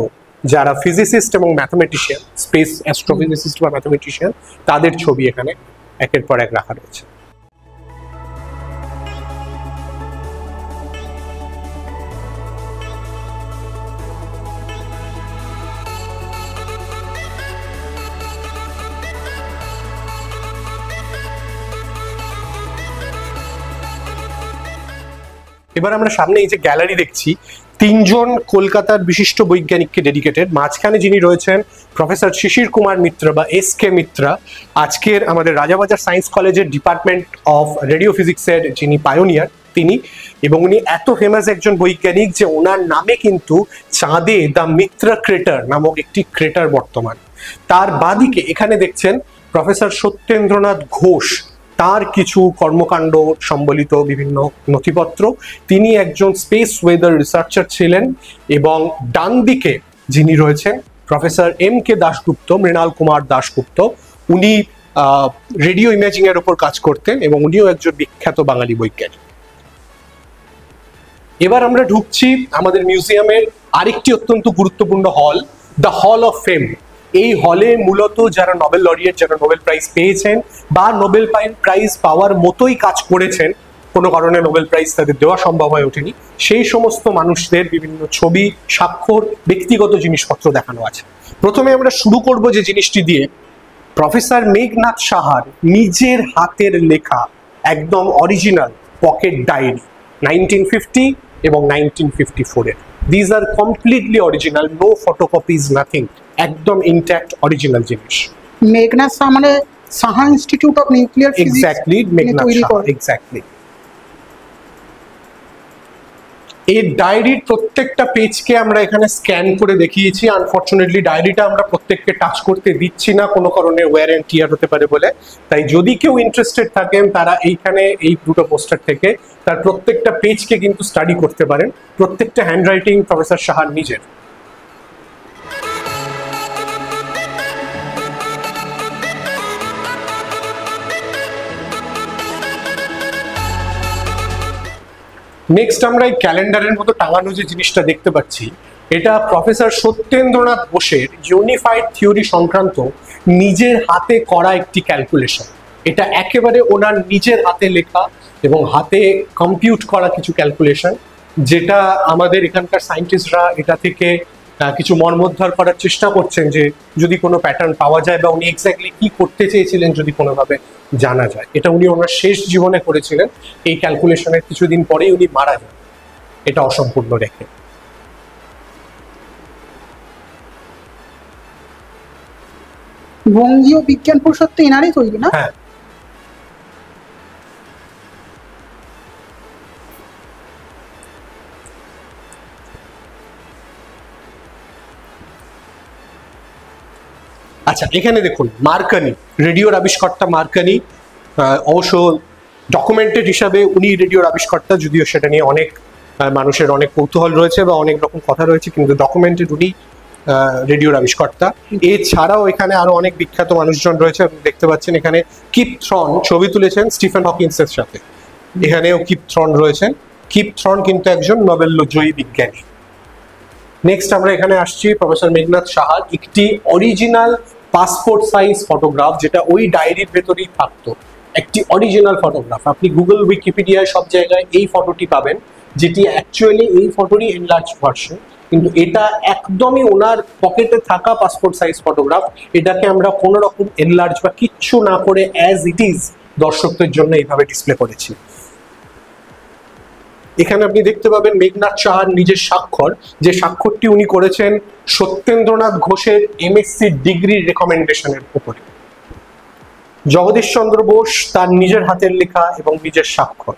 Speaker 1: যারা ফিজিসিস্ট এবং ম্যাথমেটিশিয়ান, স্পেস অ্যাস্ট্রোফিজিসিস্ট বা ম্যাথমেটিশিয়ান, তাদের ছবি এখানে একের পর এক রাখা রয়েছে। এবার আমরা সামনে এই যে গ্যালারি দেখছি, তিনজন কলকাতার বিশিষ্ট বৈজ্ঞানিককে ডেডিকেটেড। মাঝখানে যিনি রয়েছেন প্রফেসর শিশির কুমার মিত্র বা SK মিত্রা, আজকের আমাদের রাজাবাজার সায়েন্স কলেজের ডিপার্টমেন্ট অফ রেডিও ফিজিক্সের যিনি পায়োনিয়ার তিনি, এবং উনি এত ফেমাস একজন বৈজ্ঞানিক যে ওনার নামে কিন্তু চাঁদে দ্য মিত্রা ক্রেটার নামক একটি ক্রেটার বর্তমান। তার বাদিকে এখানে দেখছেন প্রফেসর সত্যেন্দ্রনাথ ঘোষ, তার কিছু কর্মকাণ্ড সম্বলিত বিভিন্ন নথিপত্র। তিনি একজন স্পেস ওয়েদার রিসার্চার ছিলেন। এবং ডান দিকে যিনি রয়েছেন প্রফেসর MK দাশগুপ্ত, মৃণাল কুমার দাশগুপ্ত, উনি রেডিও ইমেজিং এর উপর কাজ করতেন এবং উনিও একজন বিখ্যাত বাঙালি বৈজ্ঞানিক। এবার আমরা ঢুকছি আমাদের মিউজিয়ামের আরেকটি অত্যন্ত গুরুত্বপূর্ণ হল, দ্য হল অফ ফেম। এই হলে মূলত যারা নোবেল লরিয়েট, যারা নোবেল প্রাইজ পেয়েছেন বা নোবেল প্রাইজ পাওয়ার মতোই কাজ করেছেন, কোনো কারণে নোবেল প্রাইজ তাদের দেওয়া সম্ভব হয়ে ওঠেনি, সেই সমস্ত মানুষদের বিভিন্ন ছবি, স্বাক্ষর, ব্যক্তিগত জিনিসপত্র দেখানো আছে। প্রথমে আমরা শুরু করব যে জিনিসটি দিয়ে, প্রফেসর মেঘনাথ সাহার নিজের হাতের লেখা একদম অরিজিনাল পকেট ডায়েরি 1950 এবং 1954 এর। These are completely original, no photocopies, nothing, একদম ইনট্যাক্ট অরিজিনাল জিনিস।
Speaker 2: মেঘনাথ শাহ মানে Saha institute of nuclear physics,
Speaker 1: exactly, Meghnath Shah, exactly. এই ডায়েরির প্রত্যেকটা পেজকে আমরা এখানে স্ক্যান করে দেখিয়েছি। আনফরচুনেটলি ডায়েরিটা আমরা প্রত্যেককে টাচ করতে দিচ্ছি না, কোনো কারণে ওয়্যার এন্ড টিয়ার হতে পারে বলে। তাই যদি কেউ ইন্টারেস্টেড থাকেন তারা এইখানে এই দুটো পোস্টার থেকে তার প্রত্যেকটা পেজকে কিন্তু স্টাডি করতে পারেন। প্রত্যেকটা হ্যান্ডরাইটিং প্রফেসর সাহার নিজের। নেক্সট আমরা এই ক্যালেন্ডারের মতো টাঙানো যে জিনিসটা দেখতে পাচ্ছি, এটা প্রফেসর সত্যেন্দ্রনাথ ঘোষের ইউনিফাইড থিওরি সংক্রান্ত নিজের হাতে করা একটি ক্যালকুলেশন। এটা একেবারে ওনার নিজের হাতে লেখা এবং হাতে কম্পিউট করা কিছু ক্যালকুলেশন, যেটা আমাদের এখানকার সায়েন্টিস্টরা এটা থেকে কিছু মর্মোদ্ধার করার চেষ্টা করছেন যে যদি কোনো প্যাটার্ন পাওয়া যায় বা উনি এক্স্যাক্টলি কি করতে চেয়েছিলেন যদি কোনোভাবে জানা যায়। এটা উনি ওনার শেষ জীবনে করেছিলেন। এই ক্যালকুলেশনের কিছুদিন পরেই উনি মারা যান এটা অসম্পূর্ণ রেখে।
Speaker 2: বঙ্গীয় বিজ্ঞান পরিষদ তো এনারই তৈরি না?
Speaker 1: হ্যাঁ, আচ্ছা এখানে দেখুন মার্কানি, রেডিওর আবিষ্কর্তা মার্কানি। অবশ্য ডকুমেন্টেড হিসাবে উনি রেডিওর আবিষ্কর্তা, যদিও সেটা নিয়ে অনেক মানুষের অনেক কৌতূহল রয়েছে বা অনেক রকম কথা রয়েছে, কিন্তু ডকুমেন্টেড উনি রেডিওর আবিষ্কর্তা। এছাড়াও এখানে আরো অনেক বিখ্যাত মানুষজন রয়েছে। আপনি দেখতে পাচ্ছেন এখানে কিপ থ্রন ছবি তুলেছেন স্টিফেন হকিন্সের সাথে, এখানেও কিপ থ্রন রয়েছেন। কিপ থ্রন কিন্তু একজন নোবেল জয়ী বিজ্ঞানী। নেক্সট আমরা এখানে আসছি প্রফেসর মেঘনাথ সাহার একটি অরিজিনাল পাসপোর্ট সাইজ ফটোগ্রাফ, যেটা ওই ডায়েরির ভেতরেই থাকতো। একটি অরিজিনাল ফটোগ্রাফ, আপনি গুগল, উইকিপিডিয়ায় সব জায়গায় এই ফটোটি পাবেন, যেটি অ্যাকচুয়ালি এই ফটোরই এনলার্জ ভার্সন, কিন্তু এটা একদমই ওনার পকেটে থাকা পাসপোর্ট সাইজ ফটোগ্রাফ। এটাকে আমরা কোনো রকম এনলার্জ বা কিচ্ছু না করে অ্যাজ ইট ইজ দর্শকদের জন্য এইভাবে ডিসপ্লে করেছি। এখানে আপনি দেখতে পাবেন মেঘনাথ সাহার নিজের স্বাক্ষর, যে স্বাক্ষরটি উনি করেছেন সত্যেন্দ্রনাথ ঘোষের MSc ডিগ্রি রেকমেন্ডেশনের উপরে। জগদীশ চন্দ্র বোস তার নিজের হাতের লেখা এবং নিজের স্বাক্ষর।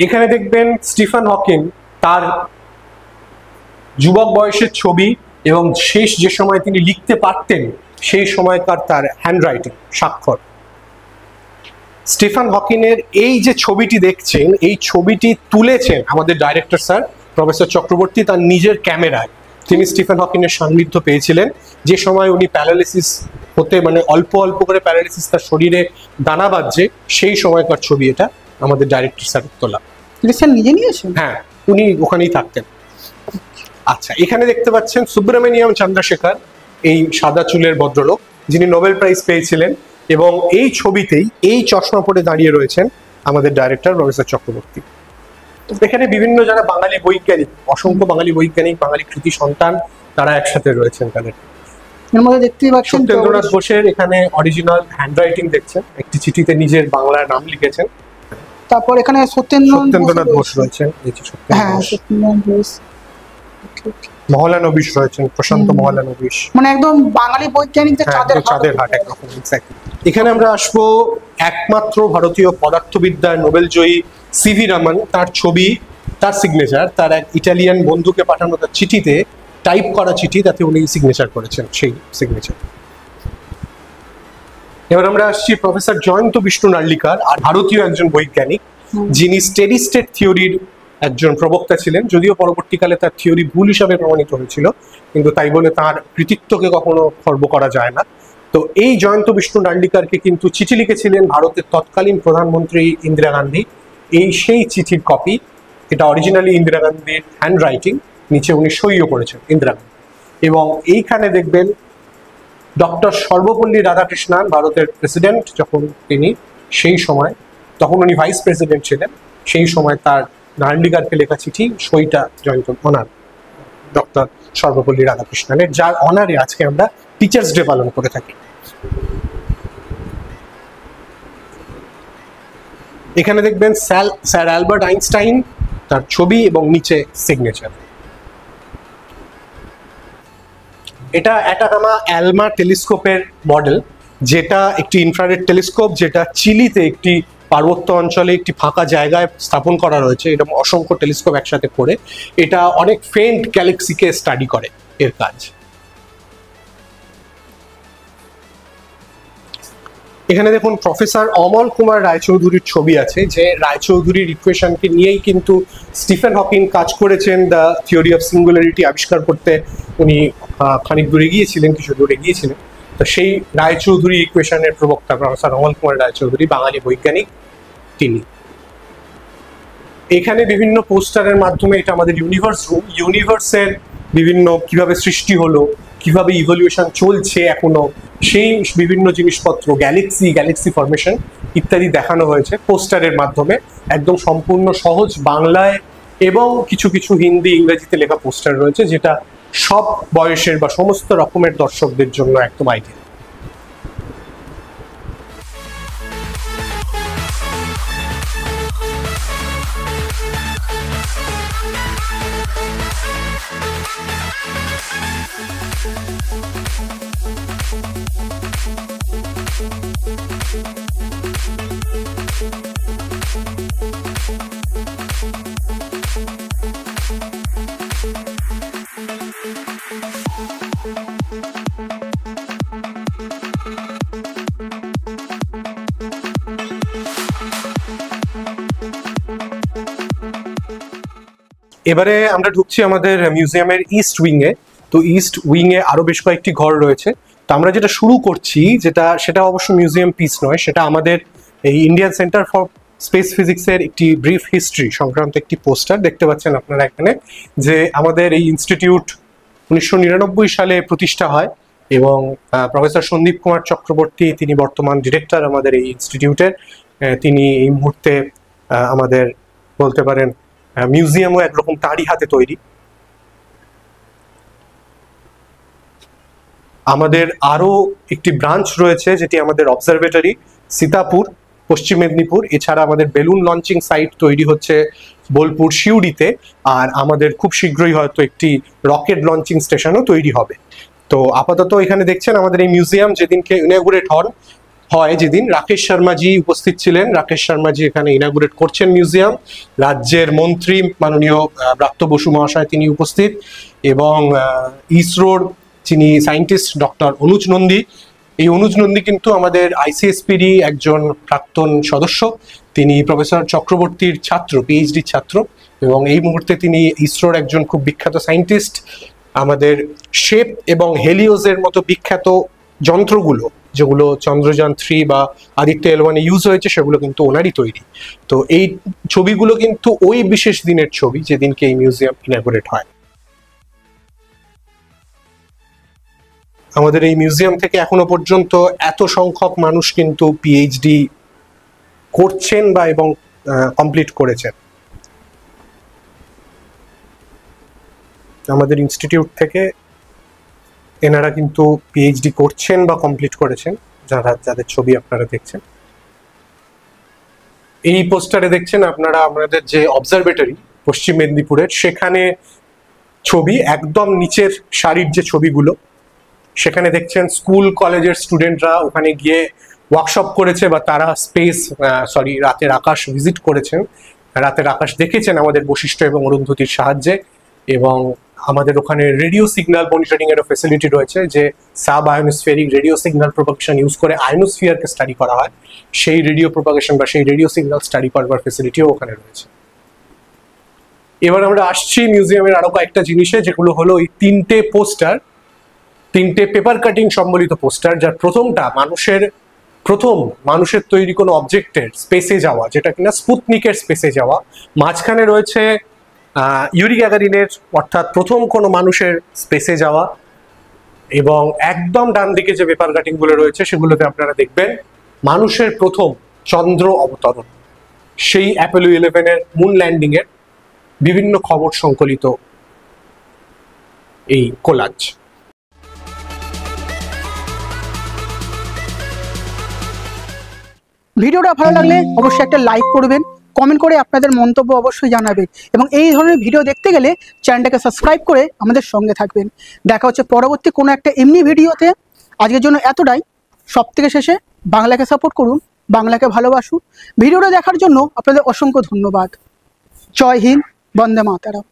Speaker 1: এখানে দেখবেন স্টিফেন হকিং, তার যুবক বয়সের ছবি এবং শেষ যে সময় তিনি লিখতে পারতেন সেই সময়কার তার হ্যান্ডরাইটিং, স্বাক্ষর। স্টিফেন হকিংয়ের এই যে ছবিটি দেখছেন, এই ছবিটি তুলেছেন আমাদের ডাইরেক্টর স্যার প্রফেসর চক্রবর্তী তার নিজের ক্যামেরায়। তিনি স্টিফেন হকিংয়ের সান্নিধ্য পেয়েছিলেন যে সময় উনি প্যারালাইসিস হতে, মানে অল্প অল্প করে প্যারালাইসিস তার শরীরে দানা বাজছে, সেই সময়কার ছবি এটা আমাদের ডাইরেক্টর স্যার তোলা।
Speaker 2: স্যার নিজে নিয়েছেন?
Speaker 1: হ্যাঁ, উনি ওখানেই থাকতেন। আচ্ছা, এখানে দেখতে পাচ্ছেন সুব্রমণিয়াম চন্দ্রশেখর, এই সাদা চুলের ভদ্রলোক যিনি নোবেল প্রাইজ পেয়েছিলেন, এবং এই ছবিতেই এই চশমা পরে দাঁড়িয়ে রয়েছেন আমাদের ডাইরেক্টর প্রফেসর চক্রবর্তী। এখানে বিভিন্ন যারা বাঙালি বৈজ্ঞানিক, অসংখ্য বাঙালি বৈজ্ঞানিক, বাঙালি কৃতি সন্তান, তারা একসাথে রয়েছেন তাদের।
Speaker 2: এর মধ্যে দেখতেই পাচ্ছেন
Speaker 1: সত্যেন্দ্রনাথ বোসের এখানে অরিজিনাল হ্যান্ডরাইটিং দেখছেন, একটি চিঠিতে নিজের বাংলার নাম লিখেছেন।
Speaker 2: তারপর এখানে
Speaker 1: সত্যেন্দ্রনাথ বোস রয়েছেন, এই যে
Speaker 2: হ্যাঁ সত্যেন্দ্রনাথ বোস,
Speaker 1: মহলানবিশ রয়েছেন, প্রশান্ত মহলানবিশ,
Speaker 2: মানে একদম বাঙালি বৈজ্ঞানিকদের
Speaker 1: চাঁদের হাট একরকম। এখানে আমরা আসবো একমাত্র ভারতীয় পদার্থবিদ্যার নোবেল জয়ী সিভি রামন, তার ছবি, তার সিগনেচার, তার এক ইটালিয়ান বন্ধুকে পাঠানো তার চিঠিতে, টাইপ করা চিঠি, তাতে উনি সিগনেচার করেছেন, সেই সিগনেচার। এবার আমরা আসছি প্রফেসর জয়ন্ত বিষ্ণু নার্লিকার, আর ভারতীয় একজন বৈজ্ঞানিক যিনি স্টেডি স্টেট থিওরির একজন প্রবক্তা ছিলেন, যদিও পরবর্তীকালে তার থিওরি ভুল হিসাবে প্রমাণিত হয়েছিল, কিন্তু তাই বলে তার কৃতিত্বকে কখনো খর্ব করা যায় না। তো এই জয়ন্ত বিষ্ণু নার্লিকারকে কিন্তু চিঠি লিখেছিলেন ভারতের তৎকালীন প্রধানমন্ত্রী ইন্দিরা গান্ধী। এই সেই চিঠির কপি, এটা অরিজিনালি ইন্দিরা গান্ধীর হ্যান্ড রাইটিং, নিচে উনি সইও করেছেন ইন্দিরা গান্ধী। এবং এইখানে দেখবেন ডক্টর সর্বপল্লী রাধাকৃষ্ণন, ভারতের প্রেসিডেন্ট যখন তিনি, সেই সময়, তখন উনি ভাইস প্রেসিডেন্ট ছিলেন, সেই সময় তার নার্লিকারকে লেখা চিঠি, সইটা জয়ন্ত অনার ডক্টর সর্বপল্লী রাধাকৃষ্ণনের, যার অনারে আজকে আমরা টিচার্স ডে পালন করে থাকি। এখানে দেখবেন স্যার অ্যালবার্ট আইনস্টাইন, তার ছবি এবং নিচে সিগনেচার। এটা অ্যাটাকামা অ্যালমা টেলিস্কোপের মডেল, যেটা একটি ইনফ্রারেড টেলিস্কোপ, যেটা চিলিতে একটি পার্বত্য অঞ্চলে একটি ফাঁকা জায়গায় স্থাপন করা রয়েছে। এটা অসংখ্য টেলিস্কোপ একসাথে করে এটা অনেক ফেন্ট গ্যালাক্সিকে স্টাডি করে, এর কাজ। এখানে দেখুন প্রফেসর অমল কুমার রায়চৌধুরীর ছবি আছে, যে রায়চৌধুরীর ইকুয়েশনকে নিয়েই কিন্তু স্টিফেন হকিং কাজ করেছেন, দ্য থিওরি অফ সিঙ্গুলারিটি আবিষ্কার করতে উনি খানিক দূরে গিয়েছিলেন, কিছু দূরে গিয়েছিলেন। তো সেই রায়চৌধুরী ইকুয়েশনের প্রবক্তা প্রফেসর অমল কুমার রায়চৌধুরী, বাঙালি বৈজ্ঞানিক তিনি। এখানে বিভিন্ন পোস্টারের মাধ্যমে, এটা আমাদের ইউনিভার্স রুম, ইউনিভার্সের বিভিন্ন কিভাবে সৃষ্টি হলো, কিভাবে ইভলিউশন চলছে এখনো, সেই বিভিন্ন জিনিসপত্র, গ্যালাক্সি ফরমেশন ইত্যাদি দেখানো হয়েছে পোস্টারের মাধ্যমে, একদম সম্পূর্ণ সহজ বাংলায়, এবং কিছু কিছু হিন্দি ইংরেজিতে লেখা পোস্টার রয়েছে, যেটা সব বয়সের বা সমস্ত রকমের দর্শকদের জন্য একদম আইডিয়াল। এবারে আমরা ঢুকছি আমাদের মিউজিয়ামের ইস্ট উইং এ। তো ইস্ট উইং এ আরো বেশ কয়েকটি ঘর রয়েছে। তো আমরা যেটা শুরু করছি, সেটা অবশ্য মিউজিয়াম পিস নয়, সেটা আমাদের এই ইন্ডিয়ান সেন্টার ফর স্পেস ফিজিক্সের একটি ব্রিফ হিস্ট্রি সংক্রান্ত একটি পোস্টার দেখতে পাচ্ছেন আপনারা এখানে, যে আমাদের এই ইনস্টিটিউট 1999 সালে প্রতিষ্ঠা হয়, এবং প্রফেসর সন্দীপ কুমার চক্রবর্তী, তিনি বর্তমান ডিরেক্টর আমাদের এই ইনস্টিটিউটের। তিনি এই মুহূর্তে আমাদের বলতে পারেন মিউজিয়ামও একরকম তাঁরই হাতে তৈরি। আমাদের আরো একটি ব্রাঞ্চ রয়েছে, যেটি আমাদের অবজারভেটরি, সীতাপুর, পশ্চিম মেদিনীপুর। এছাড়া আমাদের বেলুন লঞ্চিং সাইট তৈরি হচ্ছে বোলপুর, সিউড়িতে, আর আমাদের খুব শীঘ্রই হয়তো একটি রকেট লঞ্চিং স্টেশনও তৈরি হবে। তো আপাতত এখানে দেখছেন আমাদের এই মিউজিয়াম যেদিনকে ইনঅগুরেট হয়, যেদিন রাকেশ শর্মাজি উপস্থিত ছিলেন, রাকেশ শর্মাজি এখানে ইনঅগুরেট করছেন মিউজিয়াম। রাজ্যের মন্ত্রী মাননীয় ব্রাত্য বসু মহাশয় তিনি উপস্থিত, এবং ইসরোর যিনি সায়েন্টিস্ট ডক্টর অনুজ নন্দী। এই অনুজ নন্দী কিন্তু আমাদের আইসিএসপিরই একজন প্রাক্তন সদস্য, তিনি প্রফেসর চক্রবর্তীর ছাত্র, পিএইচডি ছাত্র, এবং এই মুহূর্তে তিনি ইসরোর একজন খুব বিখ্যাত সায়েন্টিস্ট। আমাদের শেপ এবং হেলিওজের মতো বিখ্যাত যন্ত্রগুলো, যেগুলো চন্দ্রযান 3 বা আদিত্য L1 ইউজ হয়েছে, সেগুলো কিন্তু ওনারই তৈরি। তো এই ছবিগুলো কিন্তু ওই বিশেষ দিনের ছবি, যেদিনকে এই মিউজিয়াম ইনঅগুরেট হয়। আমাদের এই মিউজিয়াম থেকে এখনো পর্যন্ত এত সংখ্যক মানুষ কিন্তু পিএইচডি করছেন বা এবং কমপ্লিট করেছেন। আমাদের ইনস্টিটিউট থেকে এনারা কিন্তু পিএইচডি করছেন বা কমপ্লিট করেছেন, যাদের ছবি আপনারা দেখছেন। এই পোস্টারে দেখছেন আপনারা আমাদের যে অবজারভেটরি পশ্চিম মেদিনীপুরের, সেখানে ছবি একদম নিচের সারির যে ছবিগুলো, সেখানে দেখছেন স্কুল কলেজের স্টুডেন্টরা ওখানে গিয়ে ওয়ার্কশপ করেছে বা তারা রাতের আকাশ ভিজিট করেছেন, রাতের আকাশ দেখেছেন আমাদের বশিষ্ঠ এবং অরুন্ধতির সাহায্যে। এবং আমাদের ওখানে রেডিও সিগন্যাল মনিটরিং এর ফেসিলিটি রয়েছে, যে sub ionospheric radio signal propagation use করে আয়োনোস্ফিয়ারকে স্টাডি করা হয়, সেই রেডিও প্রোপাগেশন বা সেই রেডিও সিগন্যাল স্টাডি করবার ফেসিলিটিও ওখানে রয়েছে। এবার আমরা আসছি মিউজিয়ামের আরো কয়েকটা জিনিসে, যেগুলো হলো এই তিনটে পেপার কাটিং সম্বলিত পোস্টার, যার প্রথমটা মানুষের তৈরি কোনো অবজেক্টের স্পেসে যাওয়া, যেটা কিনা স্পুতনিকের স্পেসে যাওয়া। মাঝখানে রয়েছে ইউরি গ্যাগারিনের, অর্থাৎ প্রথম কোনো মানুষের স্পেসে যাওয়া। এবং একদম ডান দিকে যে পেপার কাটিং গুলো রয়েছে সেগুলোতে আপনারা দেখবেন মানুষের প্রথম চন্দ্র অবতরণ, সেই অ্যাপোলো 11 এর মুন ল্যান্ডিং এর বিভিন্ন খবর সংকলিত এই কোলাজ।
Speaker 2: ভিডিওটা ভালো লাগলে অবশ্যই একটা লাইক করবেন, কমেন্ট করে আপনাদের মন্তব্য অবশ্যই জানাবেন, এবং এই ধরনের ভিডিও দেখতে গেলে চ্যানেলটাকে সাবস্ক্রাইব করে আমাদের সঙ্গে থাকবেন। দেখা হচ্ছে পরবর্তী কোনো একটা এমনি ভিডিওতে। আজকের জন্য এতটাই। সব থেকে শেষে বাংলাকে সাপোর্ট করুন, বাংলাকে ভালোবাসুন। ভিডিওটা দেখার জন্য আপনাদের অসংখ্য ধন্যবাদ। জয় হিন্দ, বন্দে মাতরম।